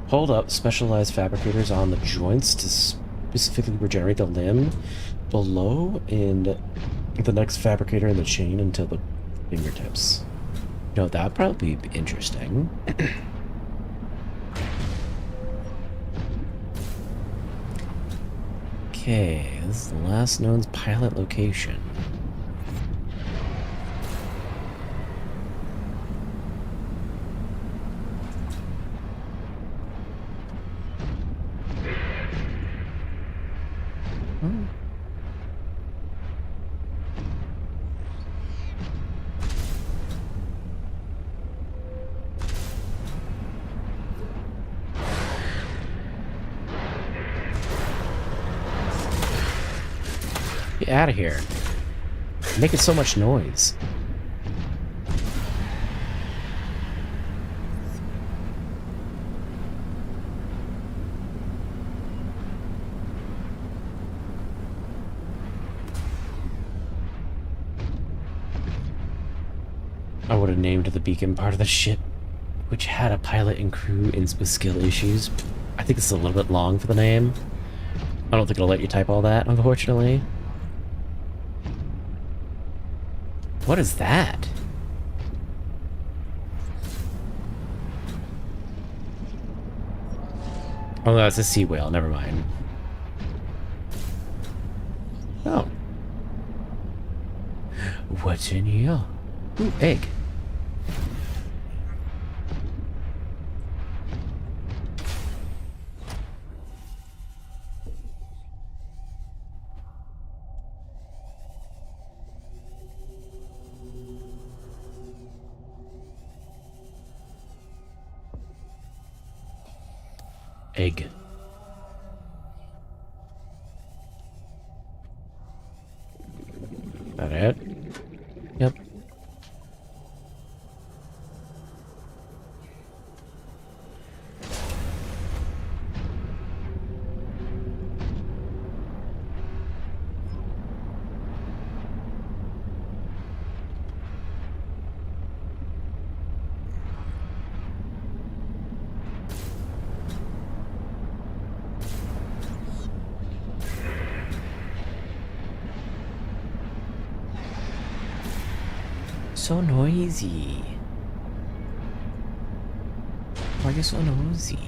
Hold up specialized fabricators on the joints to specifically regenerate the limb below and the next fabricator in the chain until the fingertips. You know, that'd probably be interesting. Okay, this is the last known pilot location. Get out of here. You're making so much noise. I would have named the beacon part of the ship, which had a pilot and crew with skill issues. I think it's a little bit long for the name. I don't think it'll let you type all that, unfortunately. What is that? Oh, no, it's a sea whale. Never mind. Oh. What's in here? Ooh, egg. Egg. That it? Yep. So noisy. Why are you so noisy?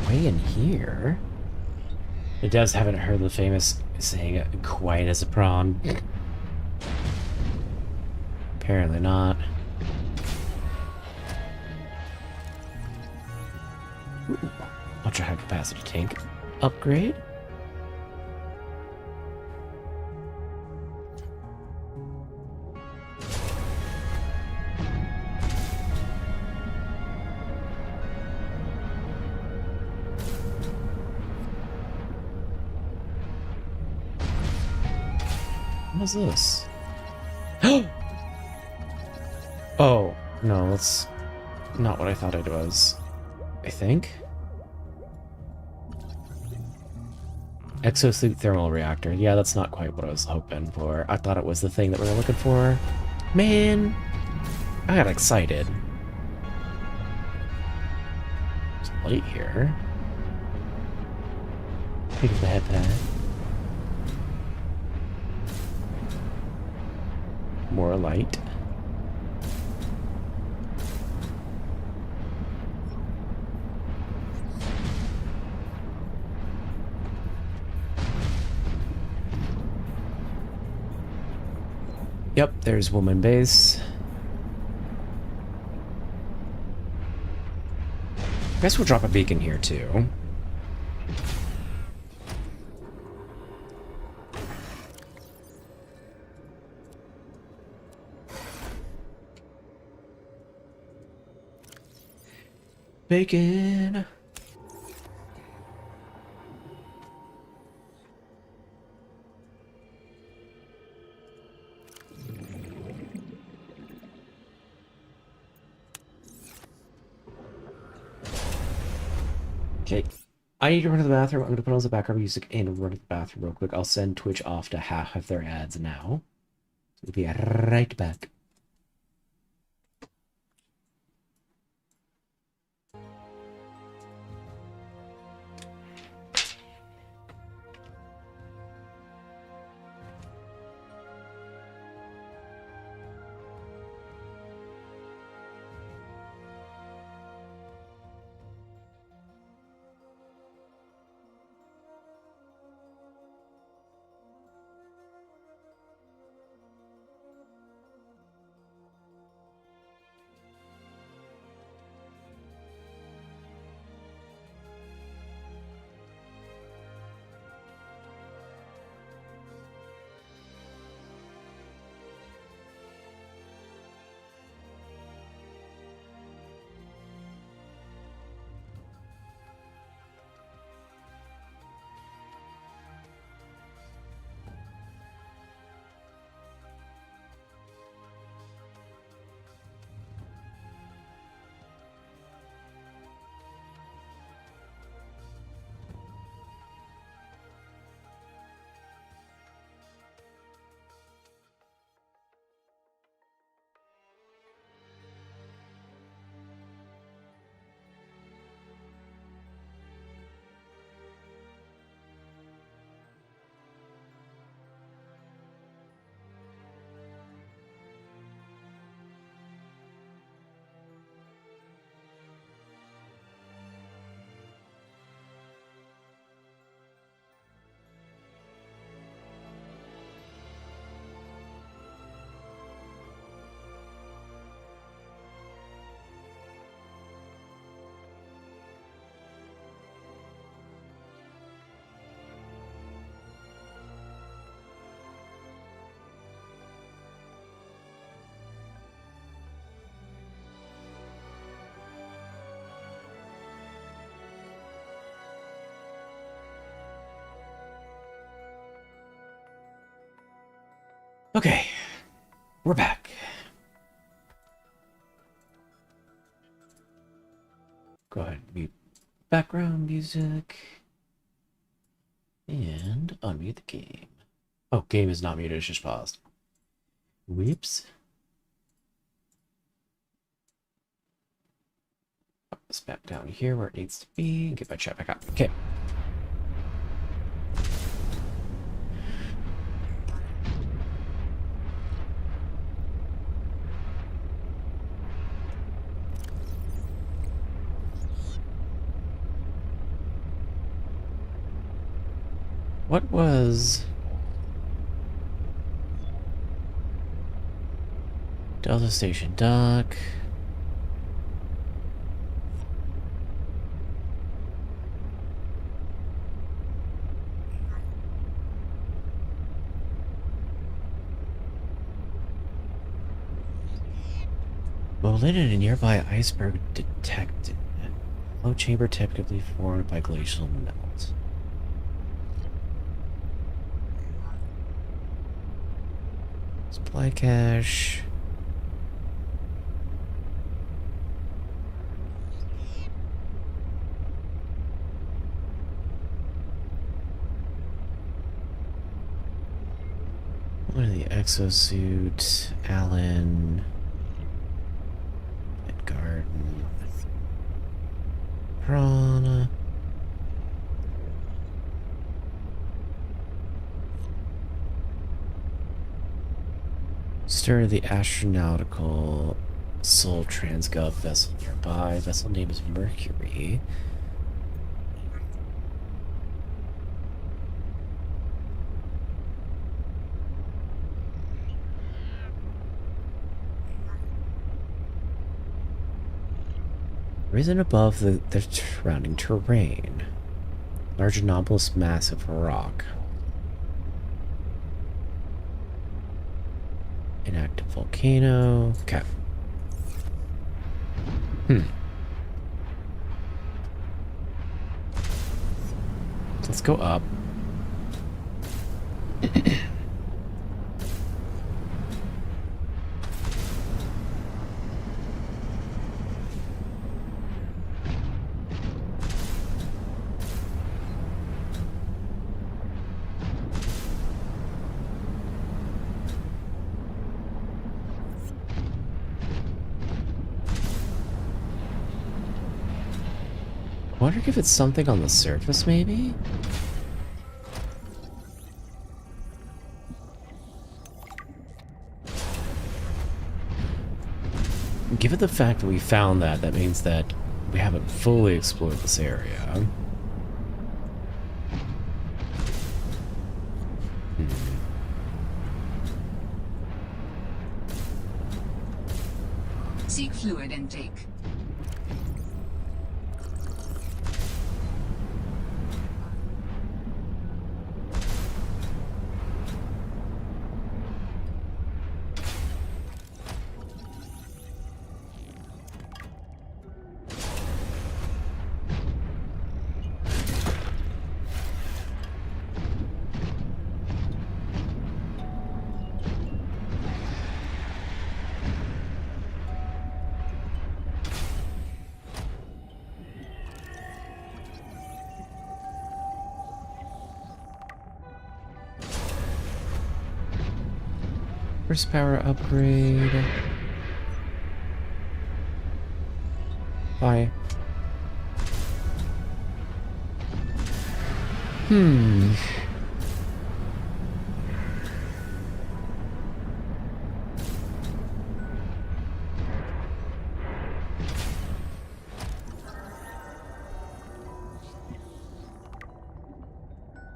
Way in here? The devs haven't heard the famous saying quiet as a prawn. Apparently not. Ooh, ultra high capacity tank upgrade. What is this? Oh, no, that's not what I thought it was. I think? Exosuit thermal reactor. Yeah, that's not quite what I was hoping for. I thought it was the thing that we were looking for. Man, I got excited. There's a light here. Pick up the headpad. More light. Yep, there's woman base. Guess we'll drop a beacon here too. Bacon. Okay. I need to run to the bathroom. I'm going to put on the background music and run to the bathroom real quick. I'll send Twitch off to half of their ads now. We'll be right back. Okay, we're back. Go ahead and mute background music. And unmute the game. Oh, game is not muted, it's just paused. Whoops. Put this back down here where it needs to be. Get my chat back up. Okay. What was Delta Station Dock? Moline in a nearby iceberg detected. Low chamber typically formed by glacial melt. Supply cache. One of the exosuit, Allen, Pet Garden, Prana. Stir the astronautical Soul Transgov vessel nearby. Vessel name is Mercury. Risen above the surrounding terrain. Large anomalous mass of rock. Inactive volcano. Okay. Let's go up. I wonder if it's something on the surface, maybe? Given the fact that we found that, that means that we haven't fully explored this area. Seek fluid intake. Horsepower upgrade. Bye.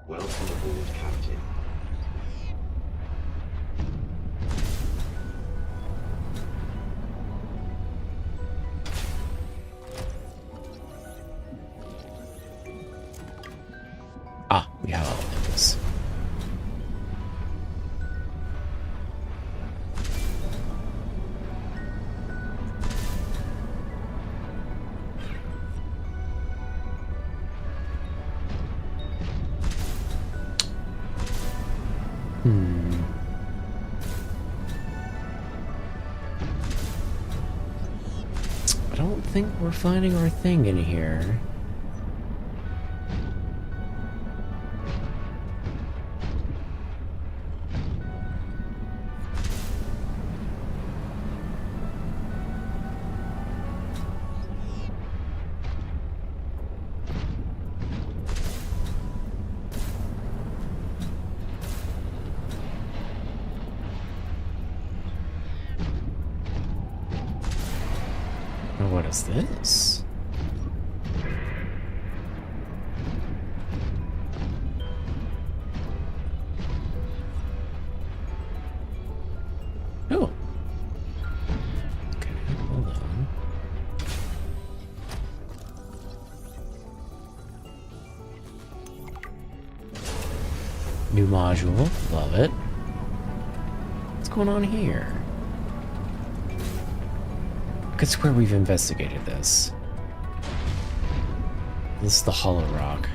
Welcome aboard, Captain. Ah, we have all of this. think we're finding our thing in here. Oh, what is this? Oh. Okay, hold on. New module, love it. What's going on here? I could swear we've investigated this. This is the hollow rock.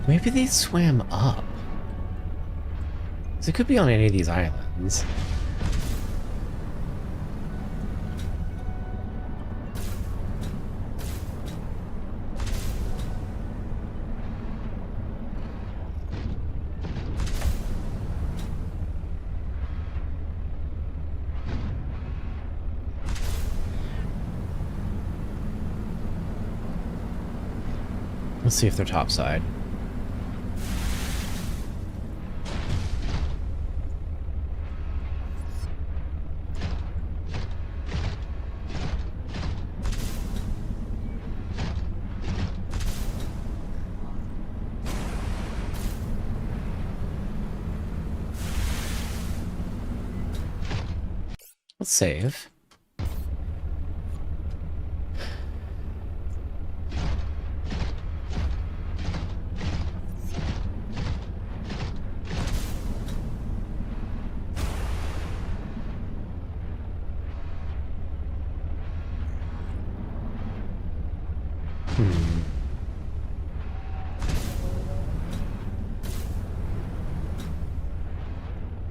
Maybe they swam up. So it could be on any of these islands. Let's see if they're topside. Let's save.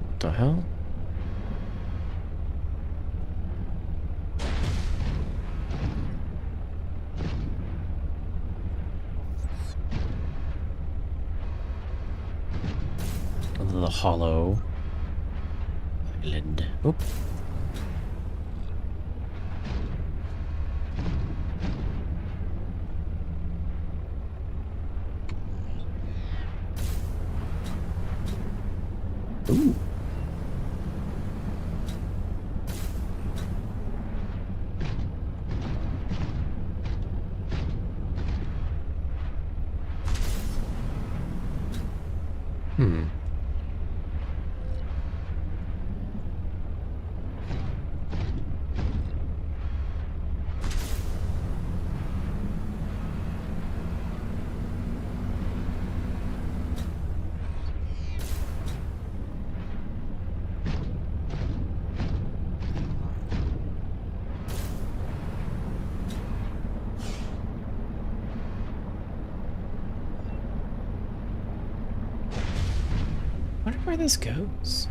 What the hell? The hollow island. Oop. Ooh. I wonder where this goes.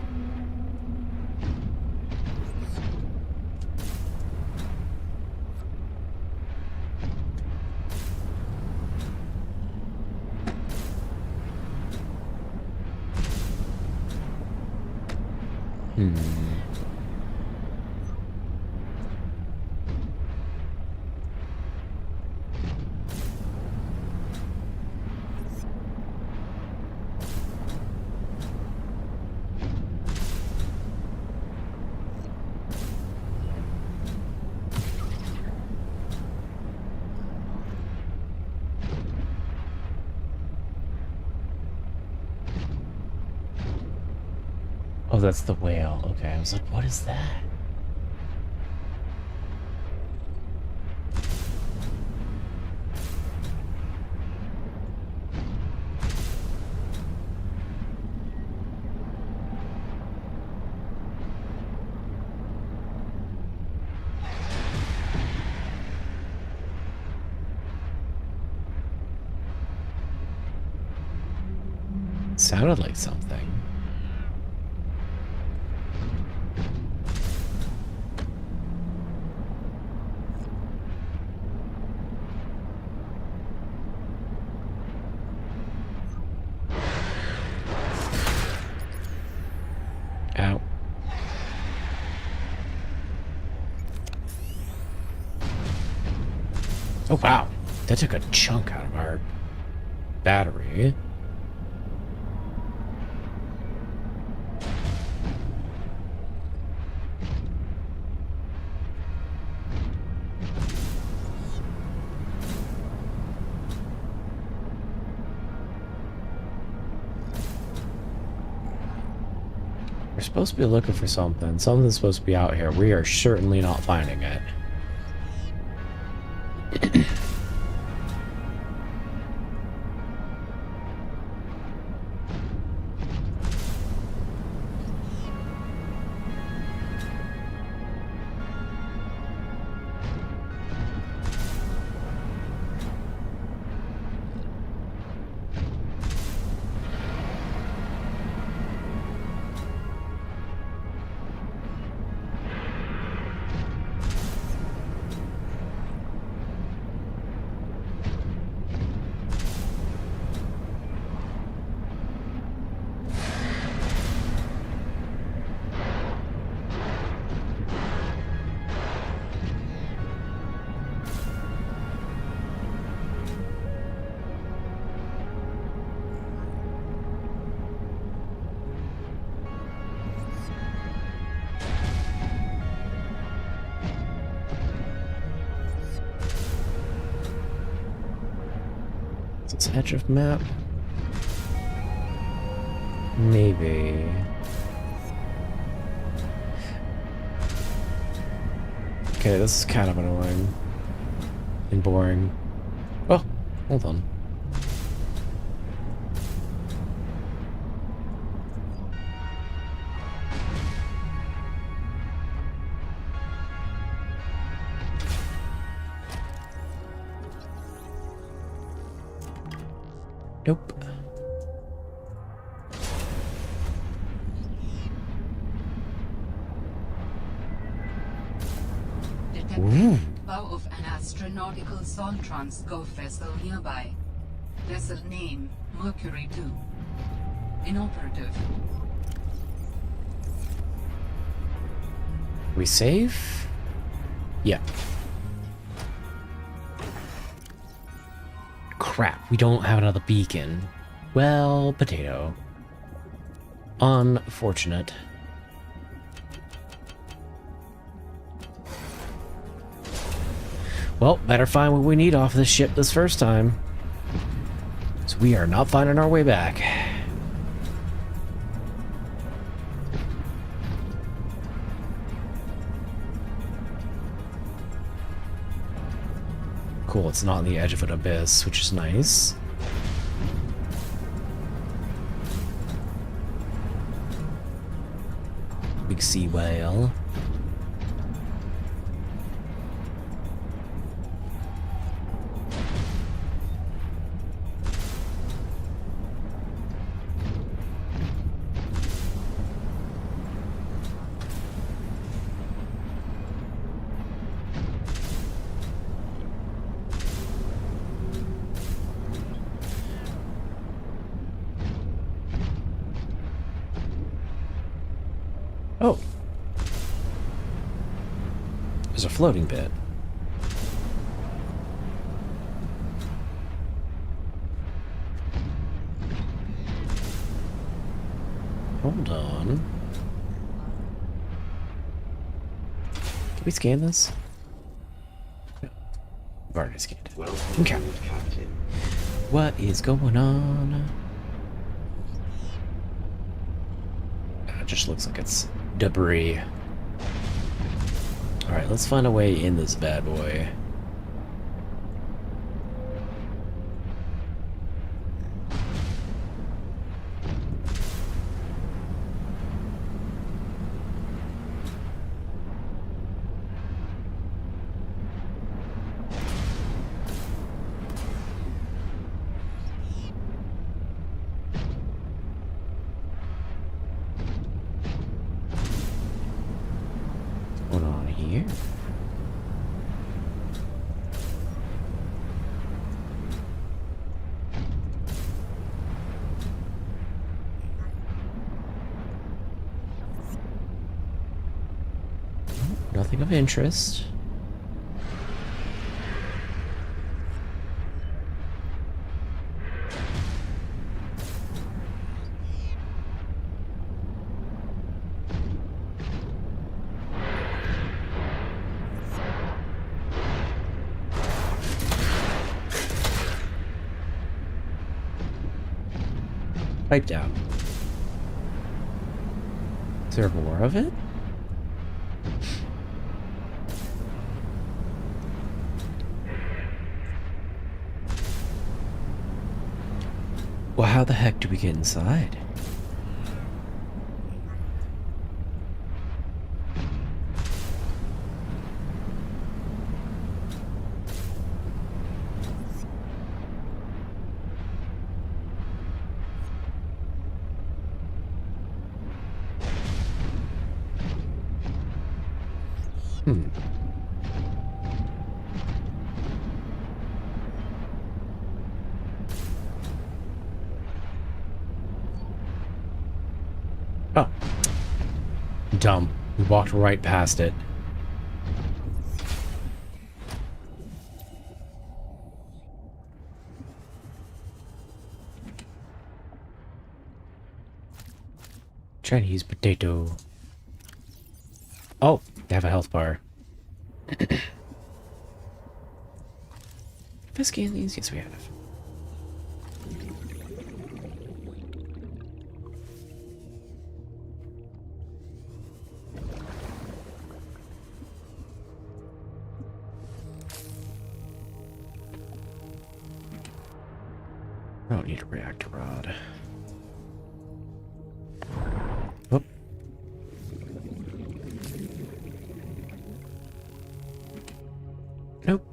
that's the whale. Okay, I was like, what is that? Sounded like something. Ow. Oh wow, that took a chunk out of our battery. We're supposed to be looking for something. Something's supposed to be out here. We are certainly not finding it. Is this edge of map? Maybe. Okay, this is kind of annoying and boring. Oh, hold on. Nope. Detecting bow of an astronautical Soltrans Gulf vessel nearby. Vessel name Mercury 2. Inoperative. We save? Yeah. Crap, we don't have another beacon. Well, potato. Unfortunate. Well, better find what we need off this ship this first time. So we are not finding our way back. Cool, it's not on the edge of an abyss, which is nice. Big sea whale. Oh. There's a floating bit. Hold on. Can we scan this? No. I've already scanned it. Okay. What is going on? just looks like it's debris. Alright, let's find a way in this bad boy. What's going on here? Nothing of interest. Pipe down. Is there more of it? Well, how the heck do we get inside? Oh. Dumb. We walked right past it. Chinese potato. Oh, they have a health bar. Whiskey and these? Yes, we have. I don't need a reactor rod. Oh. Nope.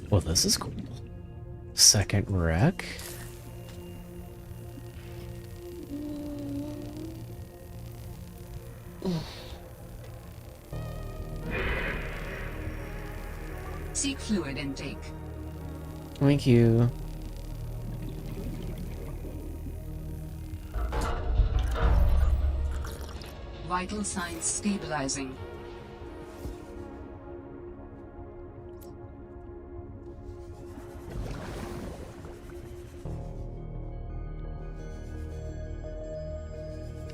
Well, this is cool. Second wreck. Seek fluid intake. Thank you. Vital signs stabilizing.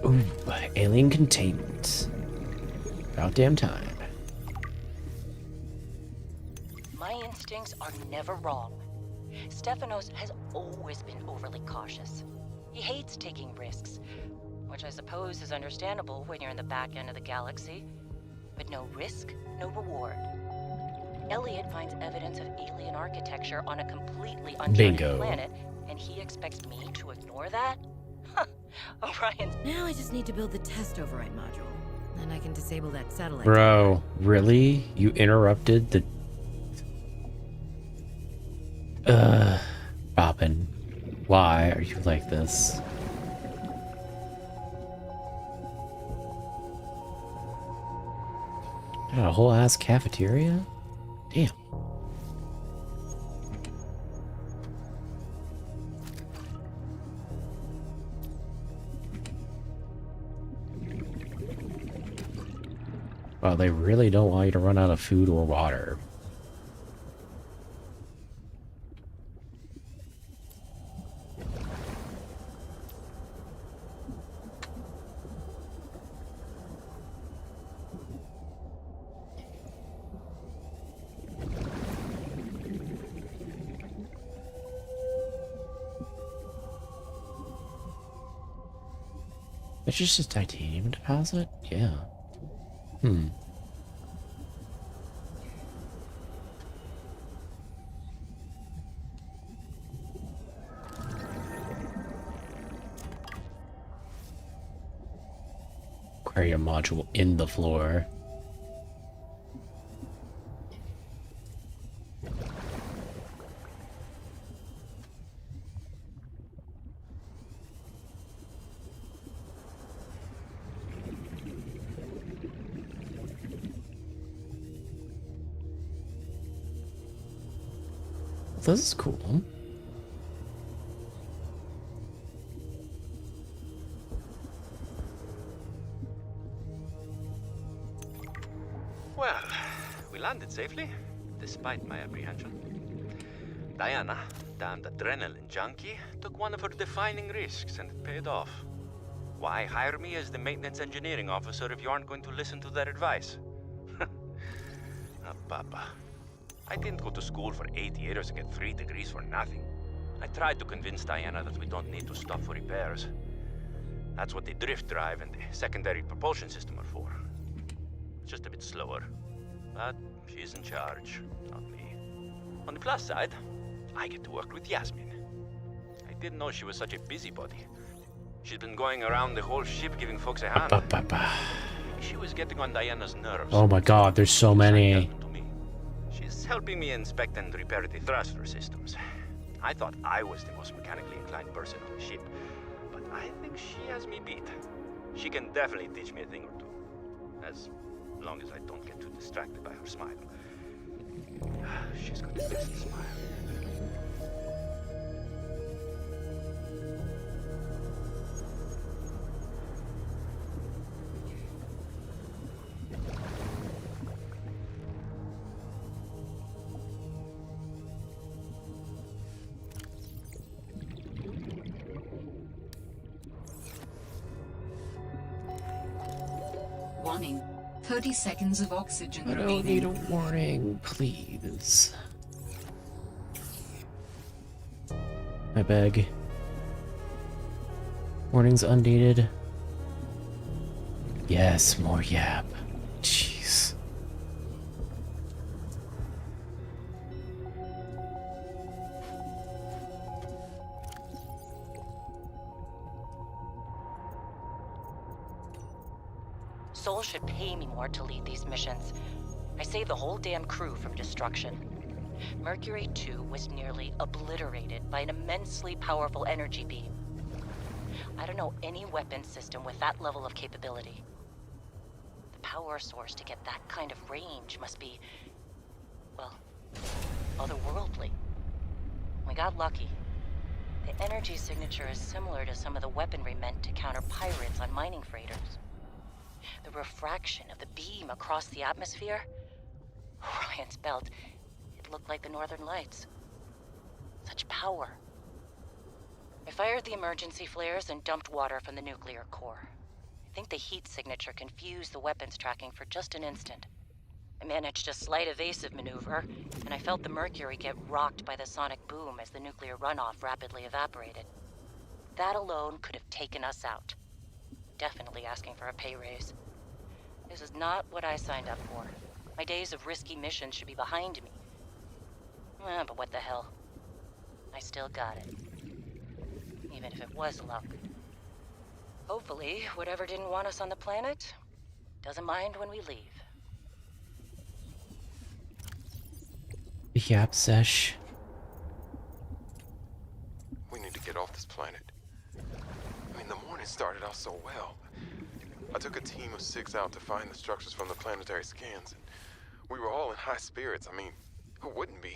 Ooh, alien containment. About damn time. My instincts are never wrong. Stefanos has always been overly cautious. He hates taking risks, which I suppose is understandable when you're in the back end of the galaxy. But no risk, no reward. Elliot finds evidence of alien architecture on a completely uncharted planet, and he expects me to ignore that? Orion. Now I just need to build the test override module. Then I can disable that satellite. Bro, really? You interrupted the... Robin. Why are you like this? Got a whole ass cafeteria? Damn. Well, they really don't want you to run out of food or water. It's just a titanium deposit? Yeah. Aquarium module in the floor. This is cool. Well, we landed safely, despite my apprehension. Diana, damned adrenaline junkie, took one of her defining risks and it paid off. Why hire me as the maintenance engineering officer if you aren't going to listen to their advice? Papa. I didn't go to school for 8 years and get 3 degrees for nothing. I tried to convince Diana that we don't need to stop for repairs. That's what the drift drive and the secondary propulsion system are for. Just a bit slower. But she's in charge, not me. On the plus side, I get to work with Yasmin. I didn't know she was such a busybody. She's been going around the whole ship giving folks a hand. She was getting on Diana's nerves. Oh my god, there's so many. She's helping me inspect and repair the thruster systems. I thought I was the most mechanically inclined person on the ship, but I think she has me beat. She can definitely teach me a thing or two. As long as I don't get too distracted by her smile. She's got the best smile. Warning. 30 seconds of oxygen I don't need a warning, please. I beg. Warnings unneeded. Yes, more yap. Jeez. Sol should pay me more to lead these missions. I saved the whole damn crew from destruction. Mercury 2 was nearly obliterated by an immensely powerful energy beam. I don't know any weapon system with that level of capability. The power source to get that kind of range must be, well, otherworldly. We got lucky. The energy signature is similar to some of the weaponry meant to counter pirates on mining freighters. The refraction of the beam across the atmosphere? Ryan's belt, it looked like the Northern Lights. Such power. I fired the emergency flares and dumped water from the nuclear core. I think the heat signature confused the weapons tracking for just an instant. I managed a slight evasive maneuver, and I felt the Mercury get rocked by the sonic boom as the nuclear runoff rapidly evaporated. That alone could have taken us out. Definitely asking for a pay raise. This is not what I signed up for. My days of risky missions should be behind me. But what the hell? I still got it. Even if it was luck. Hopefully, whatever didn't want us on the planet doesn't mind when we leave. Yap sesh. We need to get off this planet. I mean, the morning started out so well. I took a team of 6 out to find the structures from the planetary scans, and we were all in high spirits. I mean, who wouldn't be?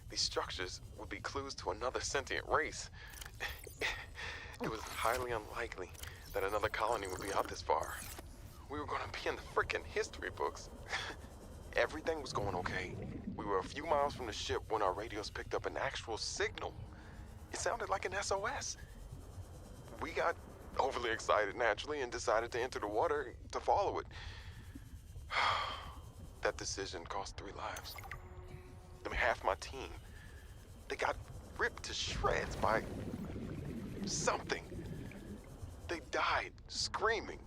These structures would be clues to another sentient race. It was highly unlikely that another colony would be out this far. We were going to be in the frickin' history books. Everything was going okay. We were a few miles from the ship when our radios picked up an actual signal. It sounded like an SOS. We got overly excited naturally and decided to enter the water to follow it. That decision cost 3 lives. I mean, half my team. They got ripped to shreds by something. They died screaming,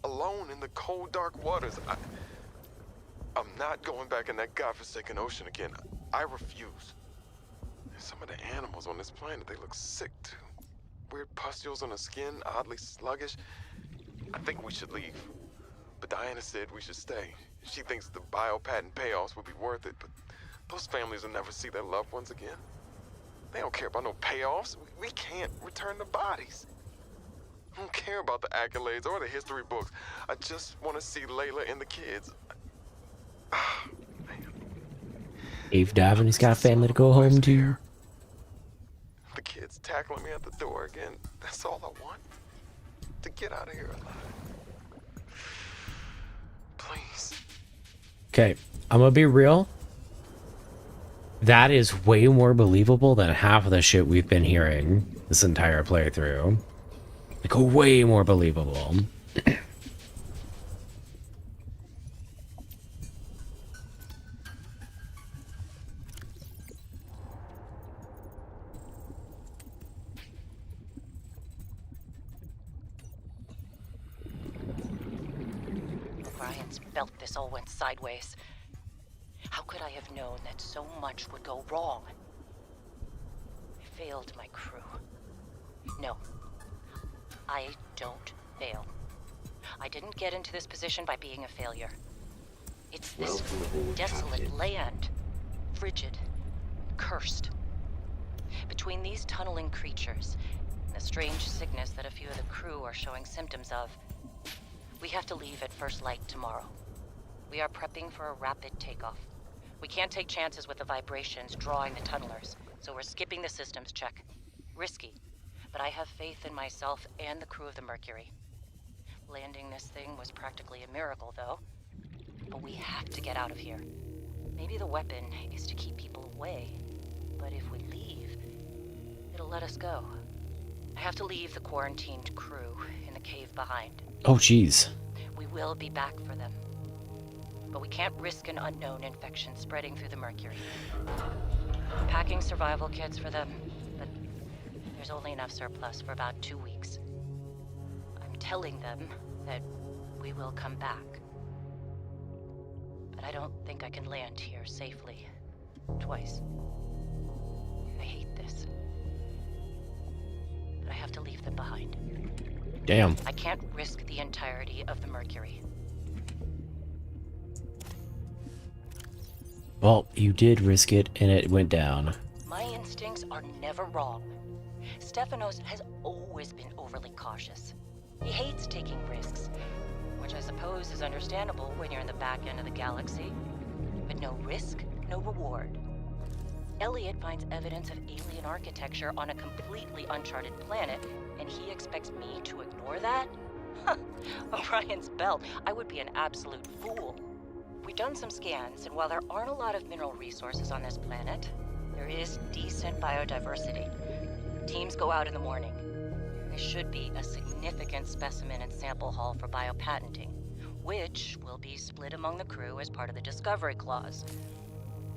alone in the cold, dark waters. I'm not going back in that godforsaken ocean again. I refuse. And some of the animals on this planet, they look sick too. Weird pustules on the skin, oddly sluggish. I think we should leave. But Diana said we should stay. She thinks the biopatent payoffs will be worth it, but those families will never see their loved ones again. They don't care about no payoffs. We can't return the bodies. I don't care about the accolades or the history books. I just want to see Layla and the kids. Dave Davin's got a family to go home to. The kids tackling me at the door again. That's all I want. To get out of here alive. Please. Okay, I'm gonna be real. That is way more believable than half of the shit we've been hearing this entire playthrough. Like, way more believable. O'Brien's belt, this all went sideways. How could I have known that so much would go wrong? I failed my crew. No. I don't fail. I didn't get into this position by being a failure. It's this desolate land. Frigid. Cursed. Between these tunneling creatures and the strange sickness that a few of the crew are showing symptoms of, we have to leave at first light tomorrow. We are prepping for a rapid takeoff. We can't take chances with the vibrations drawing the tunnelers, so we're skipping the systems check. Risky, but I have faith in myself and the crew of the Mercury. Landing this thing was practically a miracle, though. But we have to get out of here. Maybe the weapon is to keep people away, but if we leave, it'll let us go. I have to leave the quarantined crew in the cave behind. Oh, jeez. We will be back for them. But we can't risk an unknown infection spreading through the Mercury. I'm packing survival kits for them, but there's only enough surplus for about 2 weeks. I'm telling them that we will come back. But I don't think I can land here safely. Twice. I hate this. But I have to leave them behind. Damn. I can't risk the entirety of the Mercury. Well, you did risk it, and it went down. My instincts are never wrong. Stefanos has always been overly cautious. He hates taking risks, which I suppose is understandable when you're in the back end of the galaxy. But no risk, no reward. Elliot finds evidence of alien architecture on a completely uncharted planet, and he expects me to ignore that? O'Brien's belt, I would be an absolute fool. We've done some scans, and while there aren't a lot of mineral resources on this planet, there is decent biodiversity. Teams go out in the morning. There should be a significant specimen and sample haul for biopatenting, which will be split among the crew as part of the Discovery Clause.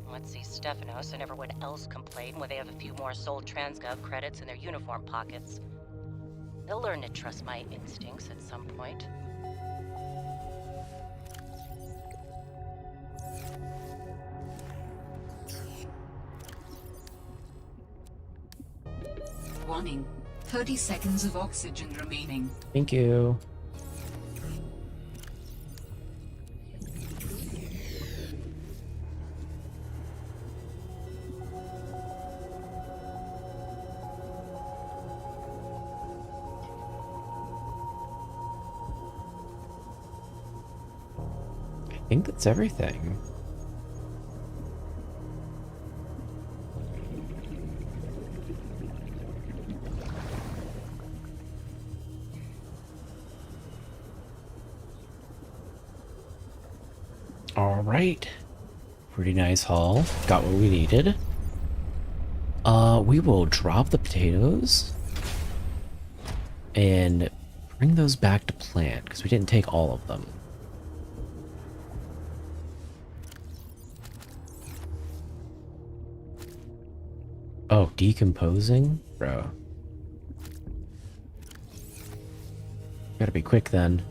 Let's see Stefanos and everyone else complain when they have a few more Sol Transgov credits in their uniform pockets. They'll learn to trust my instincts at some point. Warning. 30 seconds of oxygen remaining. Thank you. I think that's everything. All right. Pretty nice haul. Got what we needed. We will drop the potatoes and bring those back to plant because we didn't take all of them. Oh, decomposing? Bro. Gotta be quick then.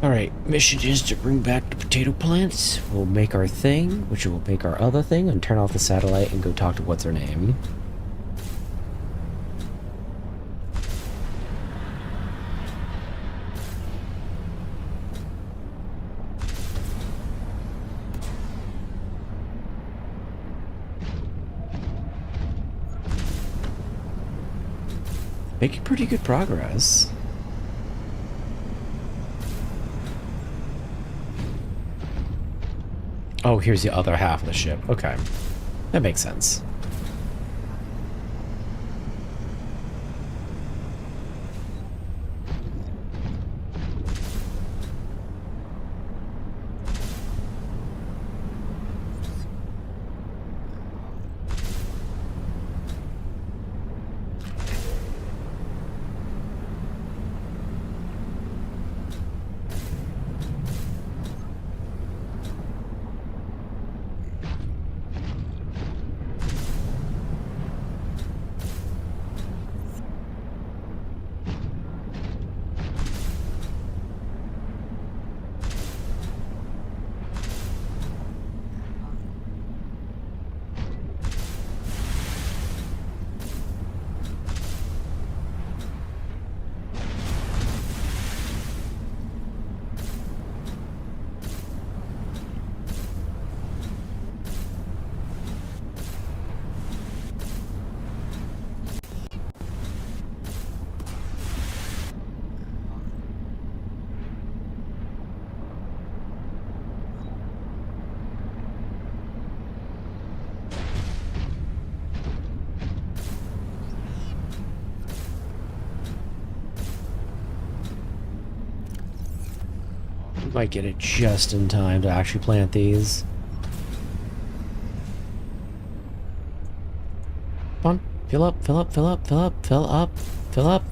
Alright, mission is to bring back the potato plants. We'll make our thing, which will make our other thing, and turn off the satellite and go talk to what's her name. Making pretty good progress. Oh, here's the other half of the ship. Okay. That makes sense. Might get it just in time to actually plant these. Come on, fill up, fill up, fill up, fill up, fill up, fill up.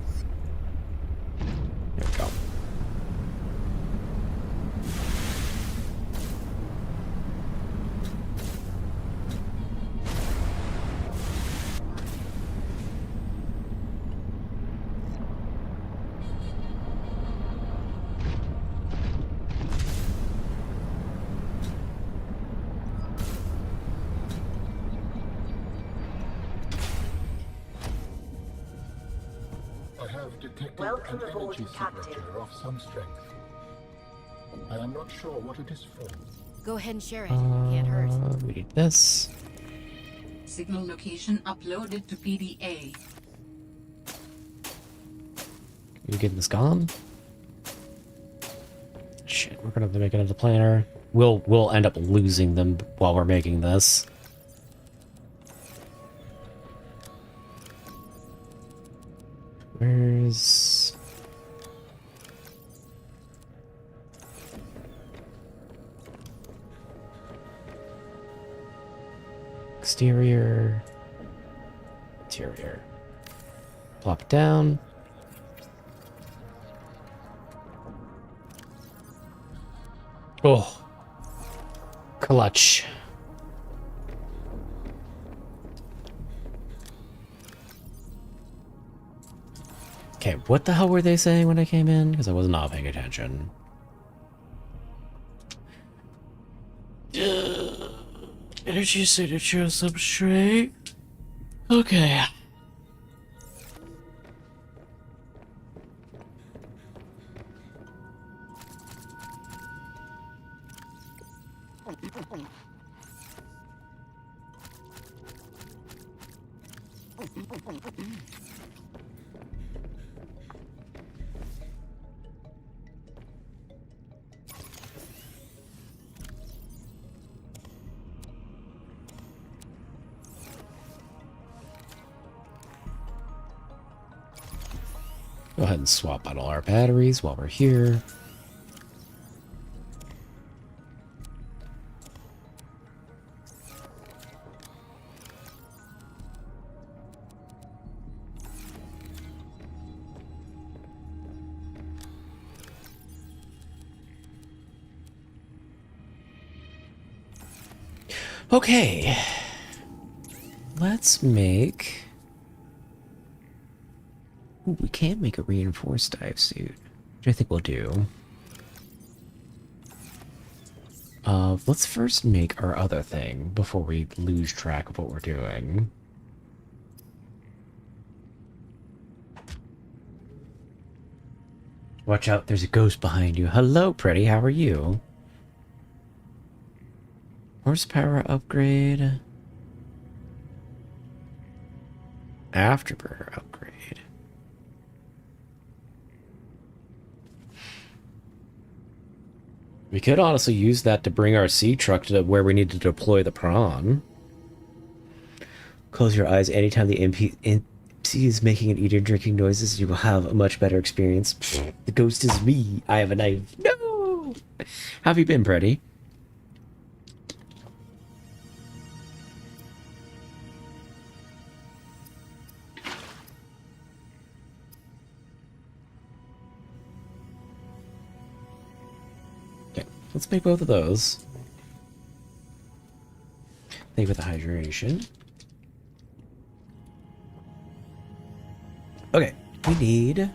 There we go. An energy signature of some strength. I am not sure what it is for. Go ahead and share it. Can't hurt. We need this. Signal location uploaded to PDA. You getting this gone? Shit, we're gonna have to make another planner. We'll end up losing them while we're making this. Where's... exterior, interior. Plop it down. Oh, clutch. Okay, what the hell were they saying when I came in? Because I was not paying attention. Energy signature substrate. Okay. Go ahead and swap out all our batteries while we're here. Okay. Let's make... Ooh, we can make a reinforced dive suit, which I think we'll do. Let's first make our other thing before we lose track of what we're doing. Watch out, there's a ghost behind you. Hello, pretty, how are you? Horsepower upgrade. Afterburner upgrade. We could honestly use that to bring our sea truck to where we need to deploy the prawn. Close your eyes anytime the NPC is making and eating drinking noises. You will have a much better experience. The ghost is me. I have a knife. No! How have you been, Pretty? Let's make both of those. Think with the hydration. Okay, we need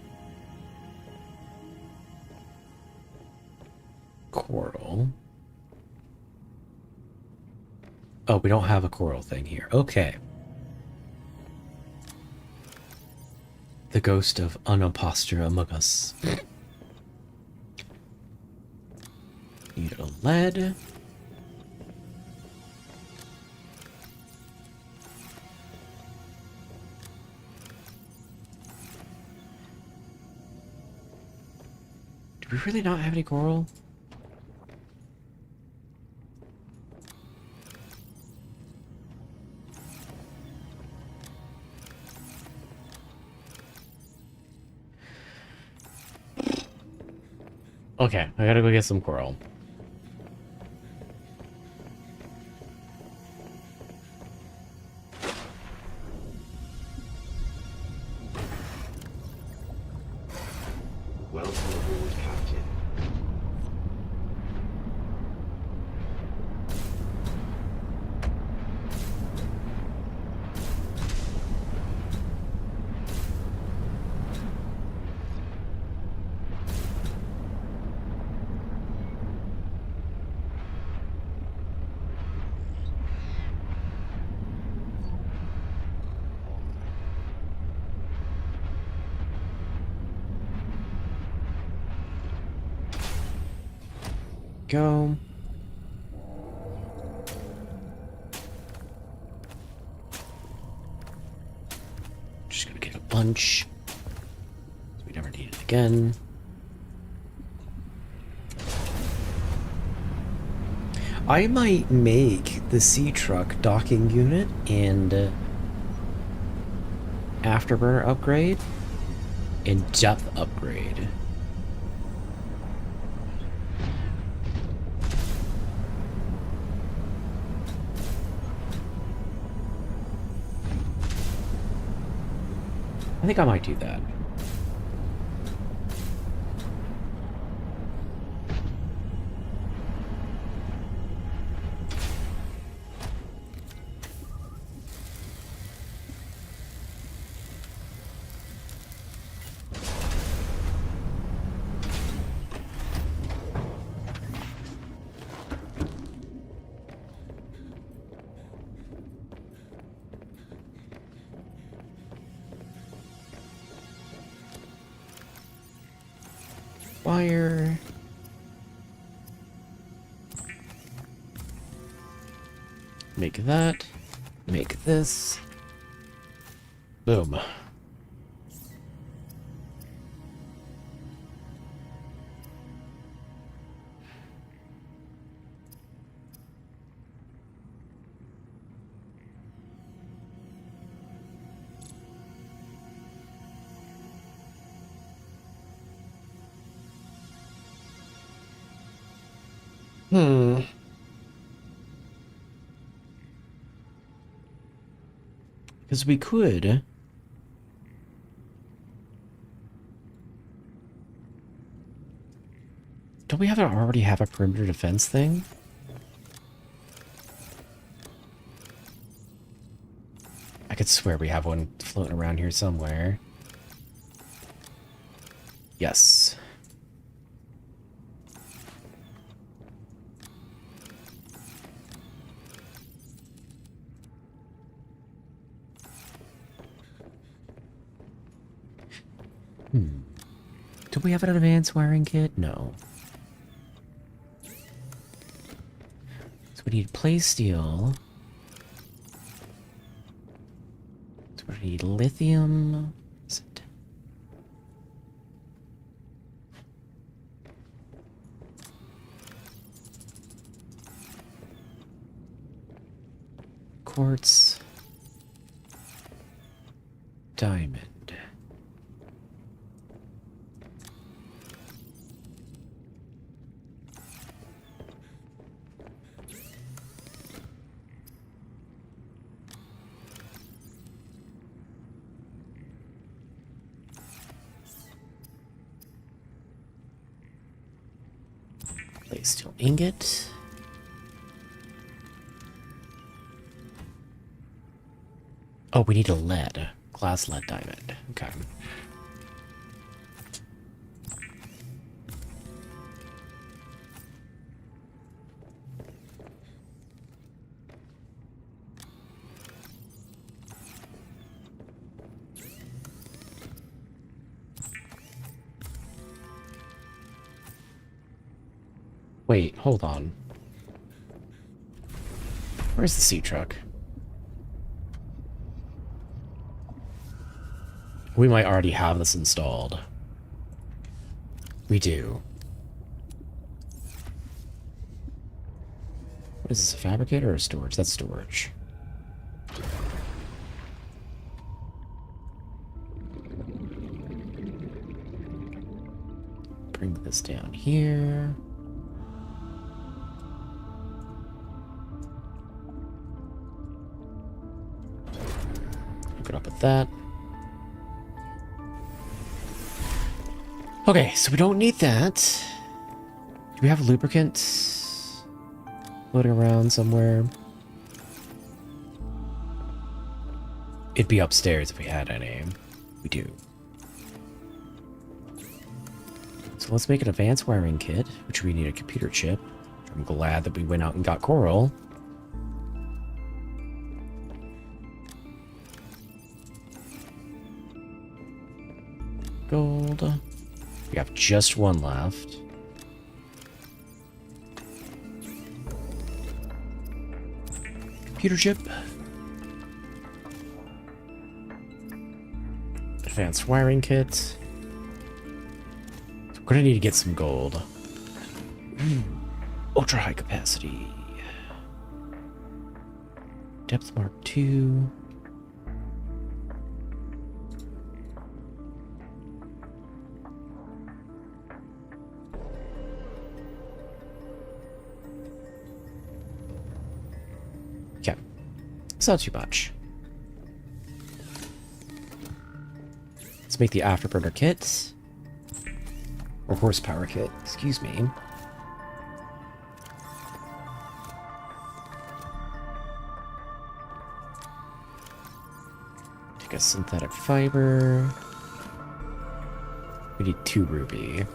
coral. Oh, we don't have a coral thing here. Okay. The ghost of an imposter among us. Need a lead. Do we really not have any coral? Okay, I gotta go get some coral. Welcome aboard, Captain. Go. Just gonna get a bunch. So we never need it again. I might make the sea truck docking unit and afterburner upgrade and depth upgrade. I think I might do that. Fire. Make that. Make this. Boom. Because we could. Don't we already have a perimeter defense thing? could swear we have one floating around here somewhere. Yes. Do we have an advanced wiring kit? No. So we need play steel. So we need lithium. Is it? Quartz. Diamond. Play steel ingot. Oh, we need a lead. Glass lead diamond. Okay. Wait, hold on. Where's the sea truck? We might already have this installed. We do. What is this, a fabricator or a storage? That's storage. Bring this down here. Hook it up with that. Okay, so we don't need that. Do we have lubricant floating around somewhere? It'd be upstairs if we had any. We do. So let's make an advanced wiring kit, which we need a computer chip. I'm glad that we went out and got coral. Gold. We have just one left. Computer chip. Advanced wiring kit. So we're gonna need to get some gold. Ultra high capacity. Depth mark 2. It's not too much. Let's make the afterburner kit. Or horsepower kit, excuse me. Take a synthetic fiber. We need 2 ruby.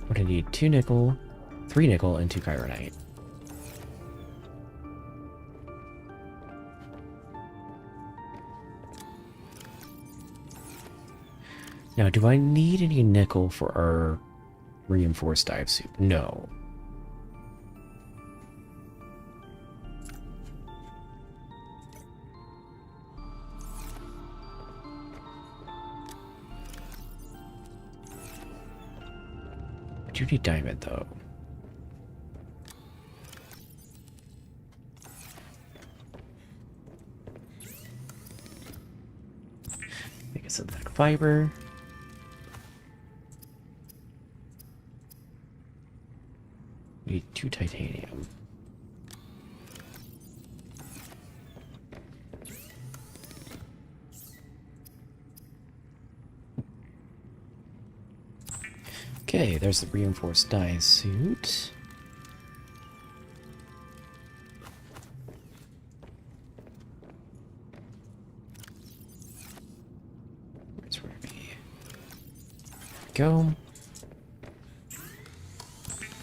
We're gonna need 2 nickel, 3 nickel, and 2 chironite. Now, do I need any nickel for our reinforced dive suit? No. I do need diamond, though. Make a synthetic fiber. We need 2 titanium. Okay, there's the reinforced dye suit. Where's Ruby? Go.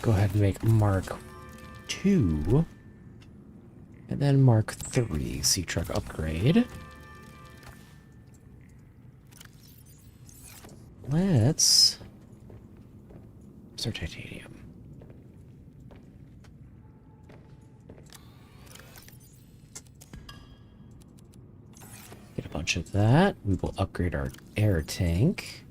Go ahead and make Mark 2. And then Mark 3 Sea Truck upgrade. Let's start titanium. Get a bunch of that. We will upgrade our air tank.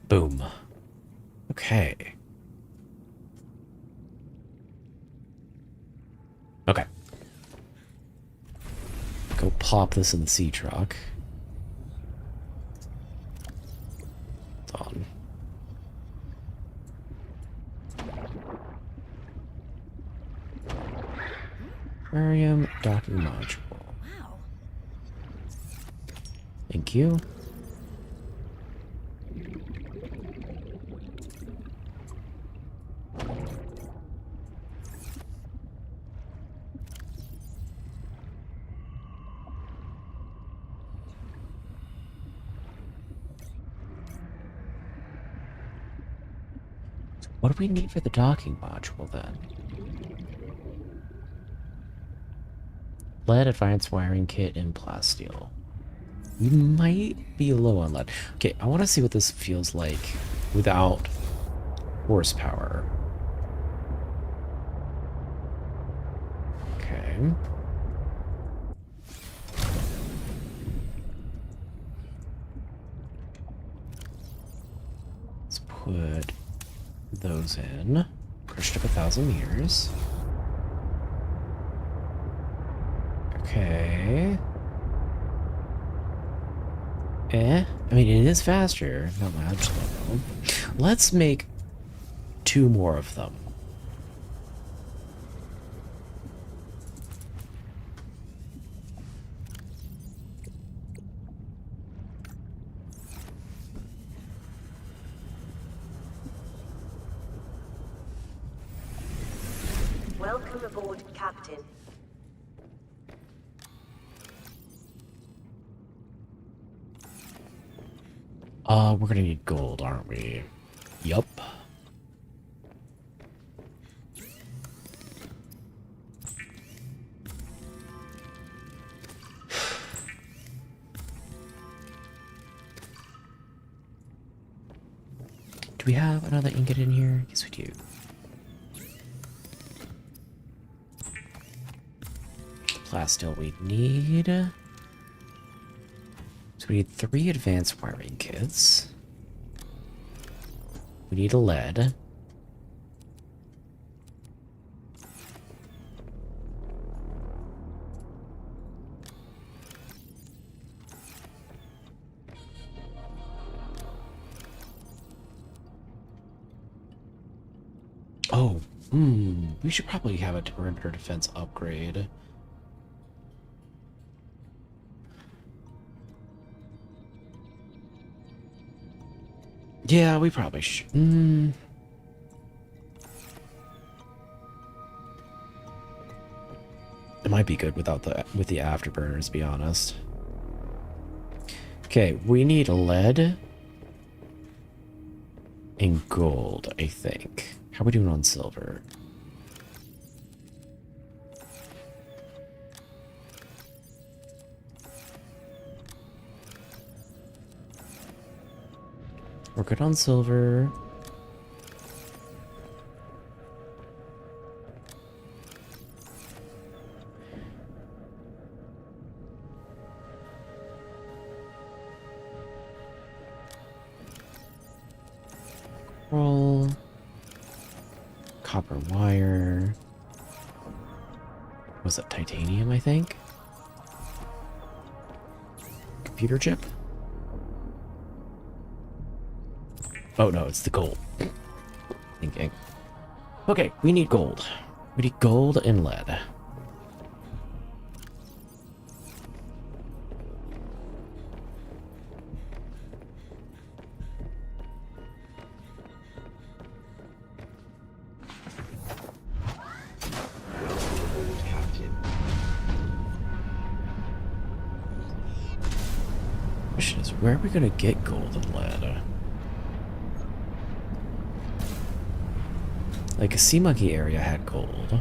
Boom. Okay. Okay. Go pop this in the sea truck. On. Aquarium docking module. Wow. Thank you. What do we need for the docking module then? Lead, advanced wiring kit, and plasteel. We might be low on lead. Okay, I want to see what this feels like without horsepower. Okay. Let's put those in. Pushed up 1,000 meters. Okay. I mean, it is faster. Not much, though. Let's make 2 more of them. Welcome aboard, Captain. We're gonna need gold, aren't we? Yup. Do we have another ingot in here? Yes, we do. Plasteel we need. So we need 3 advanced wiring kits. We need a lead. Oh, we should probably have a perimeter defense upgrade. Yeah, we probably should. It might be good without with the afterburners, to be honest. Okay, we need lead and gold, I think. How are we doing on silver? We're good on silver. Roll. Copper wire. Was that titanium, I think? Computer chip? Oh no, it's the gold. Thinking. Okay, we need gold. We need gold and lead. Where are we gonna get gold and lead? Like, a sea monkey area had gold.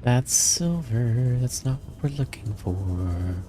That's silver. That's not what we're looking for.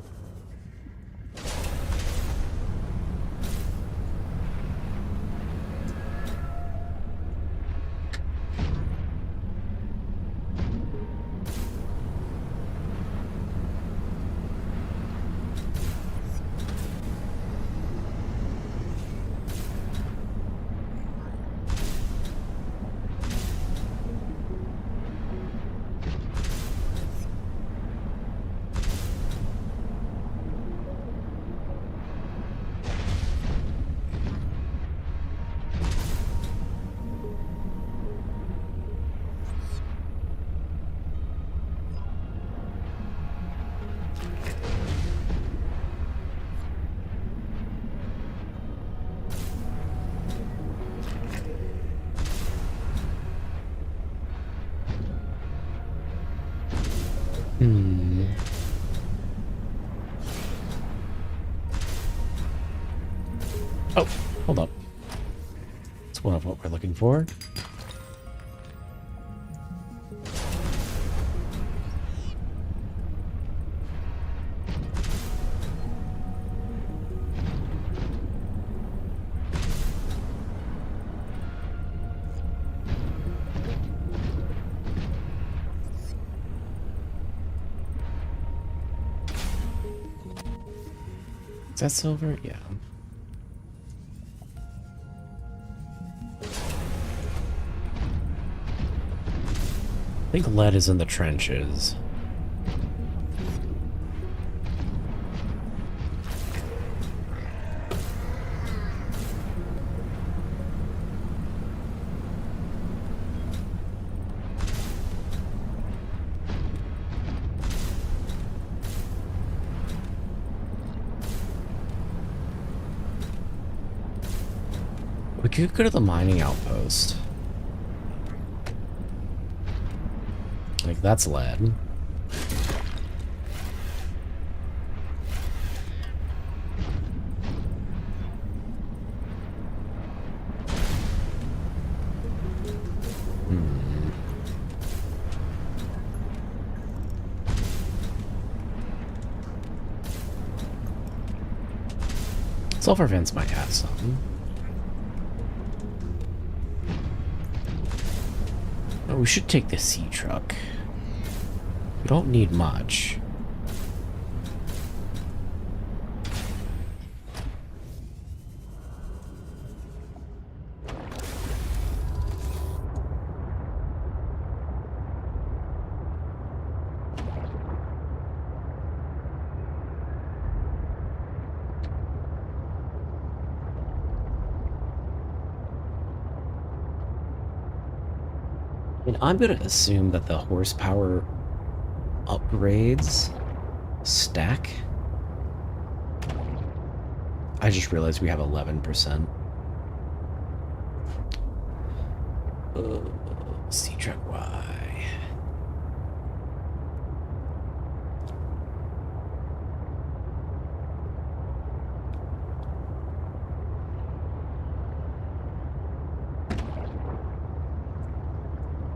Oh, hold up. It's one of what we're looking for. Is that silver? Yeah. I think lead is in the trenches. We could go to the mining outpost. Like, that's lead. Sulfur vents might have some. Oh, we should take the sea truck. We don't need much. And I'm going to assume that the horsepower upgrades stack. I just realized we have 11%. Sea truck Y.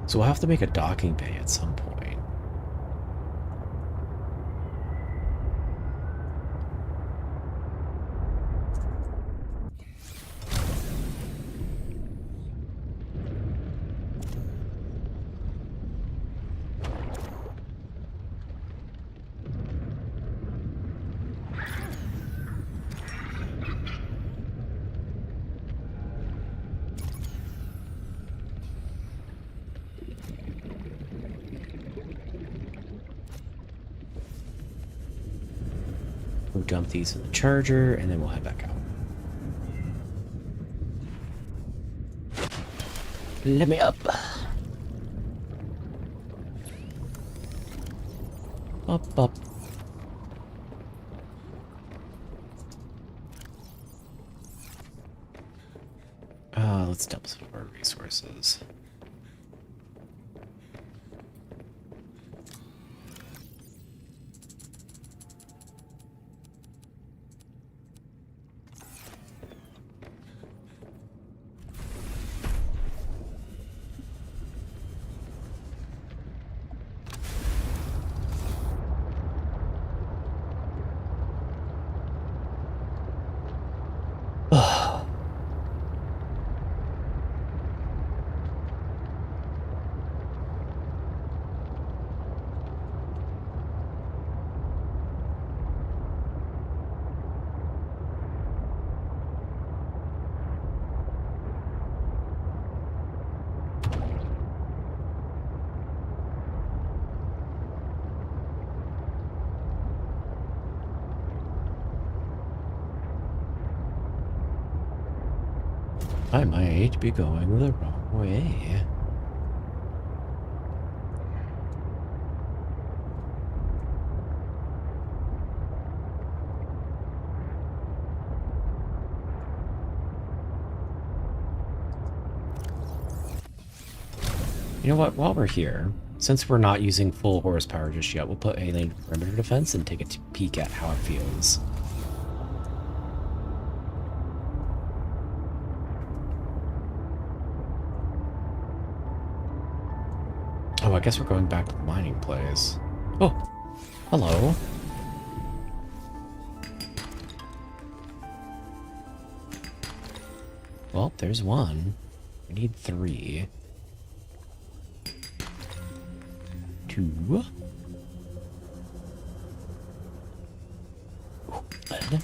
So we'll have to make a docking bay at some point. dump these in the charger, and then we'll head back out. Let me up. Up, up. Let's dump some of our resources. I might be going the wrong way. You know what? While we're here, since we're not using full horsepower just yet, we'll put alien perimeter defense and take a peek at how it feels. Oh, I guess we're going back to the mining place. Oh, hello. Well, there's one. We need 3. 2. Ooh, lead.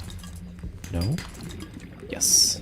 No. Yes.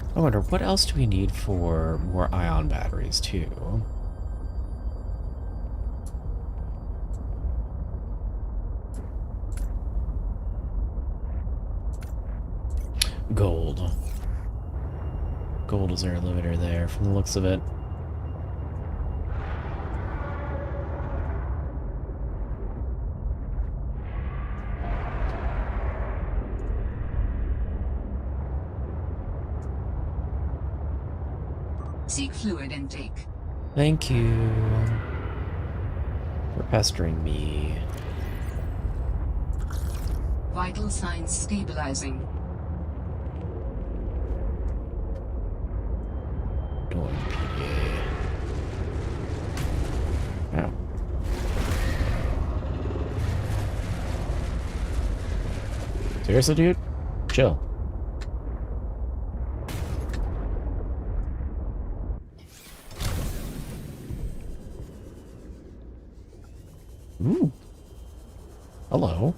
I wonder, what else do we need for more ion batteries, too? Gold. Gold is our limiter there, from the looks of it. Seek fluid intake. Thank you for pestering me. Vital signs stabilizing. Doing PDA. Ow. Seriously, dude? Chill. Ooh. Hello.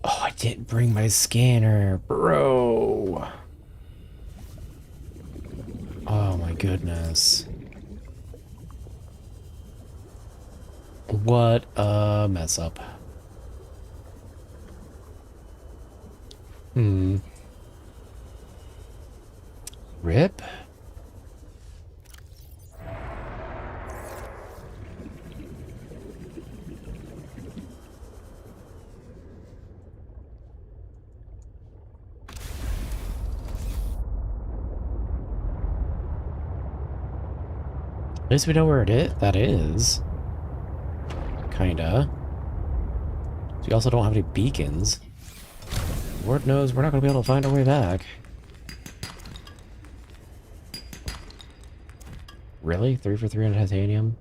Oh, I didn't bring my scanner, bro. Oh my goodness. What a mess up. Rip? At least we know where that is. Kinda. So we also don't have any beacons. Lord knows we're not gonna be able to find our way back. Really? 3 for 3 on titanium?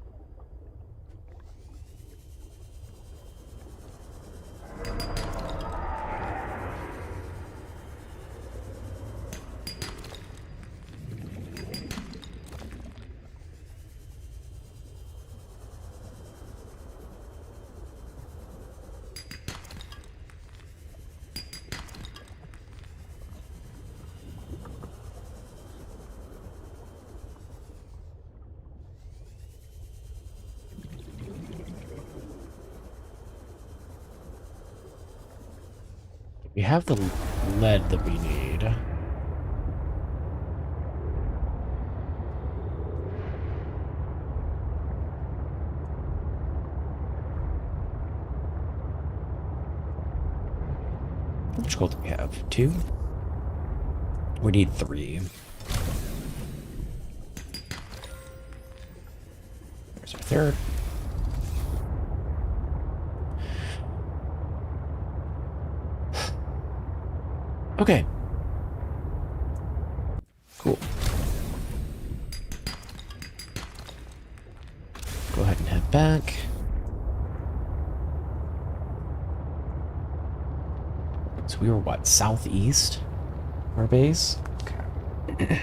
We have the lead that we need. How much gold do we have? 2? We need 3. There's our third. Okay. Cool. Go ahead and head back. So we were what, southeast? Our base? Okay.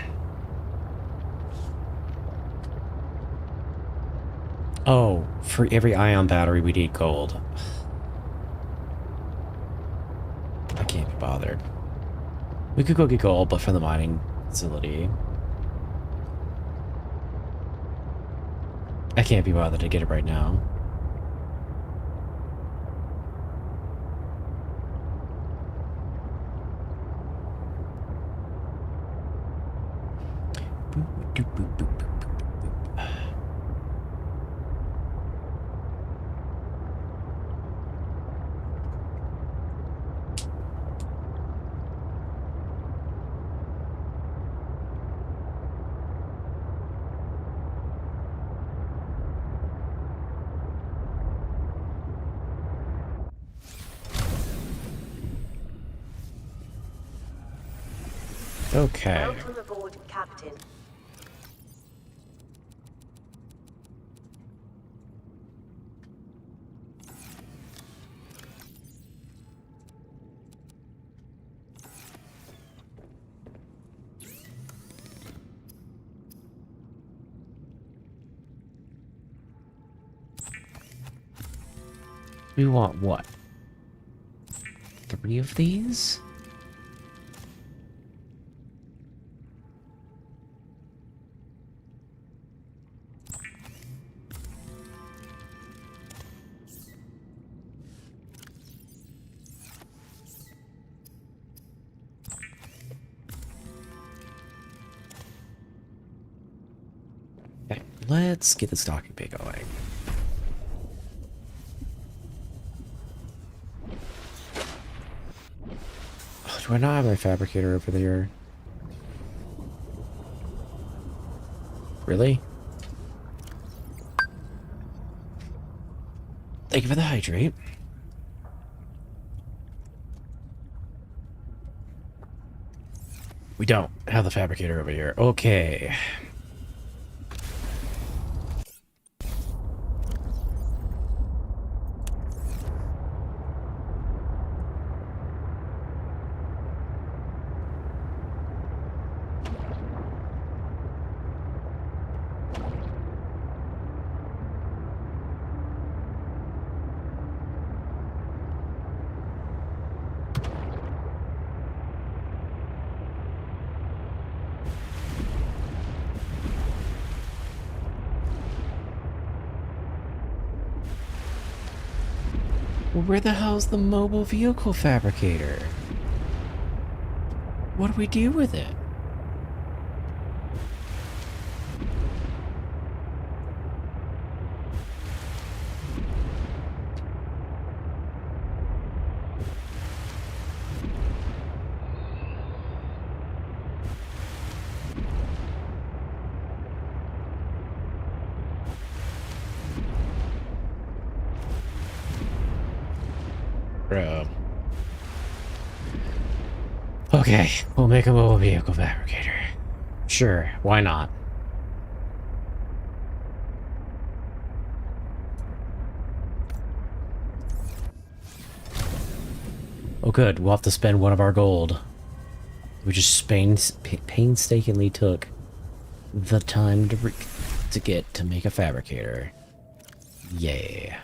Oh, for every ion battery we need gold. I can't be bothered. We could go get gold, but from the mining facility. I can't be bothered to get it right now. Boop, doop, boop, boop, boop, boop, boop. Okay. Welcome aboard, Captain. We want what? 3 of these? Okay, let's get the stocking bay going. Oh, do I not have my fabricator over there? Really? Thank you for the hydrate. We don't have the fabricator over here. Okay. Well, where the hell's the mobile vehicle fabricator? What do we do with it? Bro. Okay, we'll make a mobile vehicle fabricator. Sure, why not? Oh good, we'll have to spend one of our gold. We just painstakingly took the time to get to make a fabricator. Yeah.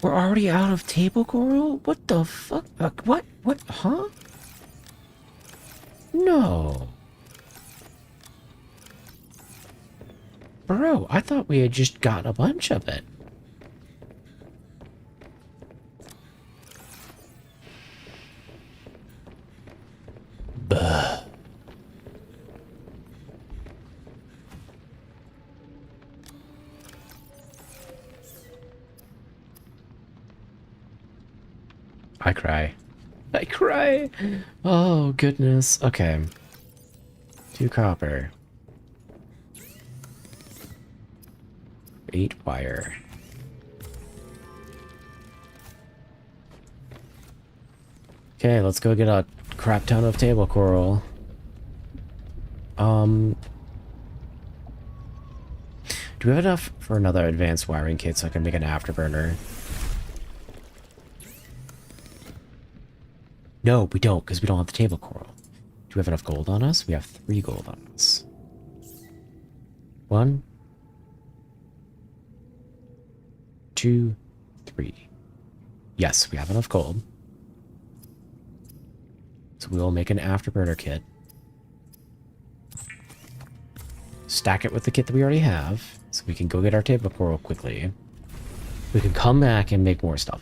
We're already out of table coral? What the fuck? What? What? Huh? No. Bro, I thought we had just gotten a bunch of it. Buh. I cry. I cry. Oh, goodness. Okay. 2 copper. 8 wire. Okay, let's go get a crap ton of table coral. Do we have enough for another advanced wiring kit so I can make an afterburner? No, we don't, because we don't have the table coral. Do we have enough gold on us? We have 3 gold on us. 1, 2, 3. Yes, we have enough gold. So we will make an afterburner kit. Stack it with the kit that we already have, so we can go get our table coral quickly. We can come back and make more stuff.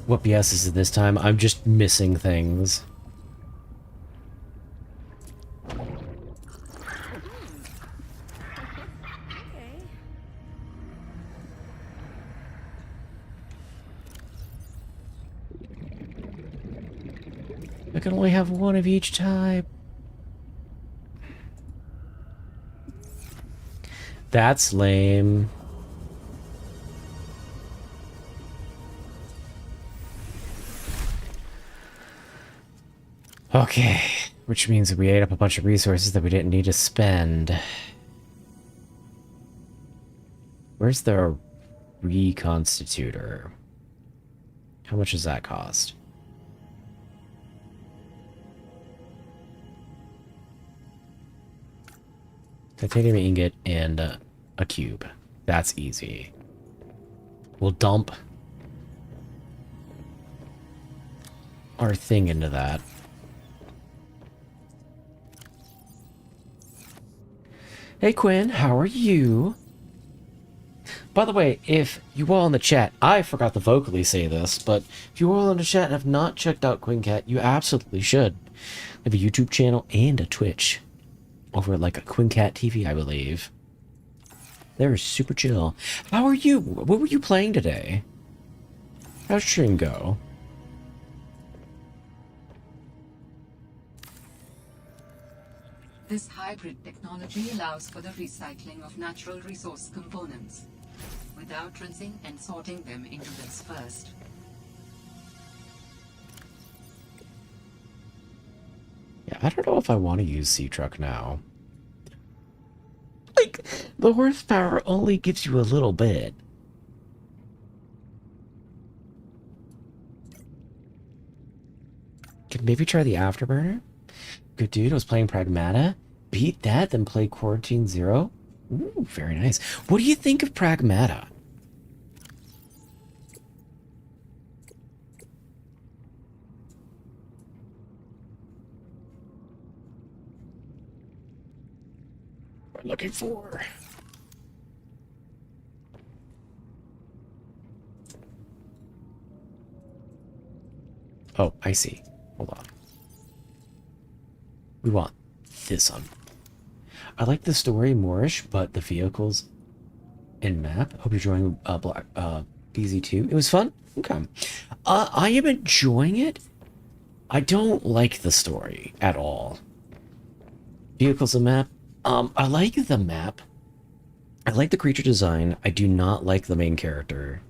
What BS is it this time? I'm just missing things. I can only have 1 of each type. That's lame. Okay, which means that we ate up a bunch of resources that we didn't need to spend. Where's the reconstitutor? How much does that cost? Titanium ingot and a cube. That's easy. We'll dump our thing into that. Hey Quinn, how are you? By the way, if you all in the chat, I forgot to vocally say this, but if you all in the chat have not checked out QuinnCat, you absolutely should. They have a YouTube channel and a Twitch. Over at like a QuinnCat TV, I believe. They're super chill. How are you? What were you playing today? How's stream go? This hybrid technology allows for the recycling of natural resource components, without rinsing and sorting them into bits first. Yeah, I don't know if I want to use Sea Truck now. Like, the horsepower only gives you a little bit. Could maybe try the Afterburner? Good dude, I was playing Pragmata. Beat that, then play Quarantine Zero. Ooh, very nice. What do you think of Pragmata? We're looking for... Oh, I see. Hold on. We want this one. I like the story moreish, but the vehicles and map. Hope you're enjoying BZ2. It was fun. Okay. I am enjoying it. I don't like the story at all. Vehicles and map. I like the map. I like the creature design. I do not like the main character.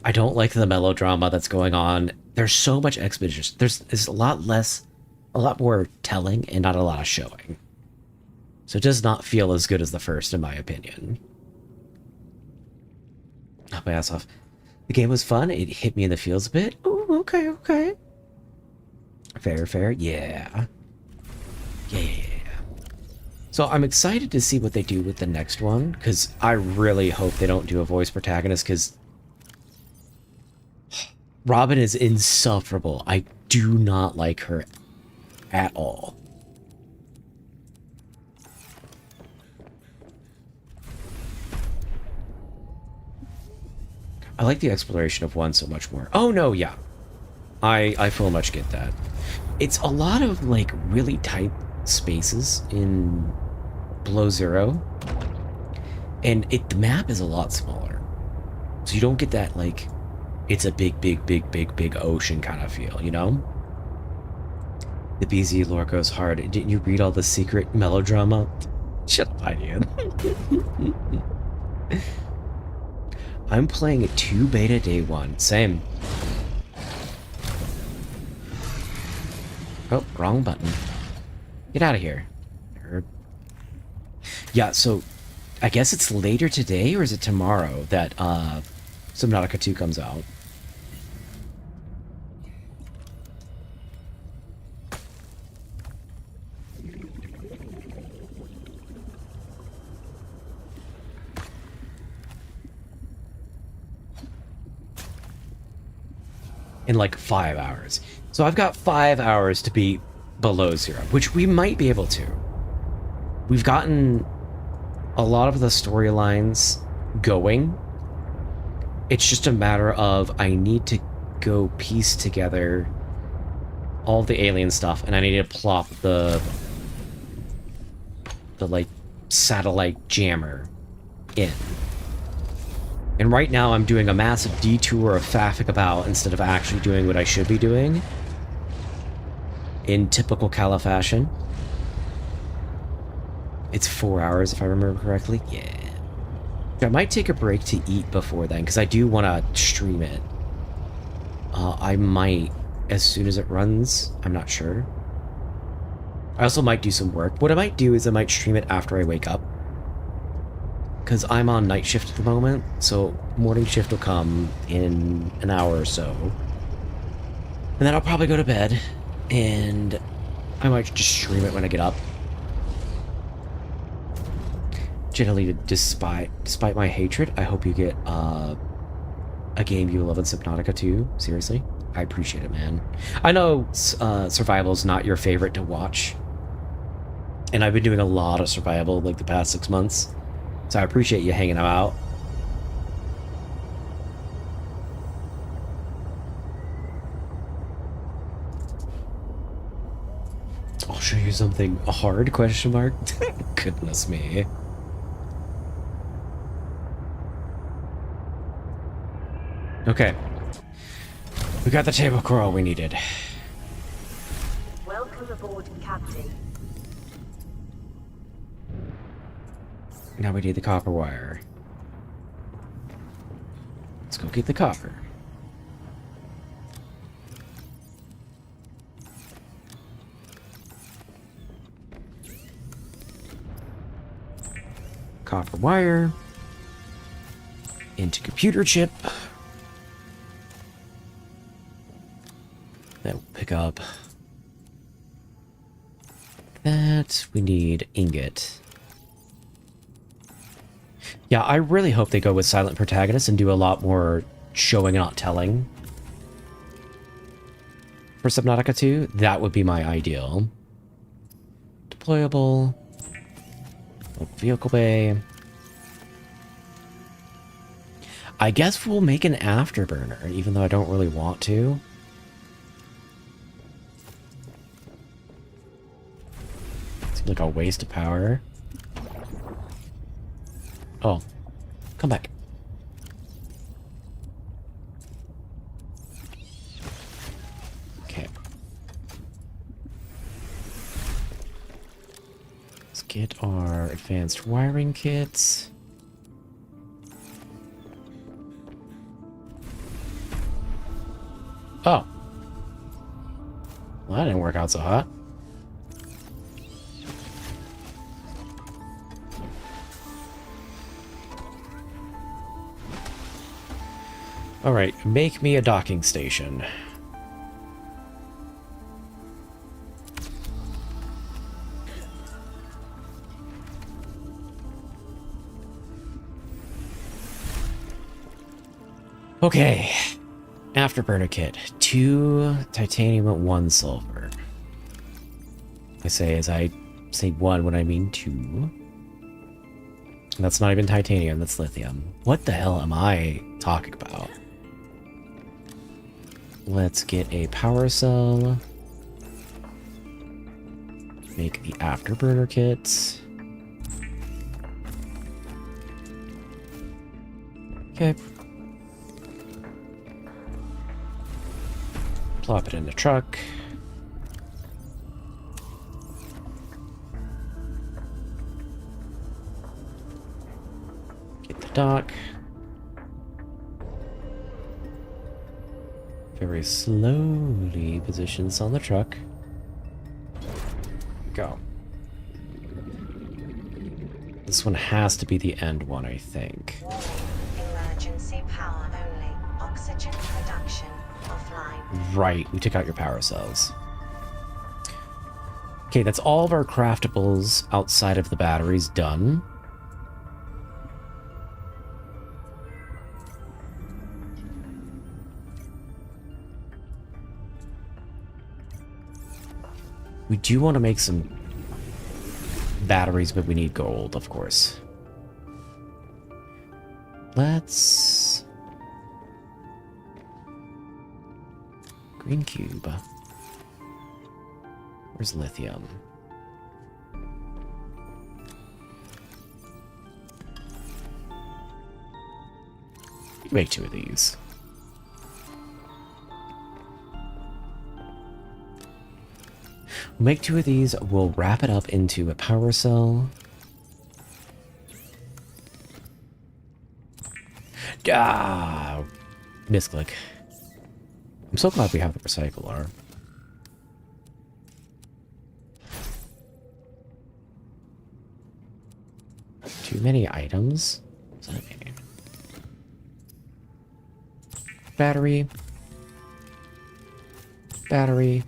I don't like the melodrama that's going on. There's so much exposition. There's a lot more telling and not a lot of showing. So it does not feel as good as the first, in my opinion. Knock my ass off. The game was fun. It hit me in the feels a bit. Ooh, okay, okay. Fair, fair. Yeah. Yeah. So So I'm excited to see what they do with the next one, because I really hope they don't do a voice protagonist, because Robin is insufferable. I do not like her at all. I like the exploration of 1 so much more. Oh no, yeah. I full much get that. It's a lot of like really tight spaces in Below Zero. And the map is a lot smaller. So you don't get that like it's a big ocean kind of feel, you know? The BZ lore goes hard. Didn't you read all the secret melodrama? Shut up, Ian. I'm playing 2 beta day 1. Same. Oh, wrong button. Get out of here. Nerd. Yeah, so I guess it's later today, or is it tomorrow that Subnautica 2 comes out? In like 5 hours. So I've got 5 hours to beat Below Zero, which we might be able to. We've gotten a lot of the storylines going. It's just a matter of I need to go piece together all the alien stuff, and I need to plop the like satellite jammer in. And right now I'm doing a massive detour of faffing about instead of actually doing what I should be doing. In typical Cala fashion. It's 4 hours if I remember correctly. Yeah. I might take a break to eat before then, because I do want to stream it. I might as soon as it runs. I'm not sure. I also might do some work. What I might do is I might stream it after I wake up. Because I'm on night shift at the moment, so morning shift will come in an hour or so. And then I'll probably go to bed, and I might just stream it when I get up. Generally, despite my hatred, I hope you get a game you love in Subnautica 2. Seriously, I appreciate it, man. I know survival is not your favorite to watch, and I've been doing a lot of survival like the past 6 months. So I appreciate you hanging out. I'll show you something hard, question mark. Goodness me. Okay. We got the table coral we needed. Welcome aboard, Captain. Now we need the copper wire. Let's go get the copper. Copper wire. Into computer chip. That will pick up that. We need ingot. Yeah, I really hope they go with silent protagonists and do a lot more showing and not telling. For Subnautica 2, that would be my ideal. Deployable. Vehicle bay. I guess we'll make an afterburner, even though I don't really want to. Seems like a waste of power. Oh, come back. Okay. Let's get our advanced wiring kits. Oh. Well, that didn't work out so hot. Alright, make me a docking station. Okay. Afterburner kit. 2 titanium, 1 silver. As I say 1 when I mean 2. That's not even titanium, that's lithium. What the hell am I talking about? Let's get a power cell. Make the afterburner kit. Okay. Plop it in the truck. Get the dock. Very slowly position this on the truck. Go. This one has to be the end one, I think. Emergency power only. Oxygen production offline. Right, we took out your power cells. Okay, that's all of our craftables outside of the batteries done. We do want to make some batteries, but we need gold, of course. Let's... Green cube. Where's lithium? Make 2 of these. We'll make 2 of these. We'll wrap it up into a power cell. Ah, misclick. I'm so glad we have the recycler. Too many items. What's that mean? Battery. Battery.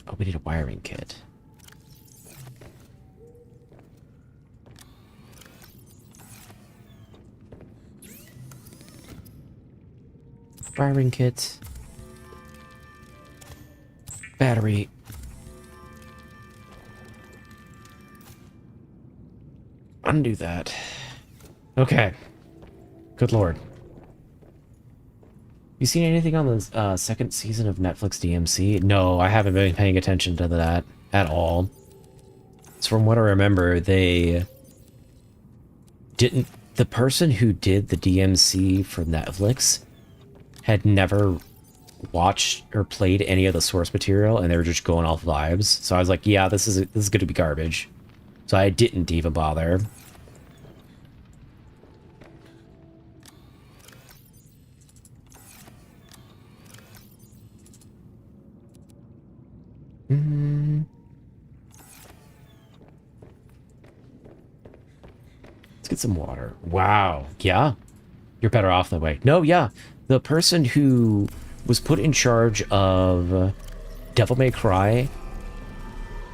Oh, we need a wiring kit. Wiring kit. Battery. Undo that. Okay. Good lord. You seen anything on the second season of Netflix DMC? No, I haven't been paying attention to that at all. So from what I remember, they didn't... The person who did the DMC for Netflix had never watched or played any of the source material, and they were just going off vibes. So I was like, yeah, this is going to be garbage. So I didn't even bother. Let's get some water. Wow. Yeah. You're better off that way. No, yeah. The person who was put in charge of Devil May Cry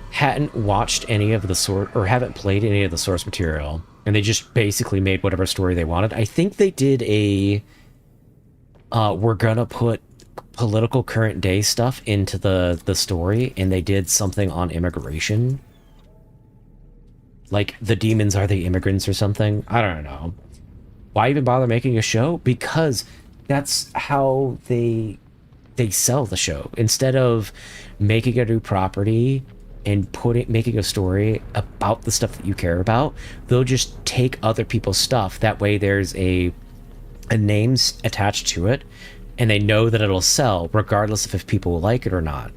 hadn't watched any of the source, or haven't played any of the source material, and they just basically made whatever story they wanted. I think they did a we're gonna put political current day stuff into the story, and they did something on immigration. Like, the demons are the immigrants or something. I don't know. Why even bother making a show? Because that's how they sell the show. Instead of making a new property and making a story about the stuff that you care about, they'll just take other people's stuff. That way there's a name attached to it, and they know that it'll sell regardless of if people will like it or not.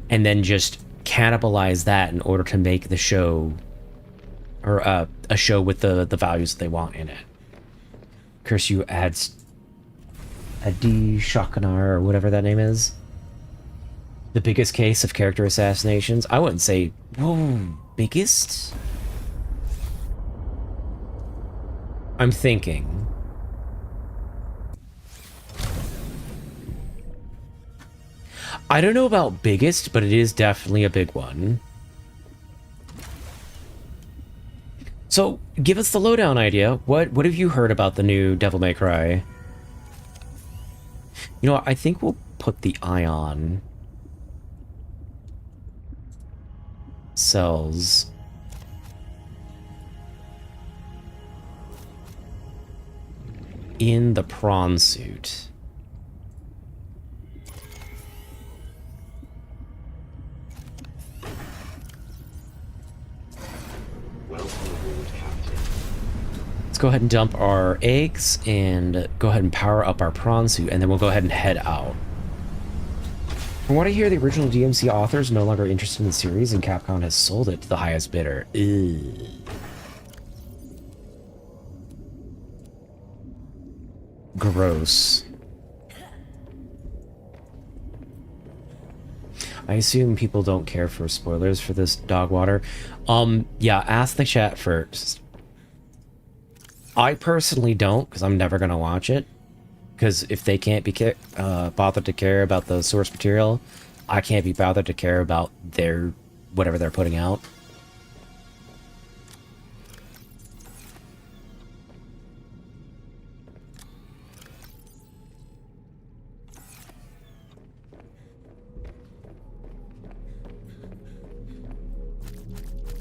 And then just cannibalize that in order to make the show, or a show with the values that they want in it. Curse you adds Adi Shakanar, or whatever that name is. The biggest case of character assassinations. I wouldn't say, whoa, biggest? I'm thinking. I don't know about biggest, but it is definitely a big one. So, give us the lowdown idea. What have you heard about the new Devil May Cry? You know what? I think we'll put the ion cells in the prawn suit. Let's go ahead and dump our eggs and go ahead and power up our prawn suit, and then we'll go ahead and head out. From what I hear, the original DMC author is no longer interested in the series, and Capcom has sold it to the highest bidder. Ugh. Gross. I assume people don't care for spoilers for this dog water. Yeah, ask the chat first. I personally don't, because I'm never going to watch it. Because if they can't be bothered to care about the source material, I can't be bothered to care about their whatever they're putting out.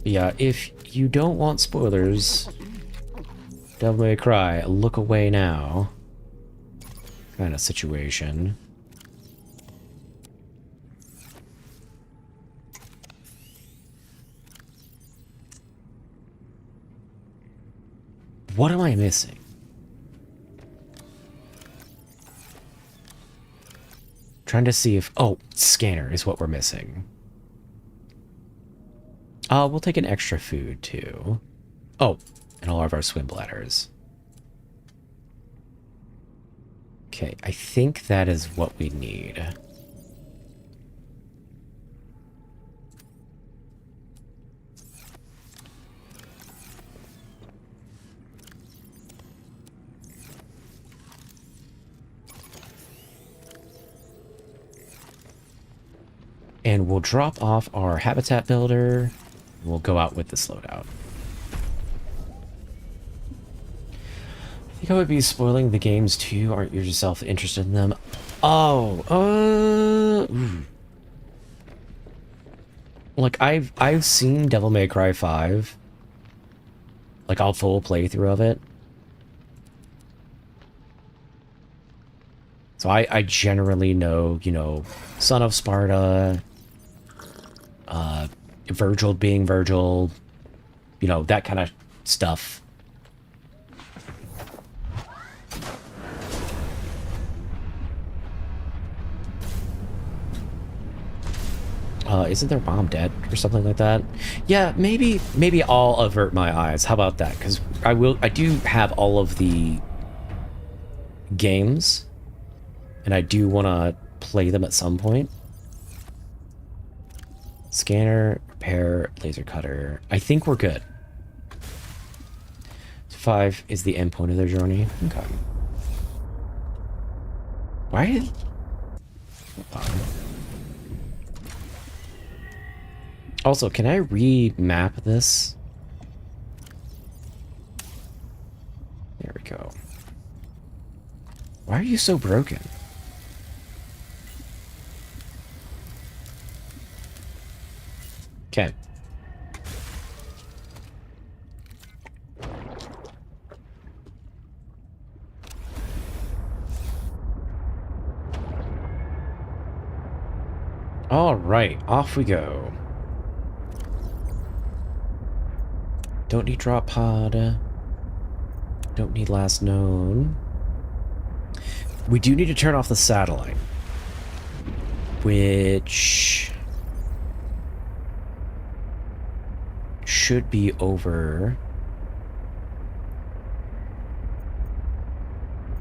Yeah, if you don't want spoilers, Devil May Cry, look away now. Kind of situation. What am I missing? Trying to see if... Oh, scanner is what we're missing. We'll take an extra food, too. Oh, and all of our swim bladders. Okay, I think that is what we need. And we'll drop off our habitat builder. We'll go out with this loadout. I think I would be spoiling the games too. Aren't you yourself interested in them? Oh, like I've seen Devil May Cry 5. Like I'll full playthrough of it. So I generally know, you know, Son of Sparta, Virgil being Virgil, you know, that kind of stuff. Isn't their mom dead or something like that? Yeah, maybe I'll avert my eyes. How about that? Because I do have all of the games, and I do want to play them at some point. Scanner, repair, laser cutter. I think we're good. 5 is the end point of their journey. Okay. Why did... Also, can I remap this? There we go. Why are you so broken? Okay. All right, off we go. Don't need drop pod. Don't need last known. We do need to turn off the satellite, which should be over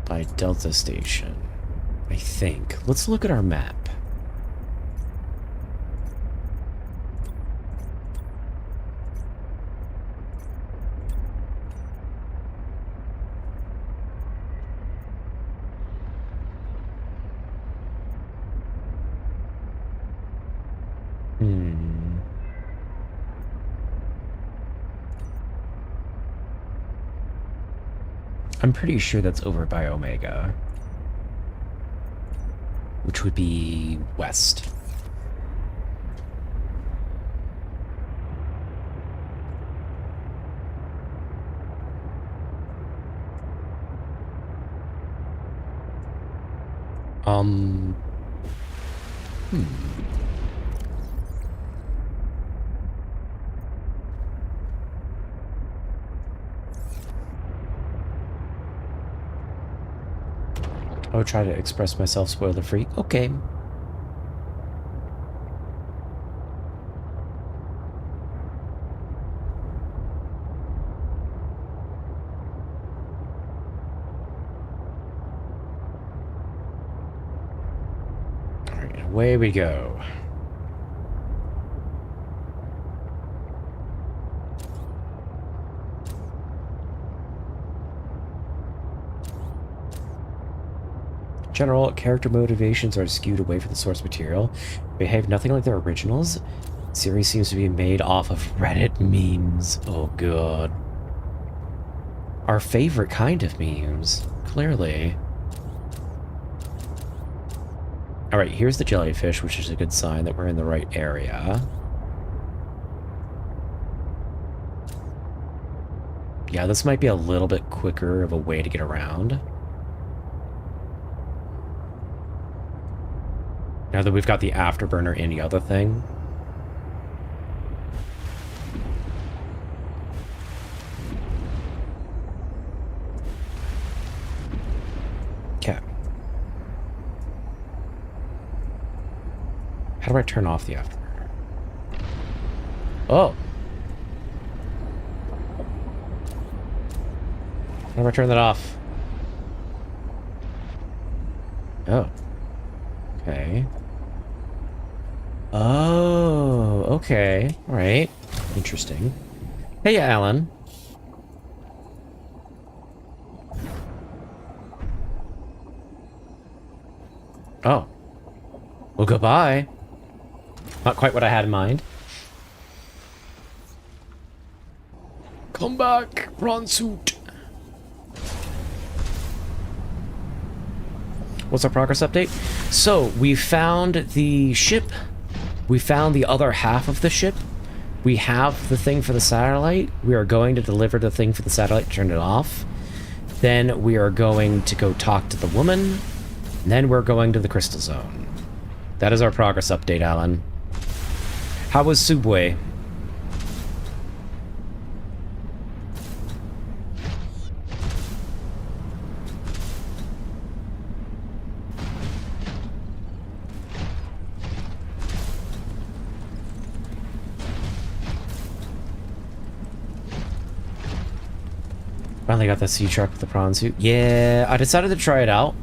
by Delta Station, I think. Let's look at our map. I'm pretty sure that's over by Omega. Which would be west. I would try to express myself spoiler-free. Okay. Alright, away we go. General character motivations are skewed away from the source material. Behave nothing like their originals. Series seems to be made off of Reddit memes. Oh god. Our favorite kind of memes. Clearly. Alright, here's the jellyfish, which is a good sign that we're in the right area. Yeah, this might be a little bit quicker of a way to get around. Now that we've got the afterburner in the other thing. Okay. How do I turn off the afterburner? Oh! How do I turn that off? Oh. Okay. Oh, okay. All right. Interesting. Hey, Alan. Oh. Well, goodbye. Not quite what I had in mind. Come back, prawn suit. What's our progress update? So, we found the ship. We found the other half of the ship. We have the thing for the satellite. We are going to deliver the thing for the satellite, turn it off. Then we are going to go talk to the woman. And then we're going to the crystal zone. That is our progress update, Alan. How was Subway? Finally got the sea truck with the prawn suit. Yeah, I decided to try it out,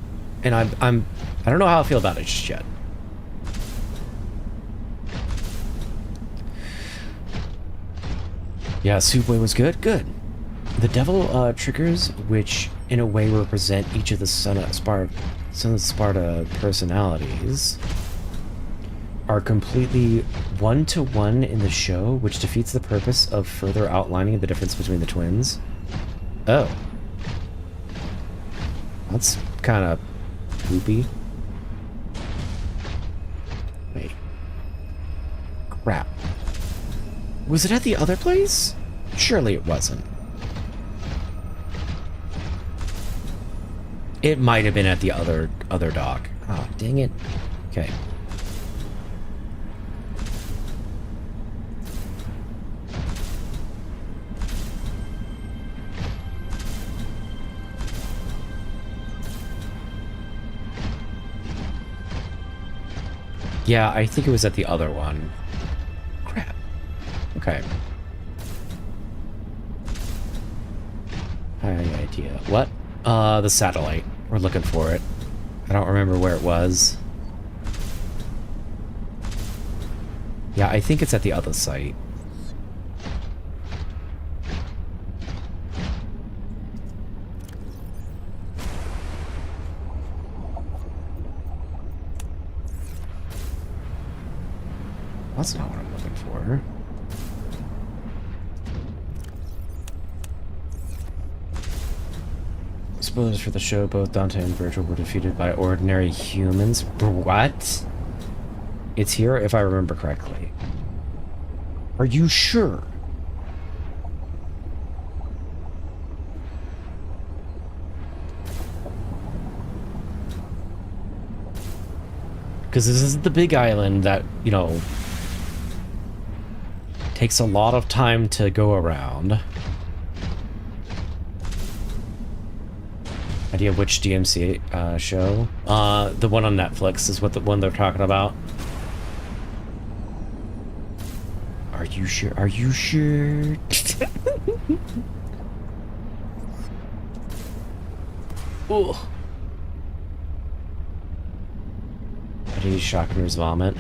and I don't know how I feel about it just yet. Yeah, Subway was good. Good. The devil triggers, which in a way represent each of the Son of Sparta personalities, are completely one-to-one in the show, which defeats the purpose of further outlining the difference between the twins. Oh. That's kind of poopy. Wait. Crap. Was it at the other place? Surely it wasn't. It might have been at the other dock. Oh, dang it. Okay. Yeah, I think it was at the other one. Crap. Okay. I have any idea. What? The satellite. We're looking for it. I don't remember where it was. Yeah, I think it's at the other site. That's not what I'm looking for. Spoilers for the show, both Dante and Virgil were defeated by ordinary humans. What? It's here if I remember correctly. Are you sure? Because this is the big island that, you know, takes a lot of time to go around. Idea which DMC show? The one on Netflix is what the one they're talking about. Are you sure? Are you sure? Ugh. I did Shocker's vomit.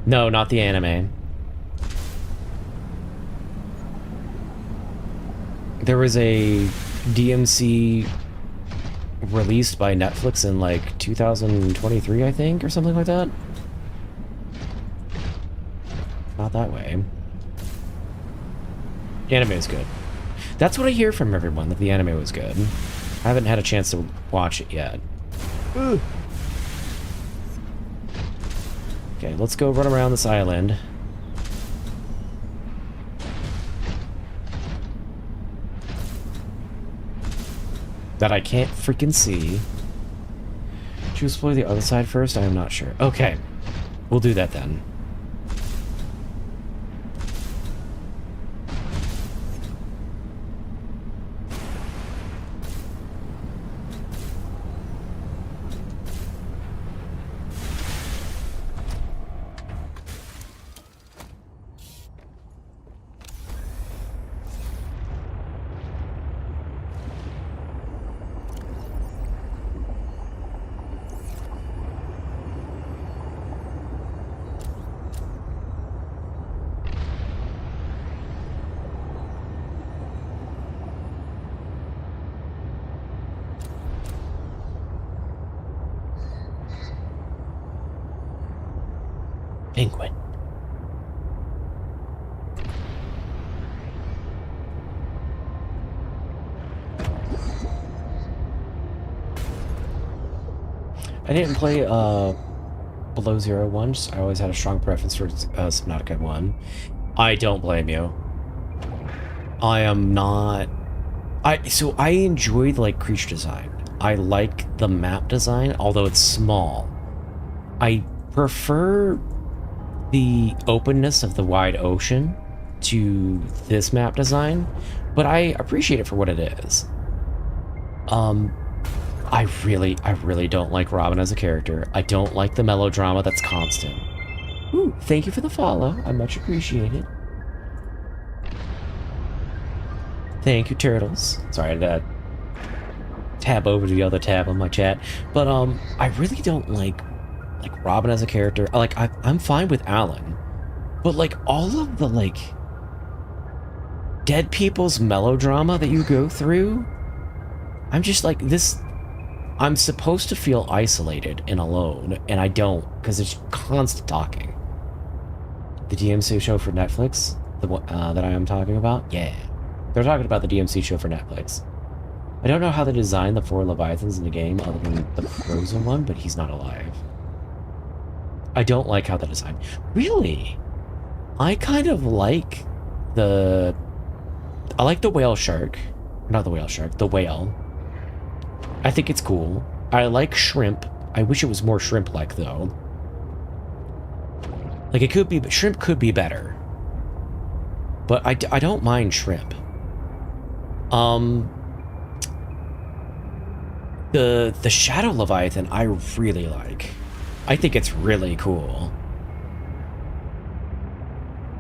No, not the anime. There was a DMC released by Netflix in like 2023, I think, or something like that. Not that way. The anime is good. That's what I hear from everyone, that the anime was good. I haven't had a chance to watch it yet. Ooh. Okay, let's go run around this island. That I can't freaking see. Should we explore the other side first? I am not sure. Okay, we'll do that then. Penguin. I didn't play Below Zero 1. I always had a strong preference for Subnautica 1. I don't blame you. I am not... So I enjoyed like creature design. I like the map design, although it's small. I prefer the openness of the wide ocean to this map design, but I appreciate it for what it is. I really don't like Robin as a character. I don't like the melodrama that's constant. Ooh, thank you for the follow. I much appreciate it. Thank you, Turtles. Sorry, I had to tab over to the other tab on my chat. But I really don't like Robin as a character. I'm fine with Alan, but like all of the like dead people's melodrama that you go through, I'm just like this. I'm supposed to feel isolated and alone, and I don't, because it's constant talking. The DMC show for Netflix, the one that I am talking about, yeah, they're talking about the DMC show for Netflix. I don't know how they designed the 4 Leviathans in the game other than the frozen one, but he's not alive. I don't like how they designed. Really? I kind of like the whale shark. Not the whale shark, the whale. I think it's cool. I like shrimp. I wish it was more shrimp-like, though. Like, it could be, but shrimp could be better. But I don't mind shrimp. The Shadow Leviathan I really like. I think it's really cool.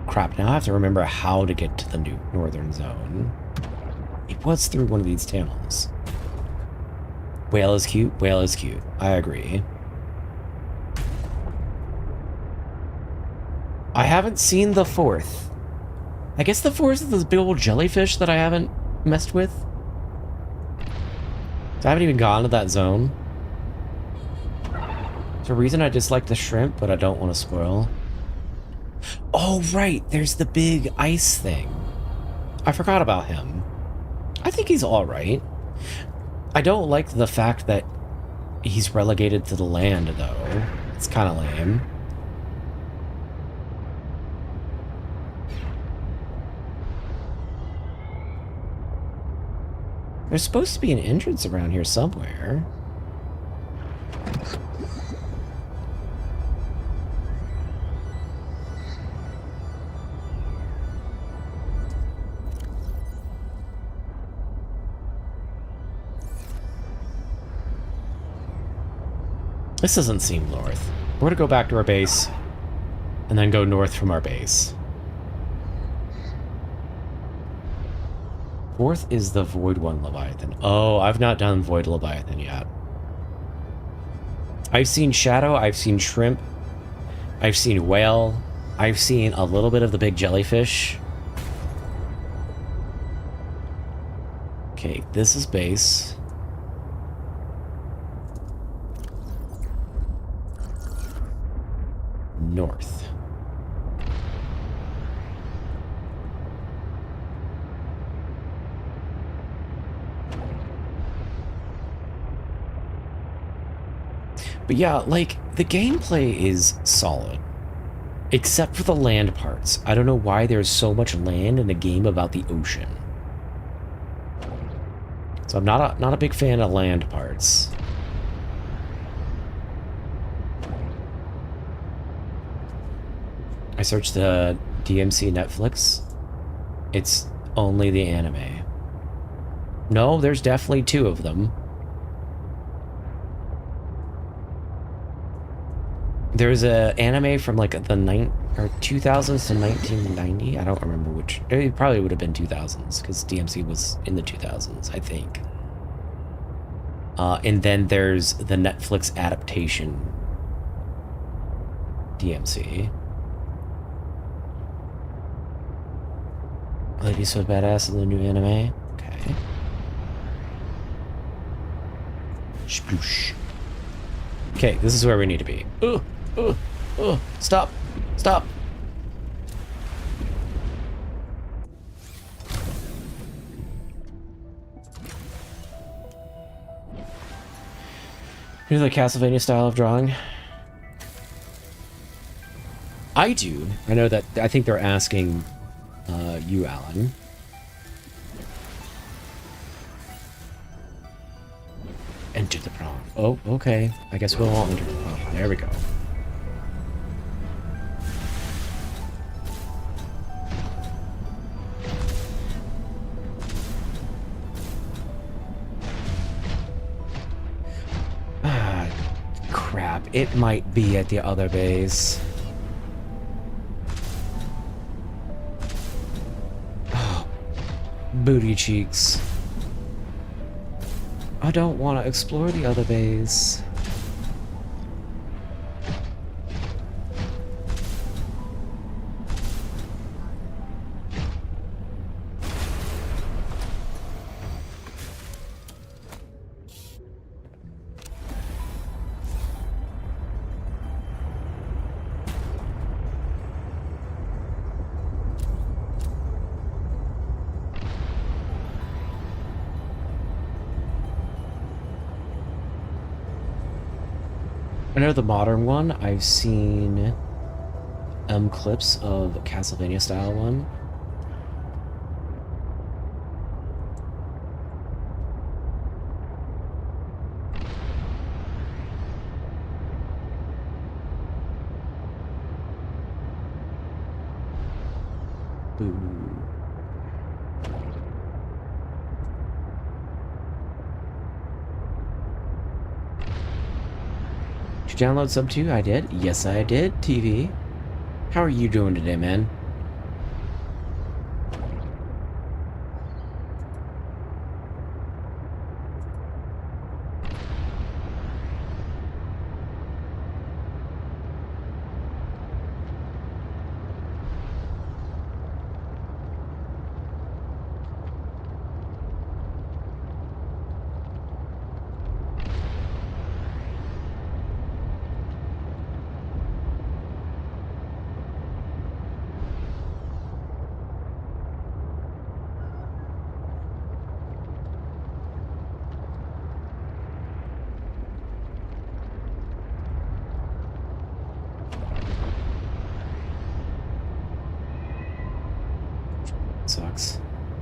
Crap, now I have to remember how to get to the new northern zone. It was through one of these tunnels. Whale is cute, whale is cute. I agree. I haven't seen the 4th. I guess the 4th is this big old jellyfish that I haven't messed with. So I haven't even gone to that zone. There's a reason I dislike the shrimp, but I don't want to spoil. Oh, right. There's the big ice thing. I forgot about him. I think he's alright. I don't like the fact that he's relegated to the land, though. It's kind of lame. There's supposed to be an entrance around here somewhere. This doesn't seem north. We're gonna go back to our base and then go north from our base. Fourth is the Void One Leviathan. Oh, I've not done Void Leviathan yet. I've seen Shadow, I've seen Shrimp, I've seen Whale, I've seen a little bit of the big jellyfish. Okay, this is base. North. But yeah, like, the gameplay is solid. Except for the land parts. I don't know why there's so much land in a game about the ocean. So I'm not a big fan of land parts. I searched the DMC Netflix. It's only the anime. No, there's definitely 2 of them. There's a anime from like the 2000s to 1990. I don't remember which. It probably would have been 2000s because DMC was in the 2000s, I think. And then there's the Netflix adaptation DMC. Lady so badass in the new anime. Okay. Sploosh. Okay, this is where we need to be. Stop. Stop. Here's the Castlevania style of drawing. I do. I know that. I think they're asking you, Alan. Enter the prom. Oh, okay. I guess we'll all enter the prom. There we go. Ah, crap. It might be at the other base. Oh, booty cheeks. I don't want to explore the other base. I know the modern one, I've seen clips of Castlevania style one. Boo. Did you download Sub 2? I did. Yes, I did, TV. How are you doing today, man?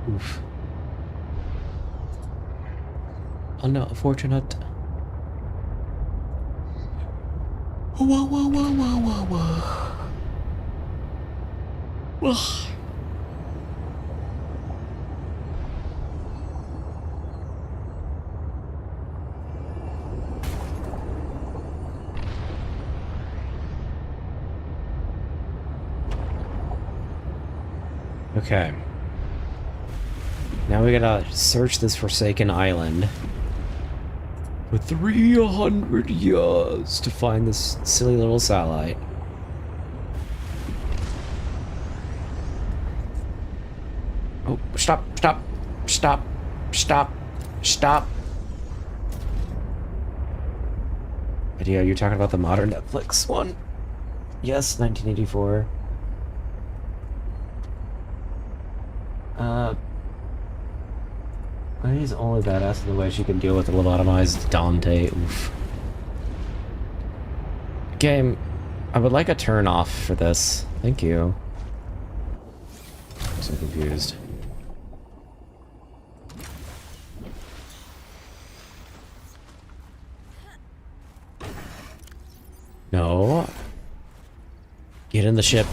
Oof. Unfortunate. Whoa, whoa, whoa, whoa, whoa, whoa. Ugh. Okay. Now we gotta search this forsaken island for 300 years to find this silly little satellite. Oh, stop, stop, stop, stop, stop. Idea, you're talking about the modern Netflix one? Yes, 1984. He's only badass in the way she can deal with a lobotomized Dante. Oof. Game, I would like a turn off for this. Thank you. I'm so confused. No. Get in the ship.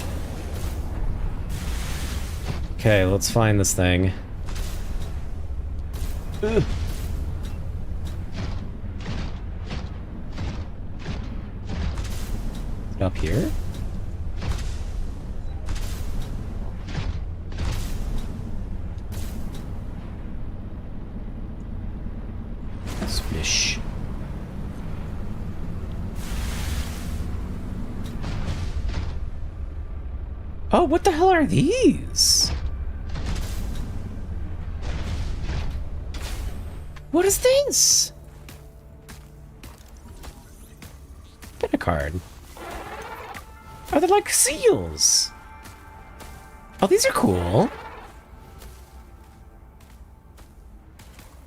Okay, let's find this thing. Ugh. Is it up here? Swish. Oh, what the hell are these? What is this? Get a card. Oh, they're like seals. Oh, these are cool.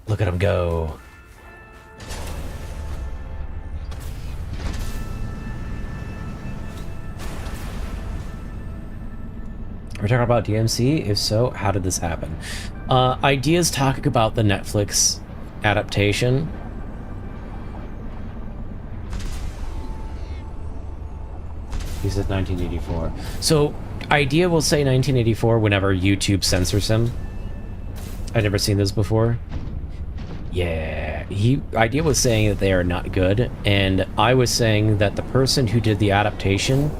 Look at them go. We're talking about DMC? If so, how did this happen? Ideas talking about the Netflix adaptation. He said 1984. So, Idea will say 1984 whenever YouTube censors him. I've never seen this before. Yeah, Idea was saying that they are not good, and I was saying that the person who did the adaptation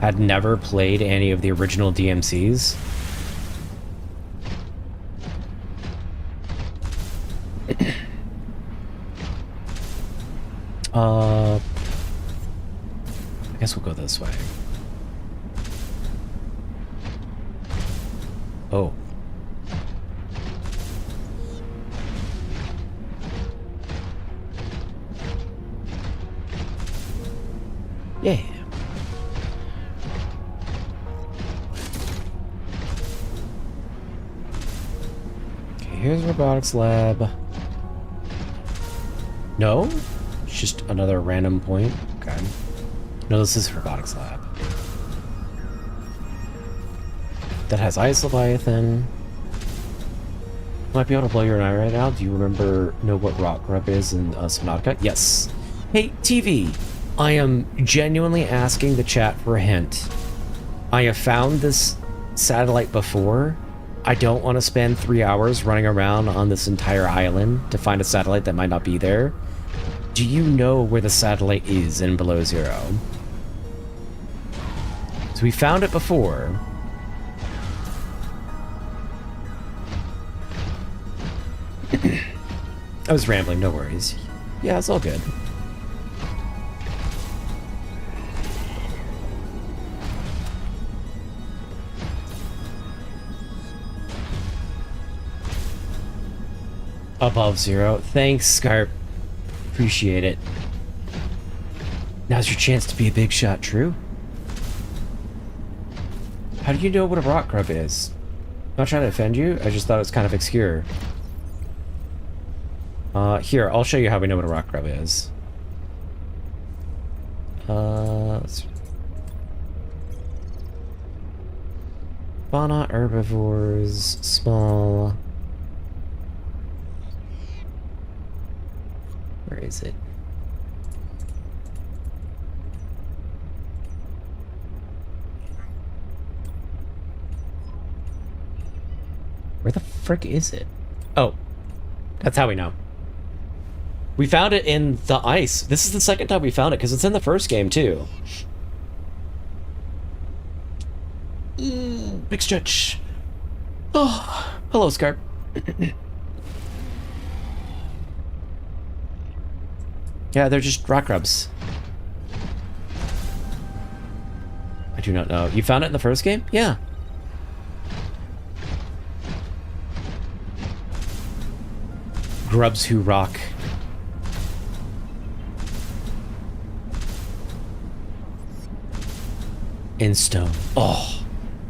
had never played any of the original DMCs. I guess we'll go this way. Oh. Yeah. Okay, here's robotics lab. No? It's just another random point. Okay. No, this is robotics lab. That has Ice Leviathan. Might be able to blow your eye right now. Do you know what rock grub is in Subnautica? Yes. Hey, TV. I am genuinely asking the chat for a hint. I have found this satellite before. I don't want to spend 3 hours running around on this entire island to find a satellite that might not be there. Do you know where the satellite is in Below Zero? So we found it before. I was rambling, no worries. Yeah, it's all good. Above Zero. Thanks, Scarp. Appreciate it. Now's your chance to be a big shot, True. How do you know what a rock grub is? I'm not trying to offend you, I just thought it was kind of obscure. Here, I'll show you how we know what a rock grub is. Let's... Fauna, herbivores, small... is it? Where the frick is it? Oh, that's how we know. We found it in the ice. This is the second time we found it, because it's in the first game, too. Big stretch. Oh, hello, Scarp. Yeah, they're just rock grubs. I do not know. You found it in the first game? Yeah. Grubs who rock. In stone. Oh.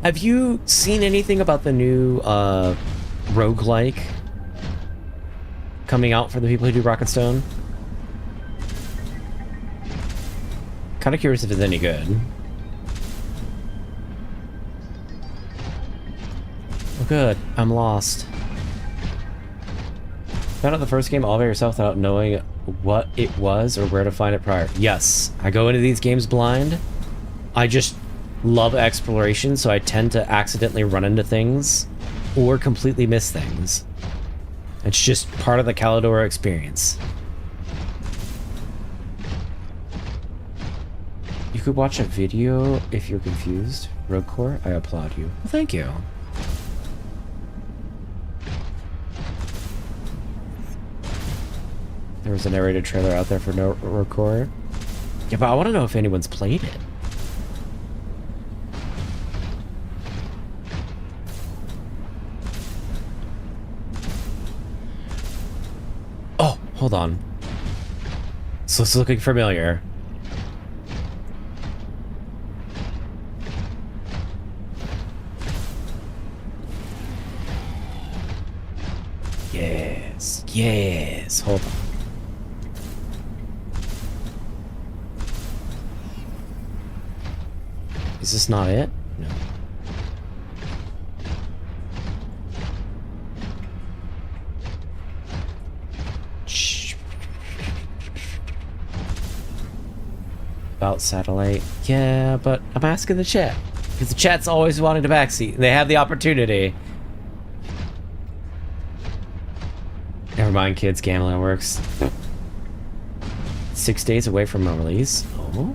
Have you seen anything about the new roguelike coming out for the people who do Rock and Stone? Kind of curious if it's any good. Oh good, I'm lost. Found out the first game all by yourself without knowing what it was or where to find it prior. Yes, I go into these games blind. I just love exploration, so I tend to accidentally run into things or completely miss things. It's just part of the Calidora experience. You could watch a video if you're confused. Rogue Core, I applaud you. Well, thank you. There was a narrated trailer out there for no Rogue Core. Yeah, but I want to know if anyone's played it. Oh, hold on. So it's looking familiar. Yes, yes. Hold on. Is this not it? No. Shh. About satellite. Yeah, but I'm asking the chat. Because the chat's always wanting to backseat. They have the opportunity. Never mind, kids. Gambling works. 6 days away from a release. Oh.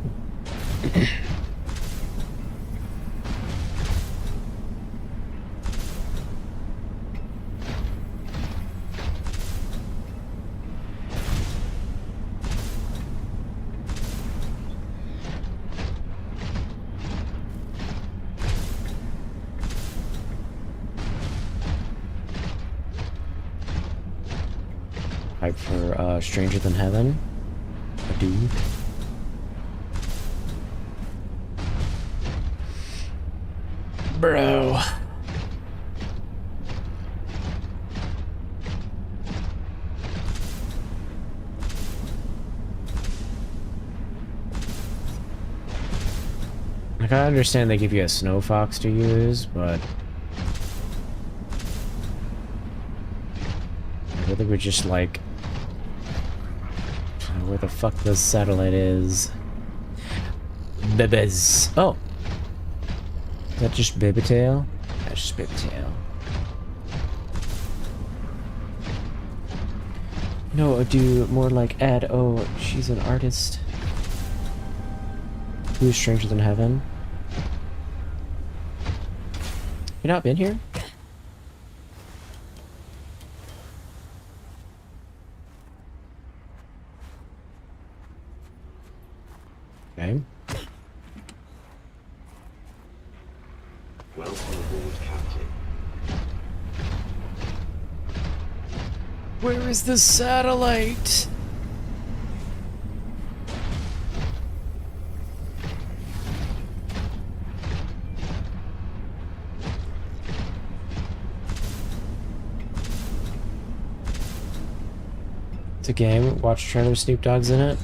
Hype for Stranger Than Heaven. A dude. Bro. Like, I understand they give you a snow fox to use, but I really would just like where the fuck this satellite is. Bebes. Oh. Is that just Babytail? That's just Babytail. No, do more like Ed. Oh, she's an artist. Who's Stranger Than Heaven? You not been here? Okay. Welcome aboard, Captain. Where is the satellite? It's a game. Watch trailer. Snoop Dogg's in it.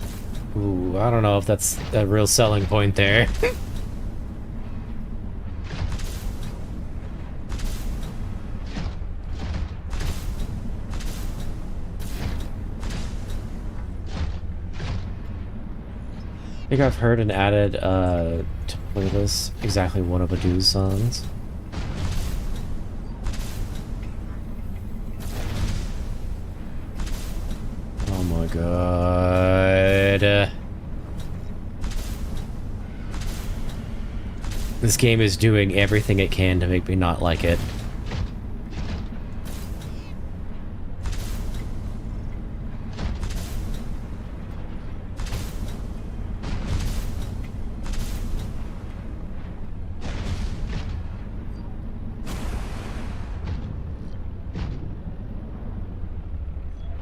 Ooh, I don't know if that's a real selling point there. think I've heard and added to playlist exactly one of Adu's songs. Oh my god. This game is doing everything it can to make me not like it.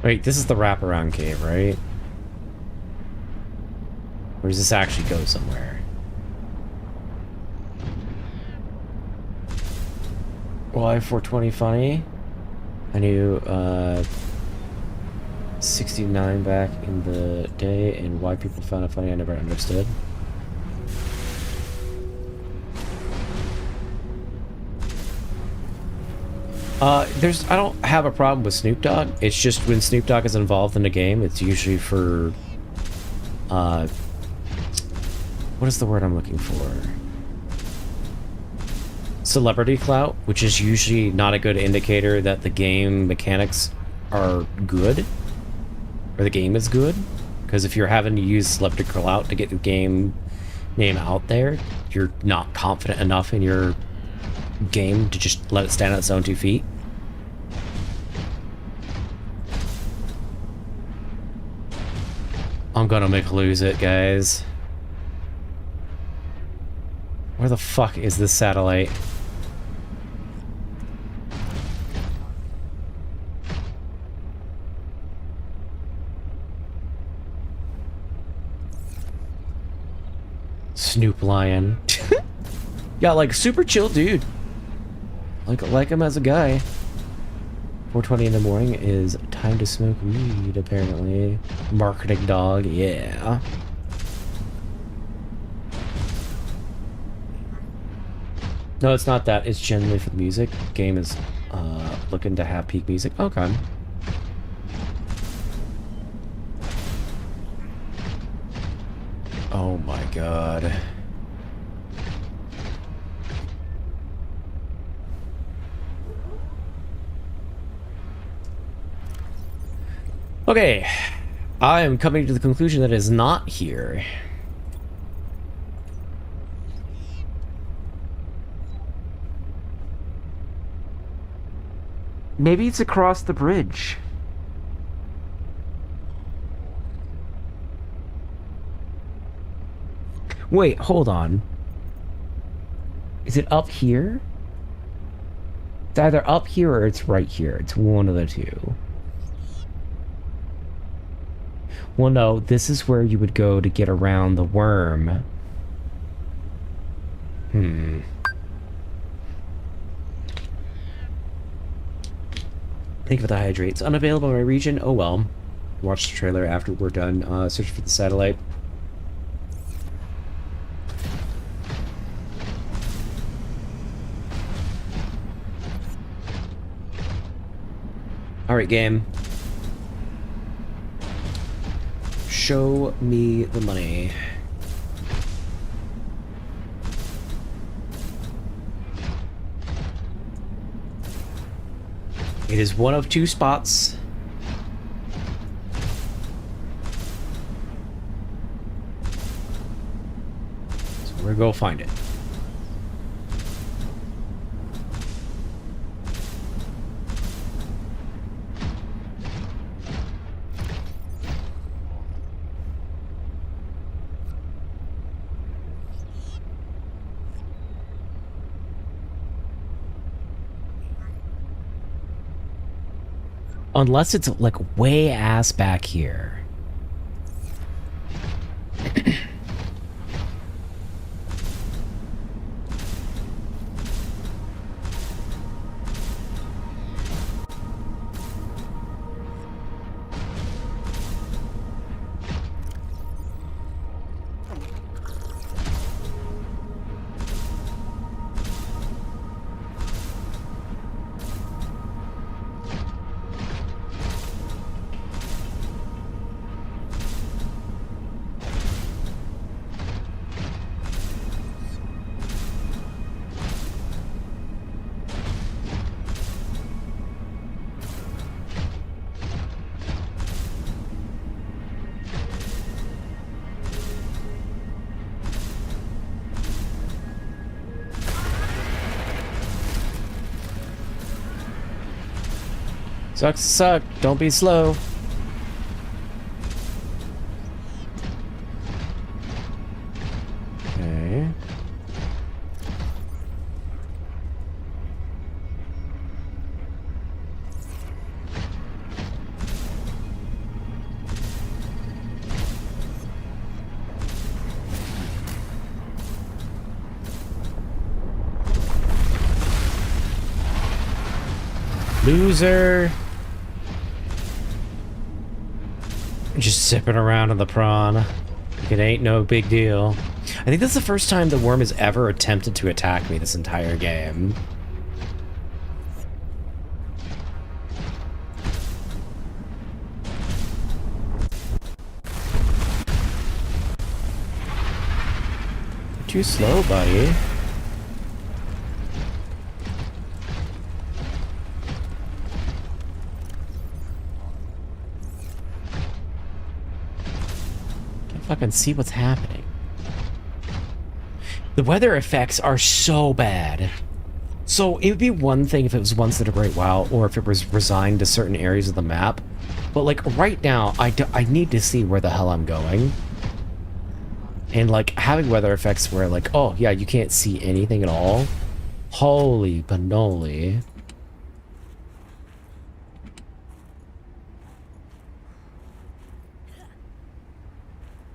Wait, this is the wraparound cave, right? Or does this actually go somewhere? Why 420 funny? I knew 69 back in the day, and why people found it funny I never understood. I don't have a problem with Snoop Dogg. It's just when Snoop Dogg is involved in a game, it's usually for, what is the word I'm looking for? Celebrity clout, which is usually not a good indicator that the game mechanics are good, or the game is good. Because if you're having to use celebrity clout to get the game name out there, you're not confident enough in your game to just let it stand on its own 2 feet. I'm gonna make lose it, guys. Where the fuck is this satellite? Snoop Lion. Yeah, like super chill dude. Like him as a guy. 4:20 in the morning is time to smoke weed, apparently. Marketing dog, yeah. No, it's not that. It's generally for the music. Game is looking to have peak music. Okay. Oh my god. Okay, I am coming to the conclusion that it is not here. Maybe it's across the bridge. Wait, hold on. Is it up here? It's either up here or it's right here. It's one of the two. Well, no, this is where you would go to get around the worm. Thank you for the hydrates. Unavailable in my region? Oh well. Watch the trailer after we're done. Search for the satellite. Alright, game. Show me the money. It is one of 2 spots. So we're gonna go find it. Unless it's like way ass back here. Sucks to suck. Don't be slow. Okay. Loser. Just zipping around on the prawn. It ain't no big deal. I think that's the first time the worm has ever attempted to attack me this entire game. You're too slow, buddy. Fucking see what's happening. The weather effects are so bad. So it would be one thing if it was once in a great while, or if it was resigned to certain areas of the map. But like right now, I need to see where the hell I'm going. And like having weather effects where like, oh yeah, you can't see anything at all. Holy panoli.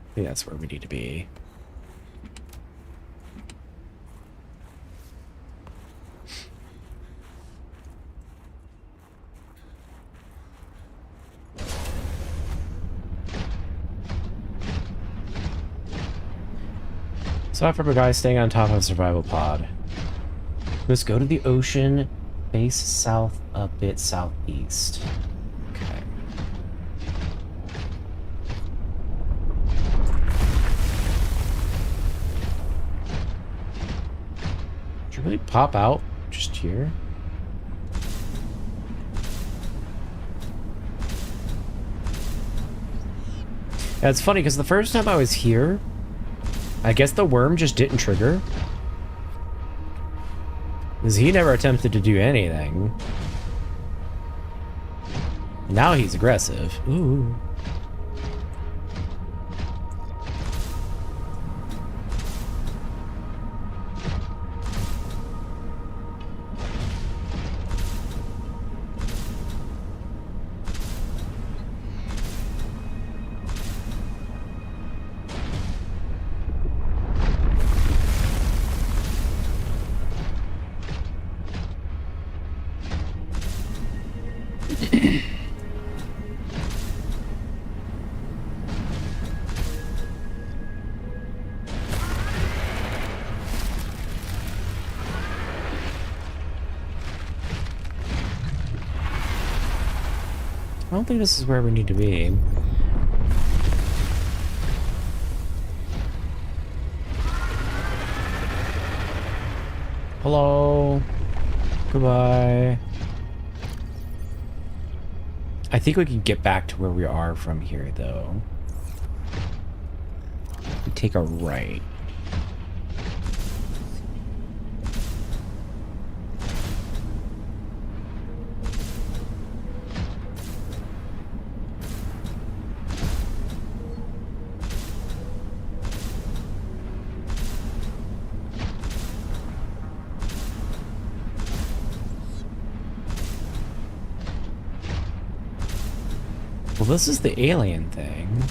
I think that's where we need to be. So from a guy staying on top of a survival pod. Let's go to the ocean, face south a bit southeast. Okay. Did you really pop out just here? Yeah, it's funny because the first time I was here, I guess the worm just didn't trigger. Because he never attempted to do anything. Now he's aggressive. Ooh. I don't think this is where we need to be. Hello. Goodbye. I think we can get back to where we are from here, though. We take a right. Well, this is the alien thing.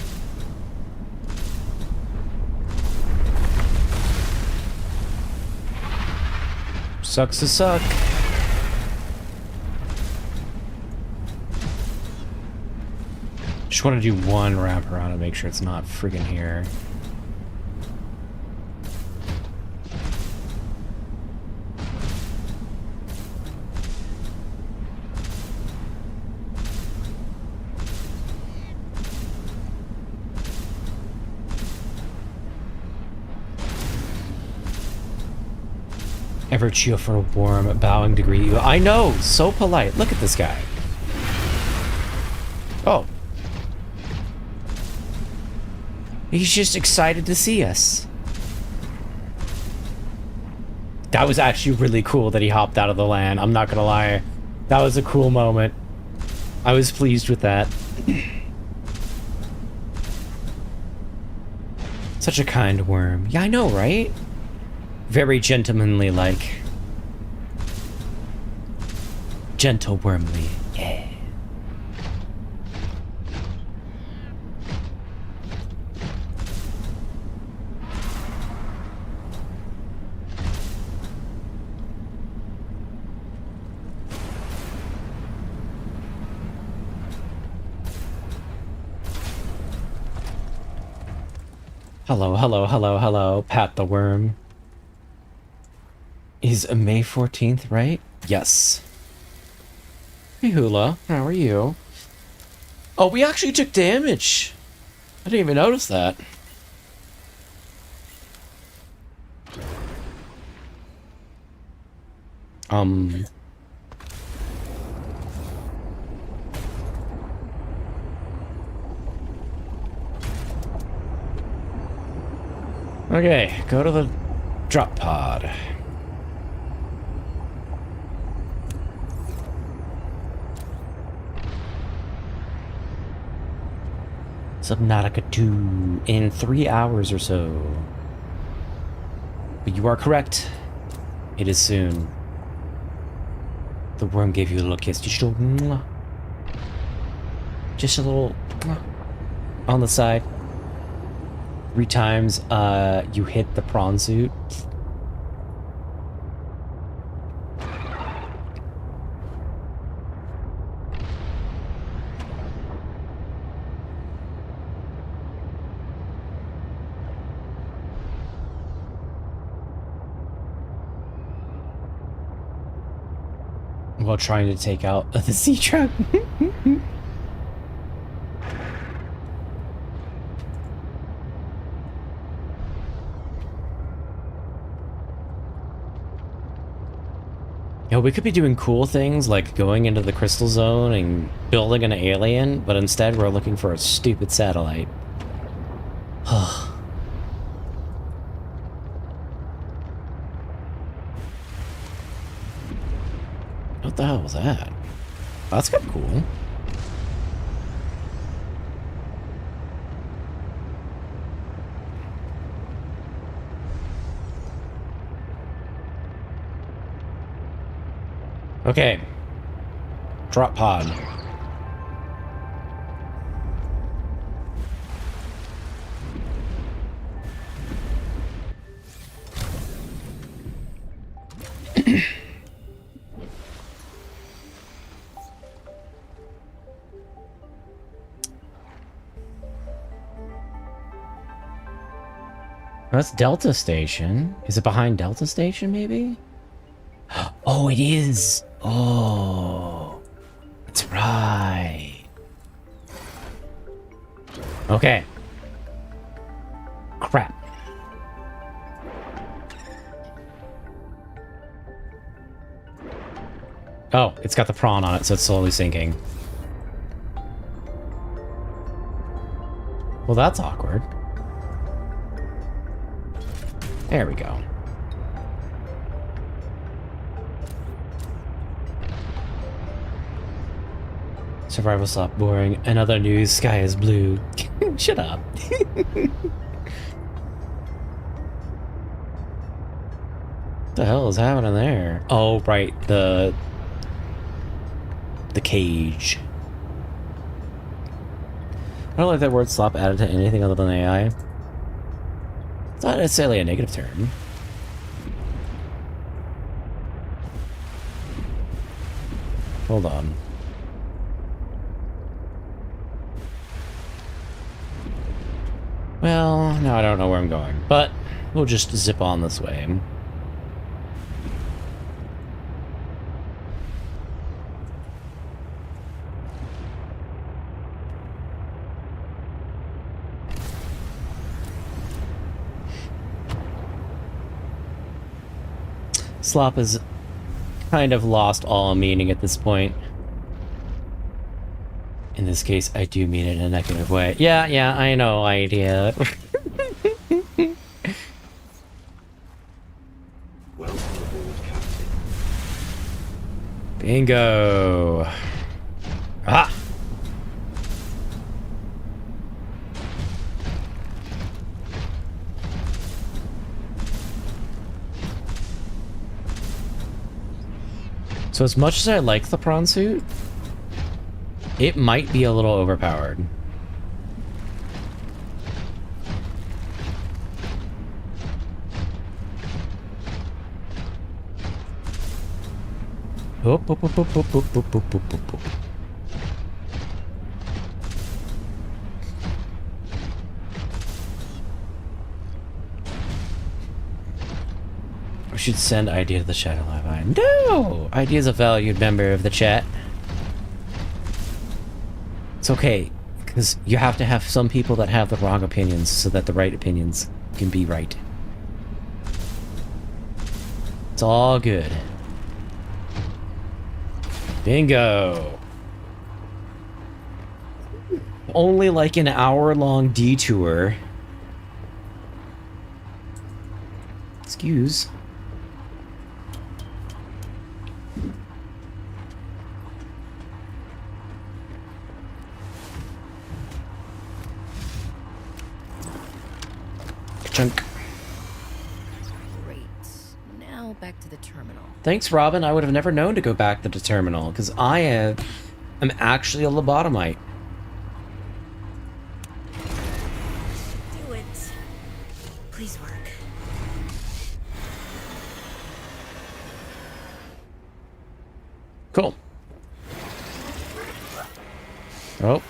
Sucks to suck. Just want to do one wrap around and make sure it's not friggin' here. Ever cheerful, warm, bowing to greet you. I know! So polite. Look at this guy. Oh. He's just excited to see us. That was actually really cool that he hopped out of the land. I'm not gonna lie. That was a cool moment. I was pleased with that. Such a kind worm. Yeah, I know, right? Very gentlemanly like. Gentle wormly. Yeah. Hello, hello, hello, hello, Pat the Worm. Is May 14th, right? Yes. Hey, Hula, how are you? Oh, we actually took damage. I didn't even notice that. Okay, go to the drop pod. Subnautica 2 in 3 hours or so. But you are correct. It is soon. The worm gave you a little kiss. Just a little mwah. Just a little mwah. On the side. 3 times you hit the prawn suit. While trying to take out the sea truck. Yo, we could be doing cool things like going into the crystal zone and building an alien, but instead we're looking for a stupid satellite. What the hell was that? That's kind of cool. Okay. Drop pod. That's Delta Station. Is it behind Delta Station, maybe? Oh, it is. Oh, that's right. Okay. Crap. Oh, it's got the prawn on it, so it's slowly sinking. Well, that's awkward. There we go. Survival slop boring. Another news, sky is blue. Shut up. What the hell is happening there? Oh, right, the cage. I don't like that word slop added to anything other than AI. It's not necessarily a negative term. Hold on. Well, now I don't know where I'm going, but we'll just zip on this way. Slop has kind of lost all meaning at this point. In this case, I do mean it in a negative way. Yeah, I know, idea. Welcome aboard, Captain. Bingo. Ah! So as much as I like the prawn suit, it might be a little overpowered. Oop, oop, oop, oop, oop, oop, oop, oop, oop, oop. We should send idea to the Shadow Live. No! Idea is a valued member of the chat. It's okay, because you have to have some people that have the wrong opinions so that the right opinions can be right. It's all good. Bingo! Only like an hour-long detour. Excuse. Chunk. Great. Now back to the terminal. Thanks, Robin. I would have never known to go back to the terminal, because I am actually a lobotomite. Do it. Please work. Cool. Oh.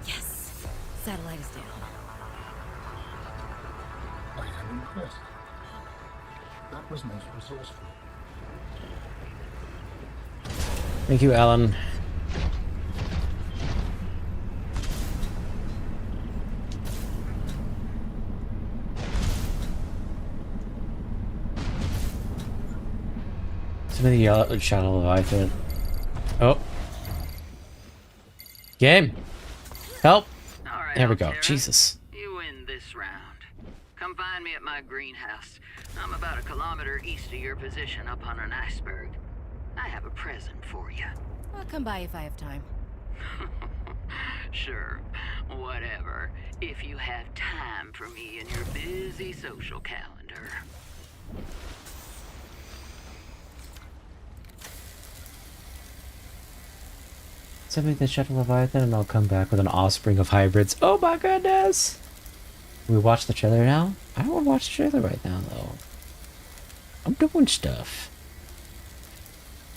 Yes. Satellite is down. I am impressed. That was most resourceful. Thank you, Alan. Somebody yell at Shadow Leviathan. Oh. Game. Help. There we go. Jesus. You win this round. Come find me at my greenhouse. I'm about a kilometer east of your position up on an iceberg. I have a present for you. I'll come by if I have time. Sure, whatever. If you have time for me in your busy social calendar. Send me the Shadow Leviathan and I'll come back with an offspring of hybrids. Oh my goodness! We watch the trailer now? I don't want to watch the trailer right now, though. I'm doing stuff.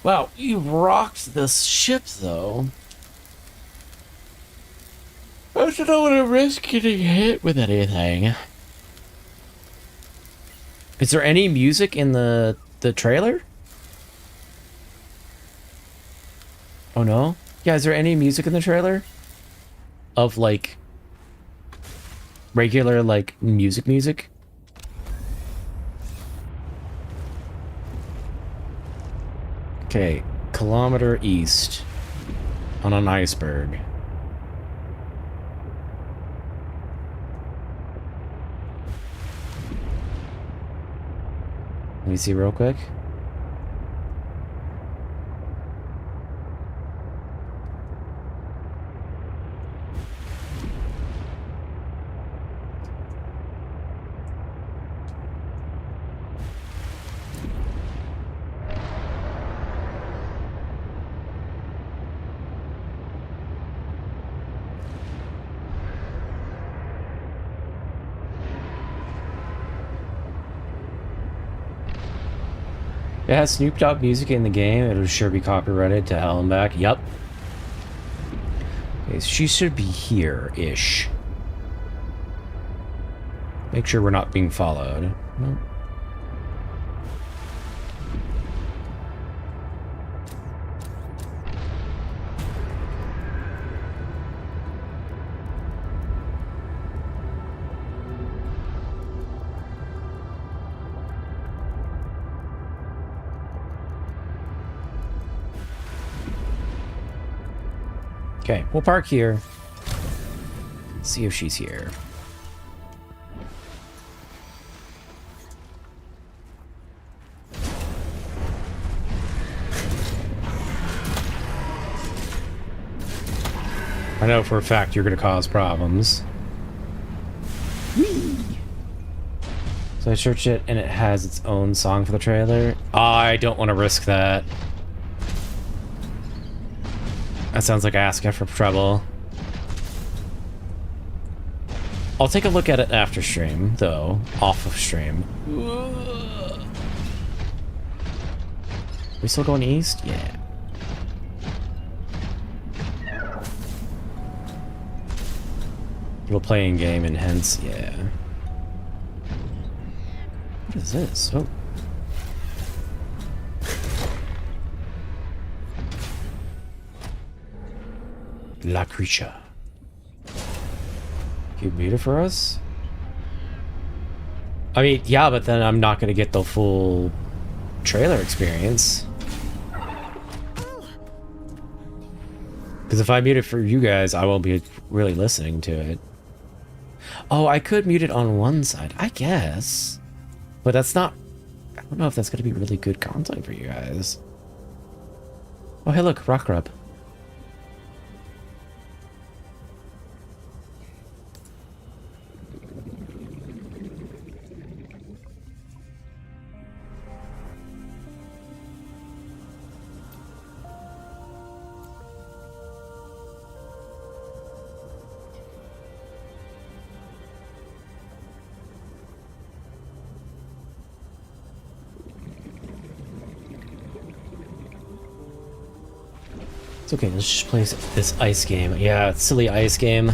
Wow, you rocked this ship, though. I just don't want to risk getting hit with anything. Is there any music in the trailer? Oh no? Yeah, is there any music in the trailer? Of, like, regular, like, music? Okay, kilometer east on an iceberg. Let me see real quick. It has Snoop Dogg music in the game. It'll sure be copyrighted to hell and back. Yup. Okay, so she should be here-ish. Make sure we're not being followed. Nope. Okay, we'll park here. See if she's here. I know for a fact you're going to cause problems. Whee! So So I searched it and it has its own song for the trailer. I don't want to risk that. That sounds like asking for trouble. I'll take a look at it after stream, though. Off of stream. We still going east? Yeah. Little playing game and hence, yeah. What is this? Oh. La creature. You made it for us? I mean, yeah, but then I'm not gonna get the full trailer experience. Because if I mute it for you guys, I won't be really listening to it. Oh, I could mute it on one side, I guess. But that's not... I don't know if that's gonna be really good content for you guys. Oh, hey look, rock rub. It's okay, let's just play this ice game. Yeah, silly ice game.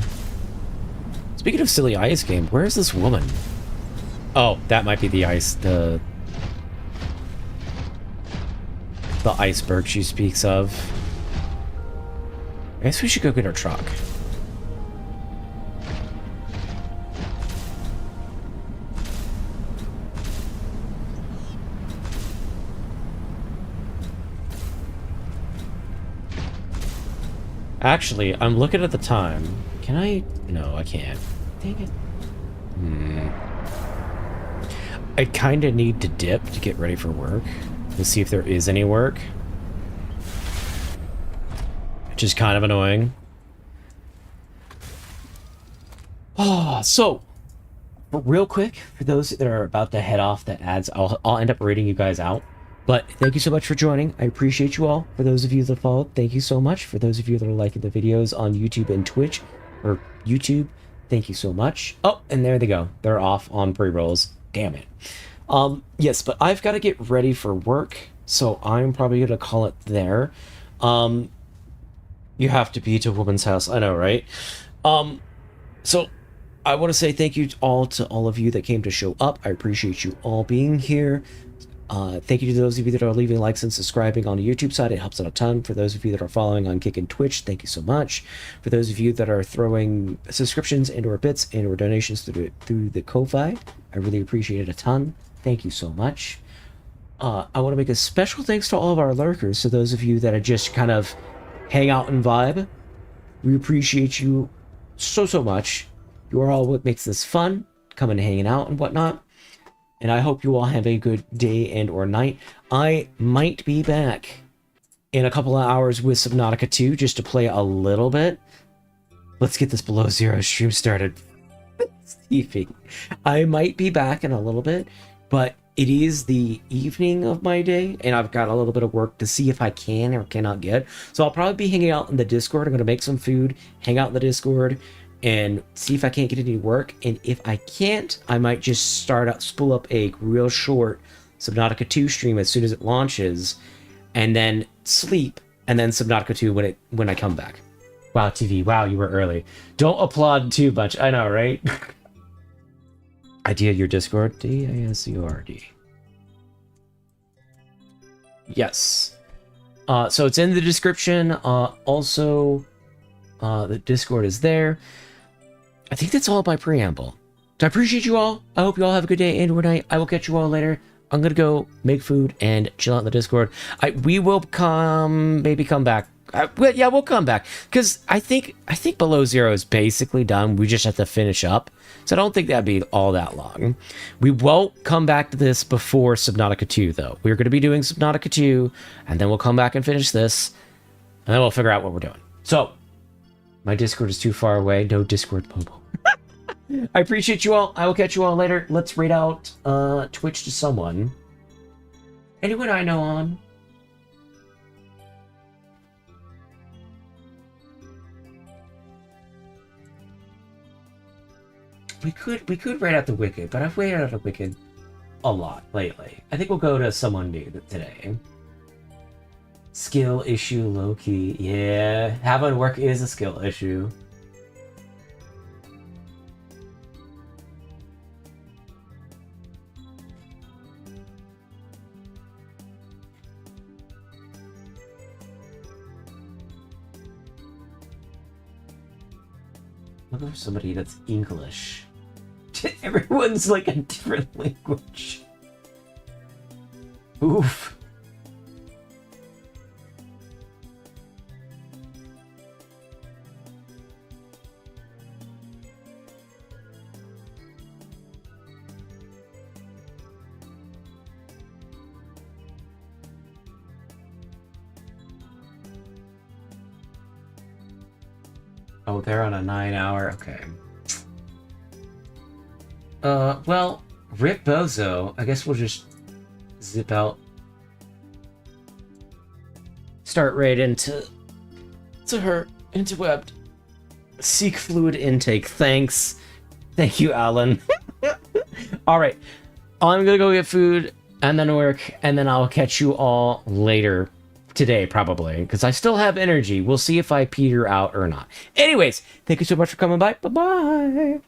Speaking of silly ice game, where is this woman? Oh, that might be the ice, the iceberg she speaks of. I guess we should go get our truck. Actually, I'm looking at the time. Can I? No, I can't. Dang it. I kind of need to dip to get ready for work. To see if there is any work. Which is kind of annoying. Oh, so, real quick, for those that are about to head off the ads, I'll end up rating you guys out. But thank you so much for joining. I appreciate you all. For those of you that followed, thank you so much. For those of you that are liking the videos on YouTube and Twitch, or YouTube, thank you so much. Oh, and there they go. They're off on pre-rolls. Damn it. Yes, but I've got to get ready for work, so I'm probably going to call it there. You have to be to a woman's house. I know, right? So I want to say thank you all to all of you that came to show up. I appreciate you all being here. Thank you to those of you that are leaving likes and subscribing on the YouTube side. It helps out a ton. For those of you that are following on Kick and Twitch, thank you so much. For those of you that are throwing subscriptions and or bits and or donations through the Ko-Fi, I really appreciate it a ton. Thank you so much. I want to make a special thanks to all of our lurkers. So those of you that are just kind of hang out and vibe, we appreciate you so much. You are all what makes this fun, coming and hanging out and whatnot. And I hope you all have a good day and or night. I might be back in a couple of hours with Subnautica 2 just to play a little bit. Let's get this Below Zero stream started. I might be back in a little bit, but it is the evening of my day, and I've got a little bit of work to see if I can or cannot get. So I'll probably be hanging out in the Discord. I'm going to make some food, hang out in the Discord, and see if I can't get any work. And if I can't, I might just spool up a real short Subnautica 2 stream as soon as it launches, and then sleep, and then Subnautica 2 when I come back. Wow, TV, wow, you were early. Don't applaud too much. I know, right? Idea your Discord? D-A-S-C-O-R-D. Yes. So it's in the description. Also, the Discord is there. I think that's all my preamble. So I appreciate you all. I hope you all have a good day and good night. I will catch you all later. I'm gonna go make food and chill out in the Discord. We will maybe come back. Yeah, we'll come back because I think Below Zero is basically done. We just have to finish up. So I don't think that'd be all that long. We won't come back to this before Subnautica 2 though. We're gonna be doing Subnautica 2, and then we'll come back and finish this, and then we'll figure out what we're doing. So. My Discord is too far away. No Discord mobile. I appreciate you all. I will catch you all later. Let's rate out Twitch to someone. Anyone I know on? We could rate out the Wicked, but I've rated out the Wicked a lot lately. I think we'll go to someone new today. Skill issue, low-key. Yeah, having work is a skill issue. Look for somebody that's English. Everyone's like a different language. Oof. Oh, they're on a 9-hour. Okay. Well, rip Bozo. I guess we'll just zip out. Start right into her interwebbed. Seek fluid intake. Thanks. Thank you, Alan. All right. I'm gonna go get food and then work, and then I'll catch you all later. Today, probably, because I still have energy. We'll see if I peter out or not. Anyways, thank you so much for coming by. Bye-bye.